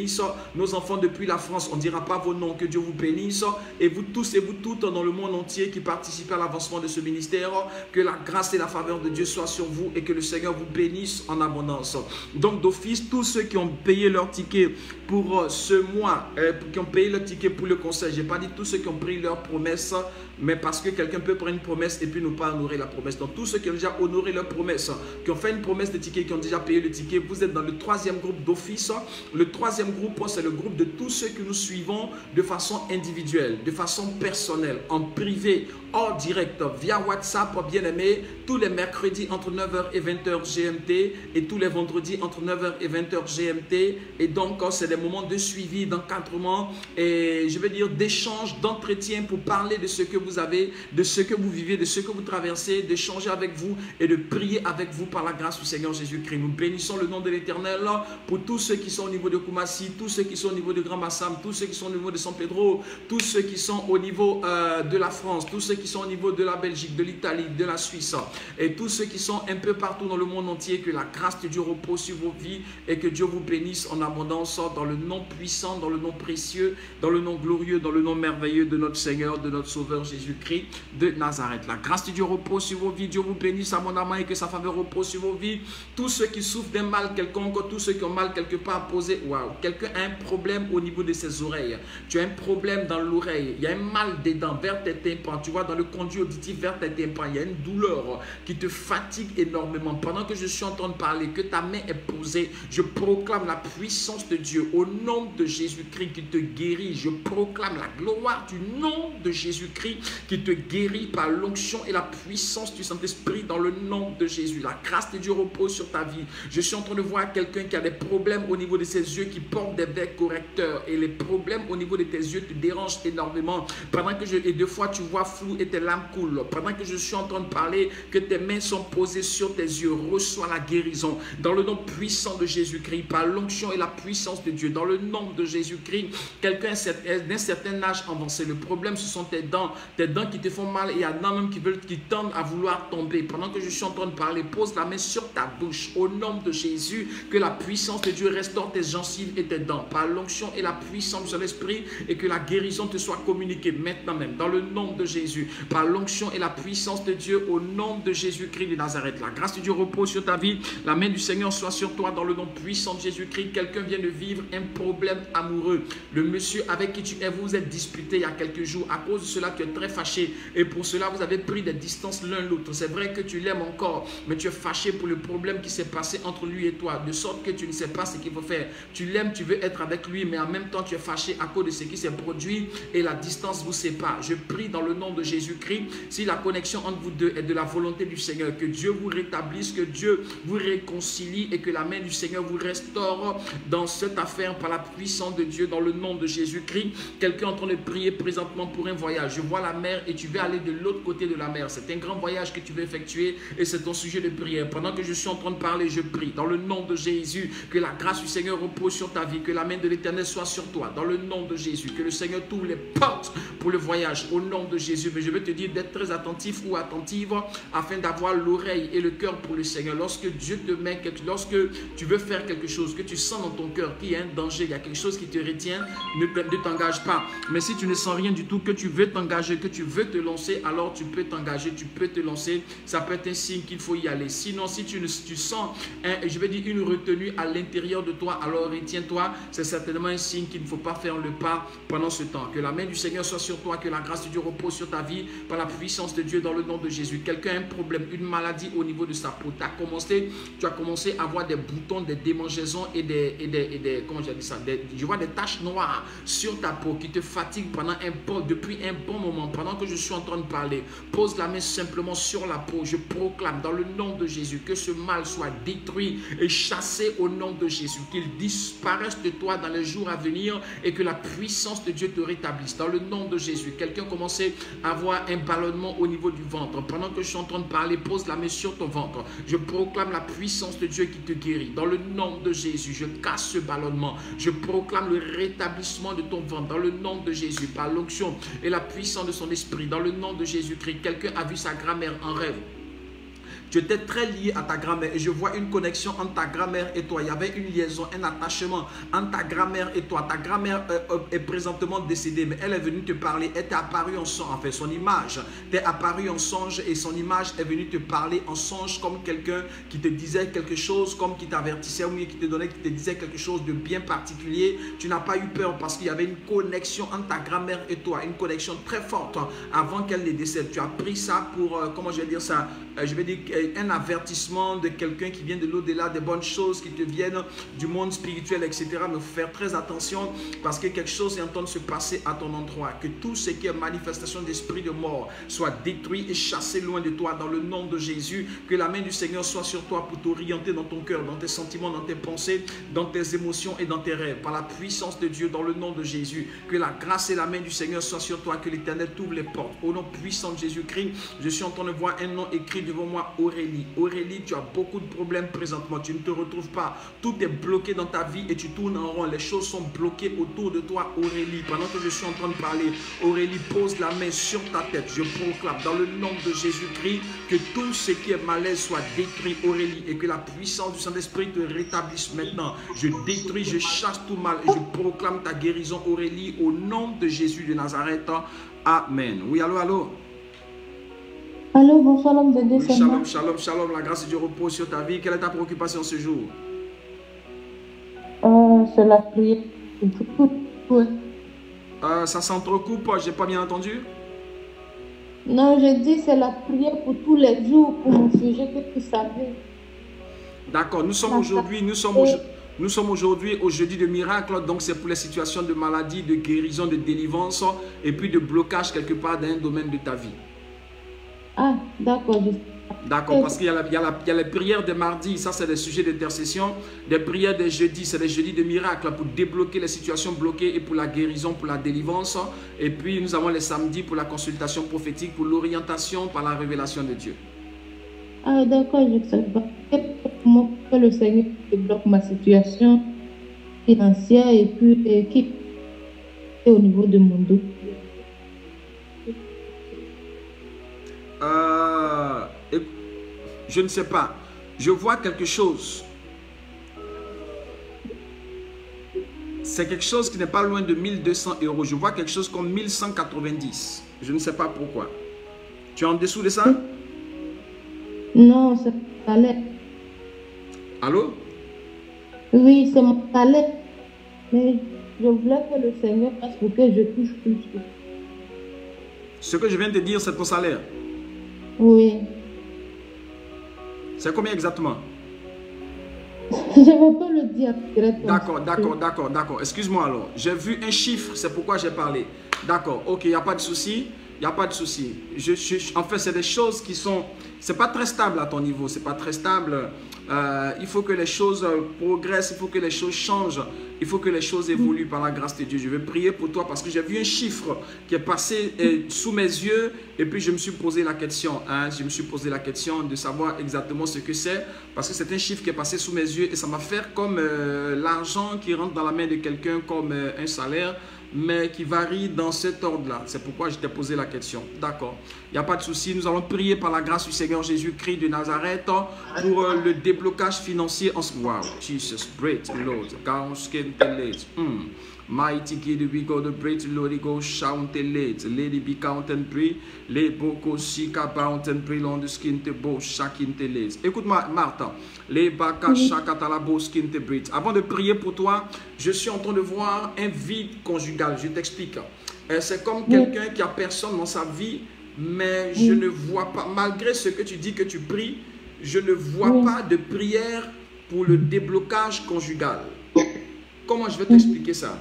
Nos enfants depuis la France, on ne dira pas vos noms, que Dieu vous bénisse. Et vous tous et vous toutes dans le monde entier qui participez à l'avancement de ce ministère, que la grâce et la faveur de Dieu soient sur vous et que le Seigneur vous bénisse en abondance. Donc d'office, tous ceux qui ont payé leur ticket pour ce mois, qui ont payé leur ticket pour le conseil, je n'ai pas dit tous ceux qui ont pris leur promesse, mais parce que quelqu'un peut prendre une promesse et puis ne pas honorer la promesse. Donc tous ceux qui ont déjà honoré leur promesse, qui ont fait une promesse de ticket, qui ont déjà payé le ticket, vous êtes dans le troisième groupe d'office. Le troisième groupe, c'est le groupe de tous ceux que nous suivons de façon individuelle, de façon personnelle, en privé, hors direct, via WhatsApp, bien aimé, tous les mercredis entre 9h et 20h GMT et tous les vendredis entre 9h et 20h GMT. Et donc, c'est des moments de suivi, d'encadrement et je veux dire d'échange, d'entretien pour parler de ce que vous avez, de ce que vous vivez, de ce que vous traversez, d'échanger avec vous et de prier avec vous par la grâce du Seigneur Jésus-Christ. Nous bénissons le nom de l'Éternel pour tous ceux qui sont au niveau de Koumassi, tous ceux qui sont au niveau de Grand Massam, tous ceux qui sont au niveau de San Pedro, tous ceux qui sont au niveau de la France, tous ceux qui sont au niveau de la Belgique, de l'Italie, de la Suisse et tous ceux qui sont un peu partout dans le monde entier. Que la grâce de Dieu repose sur vos vies et que Dieu vous bénisse en abondance dans le nom puissant, dans le nom précieux, dans le nom glorieux, dans le nom merveilleux de notre Seigneur, de notre Sauveur Jésus-Christ de Nazareth. La grâce de Dieu repose sur vos vies. Dieu vous bénisse abondamment et que sa faveur repose sur vos vies. Tous ceux qui souffrent d'un mal quelconque, tous ceux qui ont mal quelque part posé, waouh, quelqu'un a un problème au niveau de ses oreilles. Tu as un problème dans l'oreille. Il y a un mal des dents vers tes tympans. Tu vois, dans le conduit auditif vers tes tympans, il y a une douleur qui te fatigue énormément. Pendant que je suis en train de parler, que ta main est posée, je proclame la puissance de Dieu au nom de Jésus-Christ qui te guérit. Je proclame la gloire du nom de Jésus-Christ qui te guérit par l'onction et la puissance du Saint-Esprit dans le nom de Jésus. La grâce de Dieu repose sur ta vie. Je suis en train de voir quelqu'un qui a des problèmes au niveau de ses yeux, qui porte portes des verres correcteurs et les problèmes au niveau de tes yeux te dérangent énormément. Pendant que et deux fois tu vois flou et tes larmes coulent. Pendant que je suis en train de parler, que tes mains sont posées sur tes yeux, reçois la guérison. Dans le nom puissant de Jésus-Christ, par l'onction et la puissance de Dieu, dans le nom de Jésus-Christ, quelqu'un d'un certain âge avancé, le problème ce sont tes dents qui te font mal et il y en a même qui tendent à vouloir tomber. Pendant que je suis en train de parler, pose la main sur ta bouche, au nom de Jésus, que la puissance de Dieu restaure tes gencives et tes dents, par l'onction et la puissance de l'Esprit, et que la guérison te soit communiquée maintenant même, dans le nom de Jésus, par l'onction et la puissance de Dieu, au nom de Jésus-Christ de Nazareth. La grâce de Dieu repose sur ta vie, la main du Seigneur soit sur toi, dans le nom puissant de Jésus-Christ. Quelqu'un vient de vivre un problème amoureux. Le monsieur avec qui vous vous êtes disputé il y a quelques jours, à cause de cela tu es très fâché, et pour cela vous avez pris des distances l'un l'autre. C'est vrai que tu l'aimes encore, mais tu es fâché pour le problème qui s'est passé entre lui et toi, de sorte que tu ne sais pas ce qu'il faut faire. Tu l'aimes, tu veux être avec lui, mais en même temps tu es fâché à cause de ce qui s'est produit et la distance vous sépare. Je prie dans le nom de Jésus-Christ, si la connexion entre vous deux est de la volonté du Seigneur, que Dieu vous rétablisse, que Dieu vous réconcilie et que la main du Seigneur vous restaure dans cette affaire par la puissance de Dieu, dans le nom de Jésus-Christ. Quelqu'un est en train de prier présentement pour un voyage. Je vois la mer et tu veux aller de l'autre côté de la mer. C'est un grand voyage que tu veux effectuer et c'est ton sujet de prière. Pendant que je suis en train de parler, je prie dans le nom de Jésus, que la grâce du Seigneur repose sur ta vie, que la main de l'Éternel soit sur toi, dans le nom de Jésus, que le Seigneur t'ouvre les portes pour le voyage, au nom de Jésus. Mais je veux te dire d'être très attentif ou attentive afin d'avoir l'oreille et le cœur pour le Seigneur. Lorsque Dieu te met, lorsque tu veux faire quelque chose, que tu sens dans ton cœur qu'il y a un danger, il y a quelque chose qui te retient, ne t'engage pas. Mais si tu ne sens rien du tout, que tu veux t'engager, que tu veux te lancer, alors tu peux t'engager, tu peux te lancer. Ça peut être un signe qu'il faut y aller. Sinon, si tu sens, je vais dire, une retenue à l'intérieur de toi, alors retiens-toi. C'est certainement un signe qu'il ne faut pas faire le pas pendant ce temps. Que la main du Seigneur soit sur toi, que la grâce de Dieu repose sur ta vie par la puissance de Dieu, dans le nom de Jésus. Quelqu'un a un problème, une maladie au niveau de sa peau. Tu as commencé à avoir des boutons, des démangeaisons et des comment j'ai dit ça, je vois des taches noires sur ta peau qui te fatiguent depuis un bon moment. Pendant que je suis en train de parler, pose la main simplement sur la peau. Je proclame dans le nom de Jésus que ce mal soit détruit et chassé au nom de Jésus, qu'il disparaisse de toi dans les jours à venir et que la puissance de Dieu te rétablisse dans le nom de Jésus. Quelqu'un commençait à avoir un ballonnement au niveau du ventre. Pendant que je suis en train de parler, pose la main sur ton ventre. Je proclame la puissance de Dieu qui te guérit dans le nom de Jésus. Je casse ce ballonnement. Je proclame le rétablissement de ton ventre dans le nom de Jésus, par l'onction et la puissance de son esprit, dans le nom de Jésus-Christ. Quelqu'un a vu sa grand-mère en rêve. Tu étais très lié à ta grand-mère et je vois une connexion entre ta grand-mère et toi. Il y avait une liaison, un attachement entre ta grand-mère et toi. Ta grand-mère est présentement décédée, mais elle est venue te parler. Elle t'est apparue en songe, enfin son image t'est apparue en songe et son image est venue te parler en songe comme quelqu'un qui te disait quelque chose, comme qui t'avertissait ou qui te disait quelque chose de bien particulier. Tu n'as pas eu peur parce qu'il y avait une connexion entre ta grand-mère et toi, une connexion très forte avant qu'elle ne décède. Tu as pris ça pour, comment je vais dire ça, je vais dire un avertissement de quelqu'un qui vient de l'au-delà, des bonnes choses qui te viennent du monde spirituel, etc. Mais il faut faire très attention parce que quelque chose est en train de se passer à ton endroit. Que tout ce qui est manifestation d'esprit de mort soit détruit et chassé loin de toi dans le nom de Jésus. Que la main du Seigneur soit sur toi pour t'orienter dans ton cœur, dans tes sentiments, dans tes pensées, dans tes émotions et dans tes rêves. Par la puissance de Dieu dans le nom de Jésus. Que la grâce et la main du Seigneur soient sur toi. Que l'Éternel t'ouvre les portes. Au nom puissant de Jésus-Christ, je suis en train de voir un nom écrit devant moi, Aurélie. Aurélie, tu as beaucoup de problèmes présentement. Tu ne te retrouves pas. Tout est bloqué dans ta vie et tu tournes en rond. Les choses sont bloquées autour de toi, Aurélie. Pendant que je suis en train de parler, Aurélie, pose la main sur ta tête. Je proclame dans le nom de Jésus-Christ que tout ce qui est malaise soit détruit, Aurélie, et que la puissance du Saint-Esprit te rétablisse maintenant. Je détruis, je chasse tout mal et je proclame ta guérison, Aurélie, au nom de Jésus de Nazareth. Amen. Oui, allô, allô. Allô, bonsoir l'homme de Dieu. Oui, shalom, shalom, shalom. La grâce de Dieu repose sur ta vie. Quelle est ta préoccupation ce jour? C'est la prière. Ça s'entrecoupe, j'ai pas bien entendu. Non, je dis c'est la prière pour tous les jours, pour mon sujet que tu savais. D'accord, nous sommes aujourd'hui au jeudi de miracle, donc c'est pour les situations de maladie, de guérison, de délivrance et puis de blocage quelque part dans un domaine de ta vie. Ah, d'accord. D'accord, parce qu'il y a les prières de mardi, ça c'est des sujets d'intercession. Des prières de jeudi, c'est des jeudis de miracles pour débloquer les situations bloquées et pour la guérison, pour la délivrance. Et puis nous avons les samedis pour la consultation prophétique, pour l'orientation par la révélation de Dieu. Ah, d'accord, je sais pas. Comment le Seigneur débloque ma situation financière et puis qui est au niveau de mon dos. Je ne sais pas. Je vois quelque chose. C'est quelque chose qui n'est pas loin de 1200 €. Je vois quelque chose comme 1190. Je ne sais pas pourquoi. Tu es en dessous de ça? Non, c'est mon salaire. Allô? Oui, c'est mon salaire. Mais je voulais que le Seigneur fasse pour que je touche plus. Ce que je viens de te dire, c'est ton salaire. Oui. C'est combien exactement? Je ne vais pas le dire directement. D'accord. Excuse-moi alors. J'ai vu un chiffre, c'est pourquoi j'ai parlé. D'accord, ok, il n'y a pas de souci. Il n'y a pas de souci. En fait, c'est des choses qui sont... C'est pas très stable à ton niveau. C'est pas très stable. Il faut que les choses progressent. Il faut que les choses changent. Il faut que les choses évoluent par la grâce de Dieu. Je vais prier pour toi parce que j'ai vu un chiffre qui est passé sous mes yeux. Et puis, je me suis posé la question. Je me suis posé la question de savoir exactement ce que c'est. Parce que c'est un chiffre qui est passé sous mes yeux. Et ça m'a fait comme l'argent qui rentre dans la main de quelqu'un comme un salaire, mais qui varie dans cet ordre-là. C'est pourquoi je t'ai posé la question. D'accord. Il n'y a pas de souci. Nous allons prier par la grâce du Seigneur Jésus-Christ de Nazareth pour le déblocage financier en ce moment. Wow. Jesus, great Lord. Mighty Kid, we go the great Lord, go shout and late. Lady be count and pray. Les boko sika bound and pray on the skin te bo shakin te late. Écoute-moi, Martha. Les baka shakata la bo skin te breathe. Avant de prier pour toi, je suis en train de voir un vide conjugal. Je t'explique. C'est comme quelqu'un qui a personne dans sa vie, mais je ne vois pas, malgré ce que tu dis que tu pries, je ne vois pas de prière pour le déblocage conjugal. Comment je vais t'expliquer ça?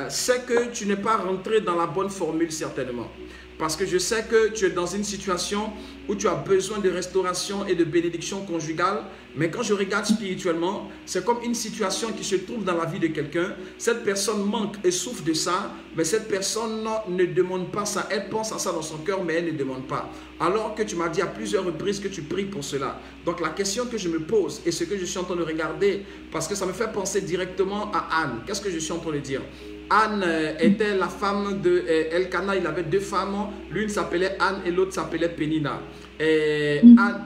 C'est que tu n'es pas rentré dans la bonne formule certainement. Parce que je sais que tu es dans une situation où tu as besoin de restauration et de bénédiction conjugale. Mais quand je regarde spirituellement, c'est comme une situation qui se trouve dans la vie de quelqu'un. Cette personne manque et souffre de ça, mais cette personne ne demande pas ça. Elle pense à ça dans son cœur, mais elle ne demande pas. Alors que tu m'as dit à plusieurs reprises que tu pries pour cela. Donc la question que je me pose et ce que je suis en train de regarder, parce que ça me fait penser directement à Anne. Qu'est-ce que je suis en train de dire? Anne était la femme de Elkana. Il avait deux femmes. L'une s'appelait Anne et l'autre s'appelait Pénina.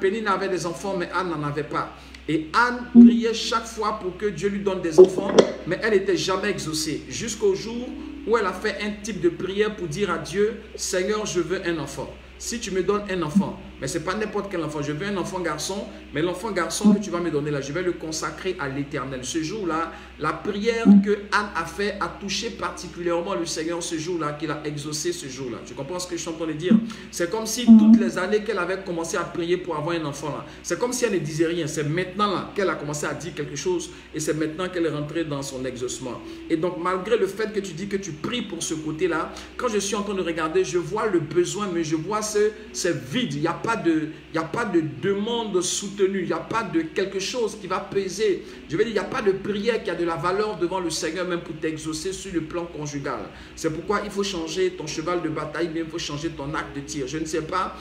Pénina avait des enfants, mais Anne n'en avait pas. Et Anne priait chaque fois pour que Dieu lui donne des enfants, mais elle n'était jamais exaucée. Jusqu'au jour où elle a fait un type de prière pour dire à Dieu, Seigneur, je veux un enfant. Si tu me donnes un enfant, mais ce n'est pas n'importe quel enfant, je veux un enfant garçon, mais l'enfant garçon que tu vas me donner là, je vais le consacrer à l'Éternel. Ce jour-là, la prière que Anne a fait a touché particulièrement le Seigneur ce jour-là, qu'il a exaucé ce jour-là. Tu comprends ce que je suis en train de dire? C'est comme si toutes les années qu'elle avait commencé à prier pour avoir un enfant là, c'est comme si elle ne disait rien. C'est maintenant là qu'elle a commencé à dire quelque chose et c'est maintenant qu'elle est rentrée dans son exaucement. Et donc malgré le fait que tu dis que tu pries pour ce côté-là, quand je suis en train de regarder, je vois le besoin, mais je vois c'est vide. Il n'y a pas de demande soutenue. Il n'y a pas de quelque chose qui va peser. Je veux dire, il n'y a pas de prière qui a de la valeur devant le Seigneur même pour t'exaucer sur le plan conjugal. C'est pourquoi il faut changer ton cheval de bataille, mais il faut changer ton acte de tir. Je ne sais pas.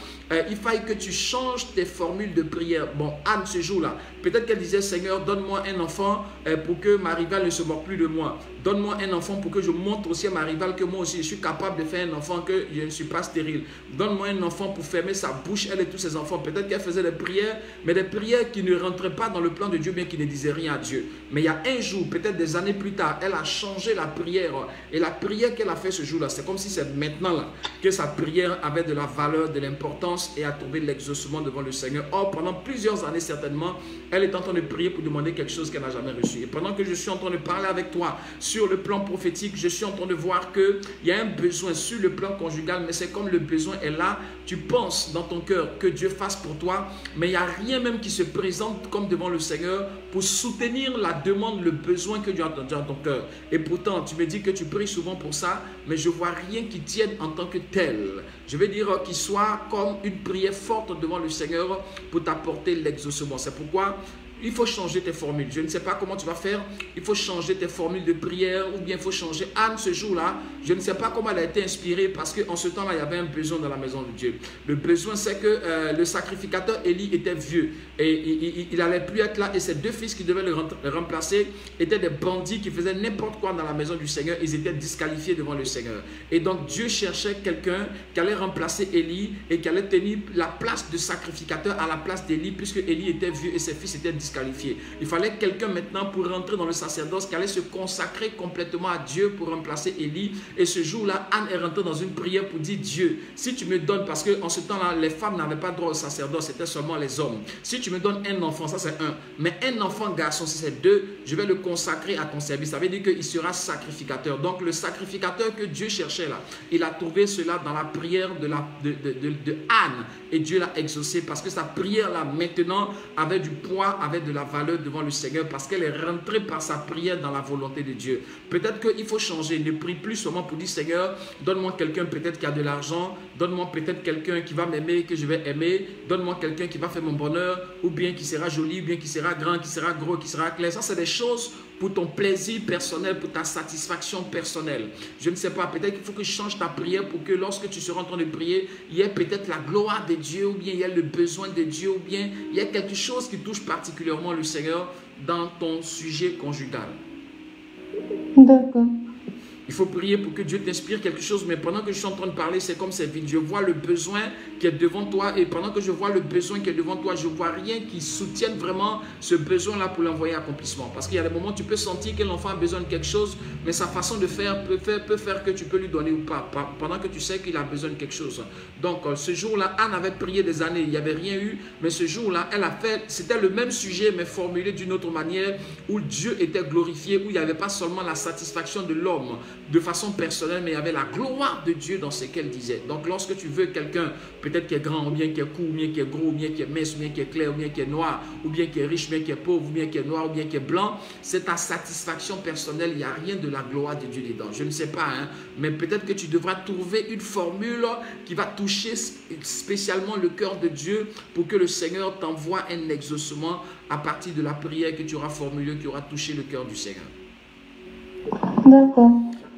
Il faille que tu changes tes formules de prière. Bon, Anne, ce jour-là, peut-être qu'elle disait, Seigneur, donne-moi un enfant pour que ma rivale ne se moque plus de moi. Donne-moi un enfant pour que je montre aussi à ma rivale que moi aussi, je suis capable de faire un enfant, que je ne suis pas stérile. Donne-moi un enfant pour fermer sa bouche, elle et tous ses enfants. Peut-être qu'elle faisait des prières, mais des prières qui ne rentraient pas dans le plan de Dieu, bien qui ne disaient rien à Dieu. Mais il y a un jour, peut-être des années plus tard, elle a changé la prière. Et la prière qu'elle a fait ce jour-là, c'est comme si c'est maintenant là que sa prière avait de la valeur, de l'importance et a trouvé l'exaucement devant le Seigneur. Or, pendant plusieurs années certainement, elle est en train de prier pour demander quelque chose qu'elle n'a jamais reçu. Et pendant que je suis en train de parler avec toi sur le plan prophétique, je suis en train de voir qu'il y a un besoin sur le plan conjugal, mais c'est comme le besoin est là. Tu penses dans ton cœur que Dieu fasse pour toi, mais il n'y a rien même qui se présente comme devant le Seigneur pour soutenir la demande, le besoin que Dieu a dans ton cœur. Et pourtant, tu me dis que tu pries souvent pour ça, mais je ne vois rien qui tienne en tant que tel. Je veux dire qu'il soit comme une prière forte devant le Seigneur pour t'apporter l'exaucement. C'est pourquoi il faut changer tes formules. Je ne sais pas comment tu vas faire. Il faut changer tes formules de prière ou bien il faut changer. Anne, ce jour-là, je ne sais pas comment elle a été inspirée parce qu'en ce temps-là, il y avait un besoin dans la maison de Dieu. Le besoin, c'est que le sacrificateur Élie était vieux et il n'allait plus être là. Et ses 2 fils qui devaient le remplacer étaient des bandits qui faisaient n'importe quoi dans la maison du Seigneur. Ils étaient disqualifiés devant le Seigneur. Et donc, Dieu cherchait quelqu'un qui allait remplacer Élie et qui allait tenir la place de sacrificateur à la place d'Élie puisque Élie était vieux et ses fils étaient disqualifiés. Il fallait quelqu'un maintenant pour rentrer dans le sacerdoce qui allait se consacrer complètement à Dieu pour remplacer Élie. Et ce jour-là, Anne est rentrée dans une prière pour dire Dieu, si tu me donnes, parce qu'en ce temps-là, les femmes n'avaient pas droit au sacerdoce, c'était seulement les hommes. Si tu me donnes un enfant, ça c'est un. Mais un enfant garçon, si c'est 2, je vais le consacrer à ton service. Ça veut dire qu'il sera sacrificateur. Donc le sacrificateur que Dieu cherchait là, il a trouvé cela dans la prière de Anne. Et Dieu l'a exaucé parce que sa prière là maintenant avait du poids, avait de la valeur devant le Seigneur parce qu'elle est rentrée par sa prière dans la volonté de Dieu. Peut-être qu'il faut changer. Ne prie plus seulement pour dire Seigneur, donne-moi quelqu'un peut-être qui a de l'argent, donne-moi peut-être quelqu'un qui va m'aimer, que je vais aimer, donne-moi quelqu'un qui va faire mon bonheur, ou bien qui sera joli, ou bien qui sera grand, qui sera gros, qui sera clair. Ça, c'est des choses pour ton plaisir personnel, pour ta satisfaction personnelle. Je ne sais pas, peut-être qu'il faut que je change ta prière pour que lorsque tu seras en train de prier, il y ait peut-être la gloire de Dieu, ou bien il y a le besoin de Dieu, ou bien il y a quelque chose qui touche particulièrement le Seigneur dans ton sujet conjugal. D'accord. Il faut prier pour que Dieu t'inspire quelque chose, mais pendant que je suis en train de parler, c'est comme c'est vide. Je vois le besoin qui est devant toi et pendant que je vois le besoin qui est devant toi, je ne vois rien qui soutienne vraiment ce besoin-là pour l'envoyer à accomplissement. Parce qu'il y a des moments où tu peux sentir que l'enfant a besoin de quelque chose, mais sa façon de faire peut faire que tu peux lui donner ou pas, pendant que tu sais qu'il a besoin de quelque chose. Donc, ce jour-là, Anne avait prié des années, il n'y avait rien eu, mais ce jour-là, elle a fait, c'était le même sujet, mais formulé d'une autre manière, où Dieu était glorifié, où il n'y avait pas seulement la satisfaction de l'homme, de façon personnelle, mais il y avait la gloire de Dieu dans ce qu'elle disait. Donc lorsque tu veux quelqu'un, peut-être qui est grand, ou bien qui est court, ou bien qui est gros, ou bien qui est mince, ou bien qui est clair, ou bien qui est noir, ou bien qui est riche, ou bien qui est pauvre, ou bien qui est noir, ou bien qui est blanc, c'est ta satisfaction personnelle, il n'y a rien de la gloire de Dieu dedans. Je ne sais pas, hein, mais peut-être que tu devras trouver une formule qui va toucher spécialement le cœur de Dieu pour que le Seigneur t'envoie un exaucement à partir de la prière que tu auras formulée, qui aura touché le cœur du Seigneur. D'accord.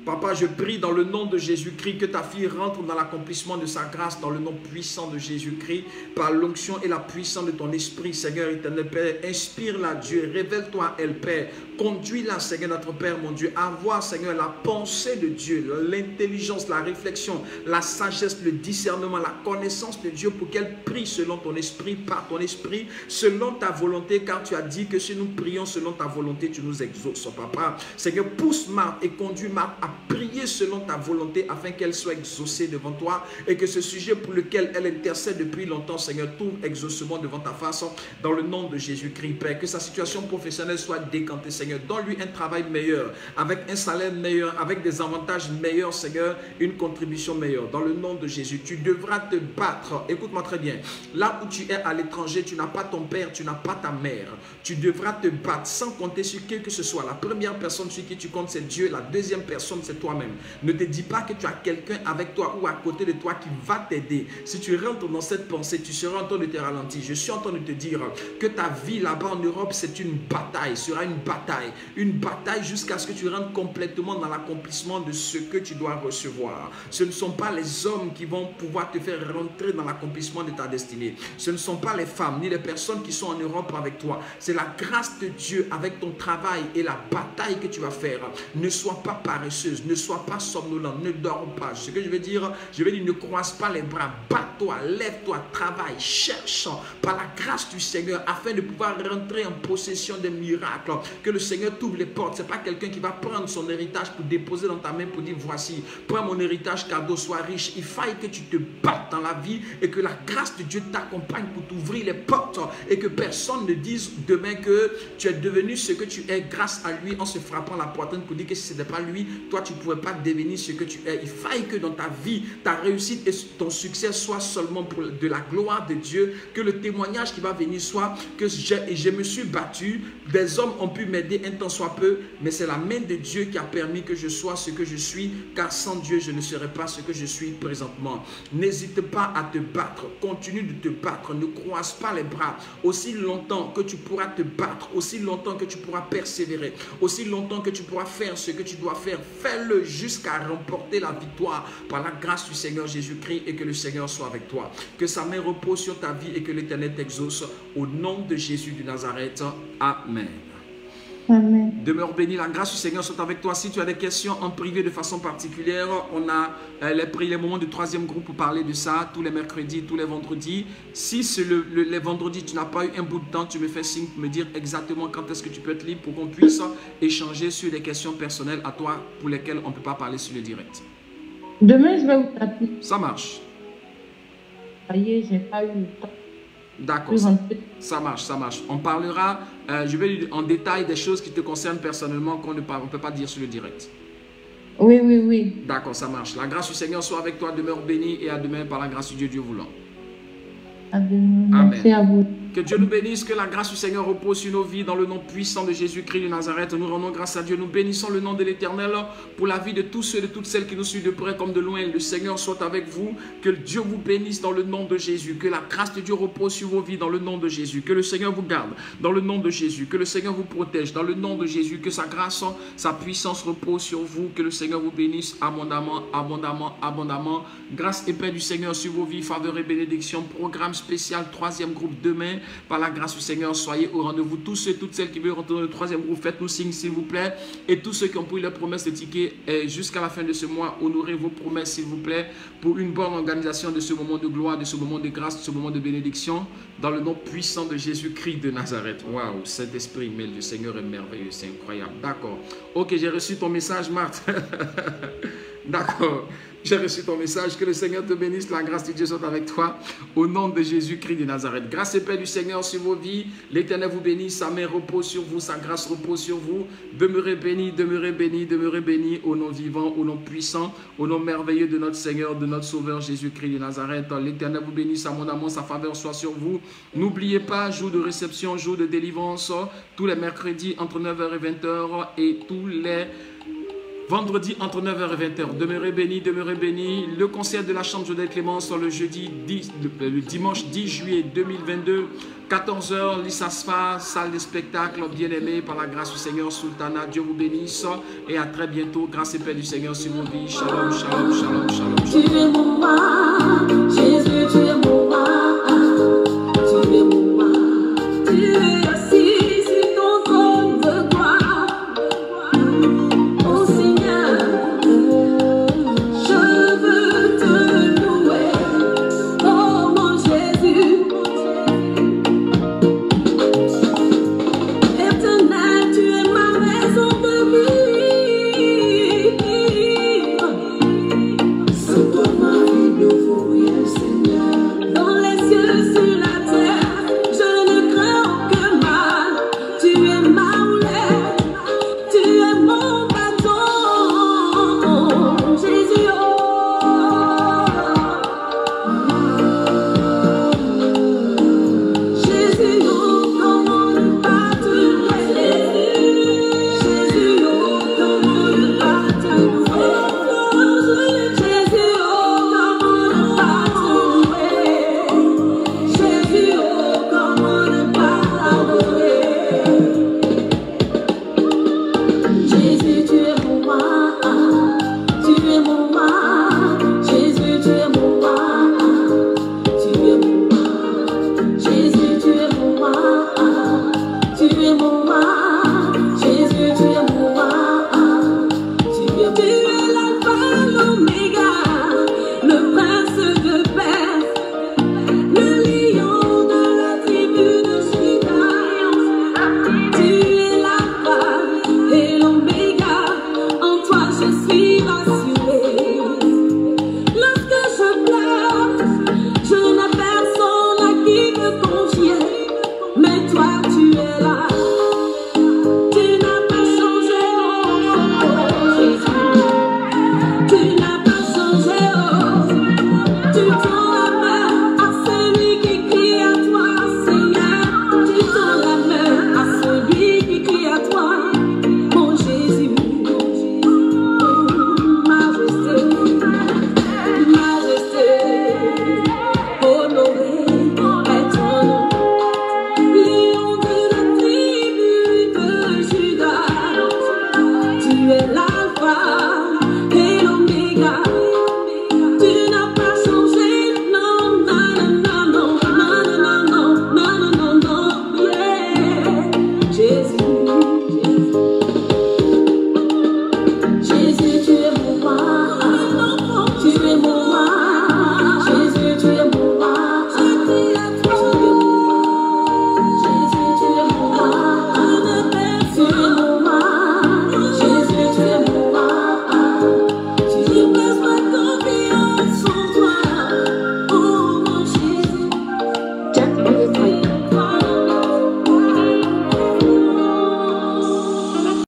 Papa, je prie dans le nom de Jésus-Christ que ta fille rentre dans l'accomplissement de sa grâce, dans le nom puissant de Jésus-Christ, par l'onction et la puissance de ton esprit, Seigneur éternel Père. Inspire-la, Dieu, révèle-toi, elle, Père. Conduis-la, Seigneur notre Père, mon Dieu, à voir, Seigneur, la pensée de Dieu, l'intelligence, la réflexion, la sagesse, le discernement, la connaissance de Dieu pour qu'elle prie selon ton esprit, par ton esprit, selon ta volonté, car tu as dit que si nous prions selon ta volonté, tu nous exauces, Papa. Seigneur, pousse Marthe et conduis Marthe à prier selon ta volonté afin qu'elle soit exaucée devant toi et que ce sujet pour lequel elle intercède depuis longtemps, Seigneur, trouve exaucement devant ta face dans le nom de Jésus-Christ, Père. Que sa situation professionnelle soit décantée, Seigneur. Donne-lui un travail meilleur, avec un salaire meilleur, avec des avantages meilleurs, Seigneur, une contribution meilleure. Dans le nom de Jésus, tu devras te battre. Écoute-moi très bien. Là où tu es à l'étranger, tu n'as pas ton père, tu n'as pas ta mère. Tu devras te battre sans compter sur qui que ce soit. La première personne sur qui tu comptes, c'est Dieu. La deuxième personne, c'est toi-même. Ne te dis pas que tu as quelqu'un avec toi ou à côté de toi qui va t'aider. Si tu rentres dans cette pensée, tu seras en train de te ralentir. Je suis en train de te dire que ta vie là-bas en Europe, c'est une bataille, sera une bataille jusqu'à ce que tu rentres complètement dans l'accomplissement de ce que tu dois recevoir. Ce ne sont pas les hommes qui vont pouvoir te faire rentrer dans l'accomplissement de ta destinée. Ce ne sont pas les femmes ni les personnes qui sont en Europe avec toi. C'est la grâce de Dieu avec ton travail et la bataille que tu vas faire. Ne sois pas paresseuse. silencieuse. Ne sois pas somnolent, ne dors pas. Ce que je veux dire, ne croise pas les bras. Bats-toi, lève-toi, travaille, cherche par la grâce du Seigneur afin de pouvoir rentrer en possession des miracles. Que le Seigneur t'ouvre les portes. Ce n'est pas quelqu'un qui va prendre son héritage pour déposer dans ta main pour dire voici, prends mon héritage cadeau, sois riche. Il faille que tu te battes dans la vie et que la grâce de Dieu t'accompagne pour t'ouvrir les portes et que personne ne dise demain que tu es devenu ce que tu es grâce à lui en se frappant la poitrine pour dire que si ce n'était pas lui, toi tu ne pouvais pas devenir ce que tu es. Il faille que dans ta vie, ta réussite et ton succès soit seulement pour de la gloire de Dieu, que le témoignage qui va venir soit que je me suis battu, des hommes ont pu m'aider un temps soit peu, mais c'est la main de Dieu qui a permis que je sois ce que je suis, car sans Dieu je ne serais pas ce que je suis présentement. N'hésite pas à te battre, continue de te battre, ne croise pas les bras. Aussi longtemps que tu pourras te battre, aussi longtemps que tu pourras persévérer, aussi longtemps que tu pourras faire ce que tu dois faire, fais-le jusqu'à remporter la victoire par la grâce du Seigneur Jésus-Christ et que le Seigneur soit avec toi. Que sa main repose sur ta vie et que l'Éternel t'exauce au nom de Jésus de Nazareth. Amen. Amen. Demeure béni, la grâce du Seigneur soit avec toi. Si tu as des questions en privé de façon particulière, on a les moments du troisième groupe pour parler de ça, tous les mercredis, tous les vendredis. Si c'est les vendredis, tu n'as pas eu un bout de temps, tu me fais signe pour me dire exactement quand est-ce que tu peux être libre pour qu'on puisse échanger sur des questions personnelles à toi pour lesquelles on ne peut pas parler sur le direct. Demain, je vais vous appeler. Ça marche. Voyez, j'ai pas eu le temps. D'accord, ça marche, ça marche. On parlera, je vais en détail des choses qui te concernent personnellement qu'on ne peut pas dire sur le direct. Oui, oui, oui. D'accord, ça marche. La grâce du Seigneur soit avec toi, demeure béni et à demain par la grâce du Dieu voulant. À demain. Merci à vous. Que Dieu nous bénisse, que la grâce du Seigneur repose sur nos vies dans le nom puissant de Jésus-Christ de Nazareth. Nous rendons grâce à Dieu, nous bénissons le nom de l'Éternel pour la vie de tous ceux et de toutes celles qui nous suivent de près comme de loin. Le Seigneur soit avec vous, que Dieu vous bénisse dans le nom de Jésus, que la grâce de Dieu repose sur vos vies dans le nom de Jésus, que le Seigneur vous garde dans le nom de Jésus, que le Seigneur vous protège dans le nom de Jésus, que sa grâce, sa puissance repose sur vous, que le Seigneur vous bénisse abondamment, abondamment, abondamment. Grâce et paix du Seigneur sur vos vies, faveur et bénédiction, programme spécial, troisième groupe demain. Par la grâce du Seigneur, soyez au rendez-vous. Tous ceux et toutes celles qui veulent rentrer dans le troisième groupe, faites-nous signe s'il vous plaît. Et tous ceux qui ont pris leur promesse de ticket jusqu'à la fin de ce mois, honorez vos promesses s'il vous plaît pour une bonne organisation de ce moment de gloire, de ce moment de grâce, de ce moment de bénédiction dans le nom puissant de Jésus-Christ de Nazareth. Waouh, Saint-Esprit, mais le Seigneur est merveilleux, c'est incroyable. D'accord. Ok, j'ai reçu ton message, Marthe. D'accord. J'ai reçu ton message. Que le Seigneur te bénisse. La grâce de Dieu soit avec toi. Au nom de Jésus-Christ de Nazareth. Grâce et paix du Seigneur sur vos vies. L'Éternel vous bénisse. Sa main repose sur vous. Sa grâce repose sur vous. Demeurez bénis, demeurez bénis, demeurez bénis. Au nom vivant, au nom puissant, au nom merveilleux de notre Seigneur, de notre Sauveur Jésus-Christ de Nazareth. L'Éternel vous bénisse abondamment. Sa faveur soit sur vous. N'oubliez pas, jour de réception, jour de délivrance, tous les mercredis entre 9h et 20h et tous les vendredi entre 9h et 20h. Demeurez bénis, demeurez bénis. Le concert de la chambre Jodel Clémence le dimanche 10 juillet 2022, 14h, l'Issasfa, salle de spectacle, bien-aimé par la grâce du Seigneur, Sultana. Dieu vous bénisse et à très bientôt. Grâce et paix du Seigneur sur vos vies. Shalom, shalom, shalom, shalom, shalom.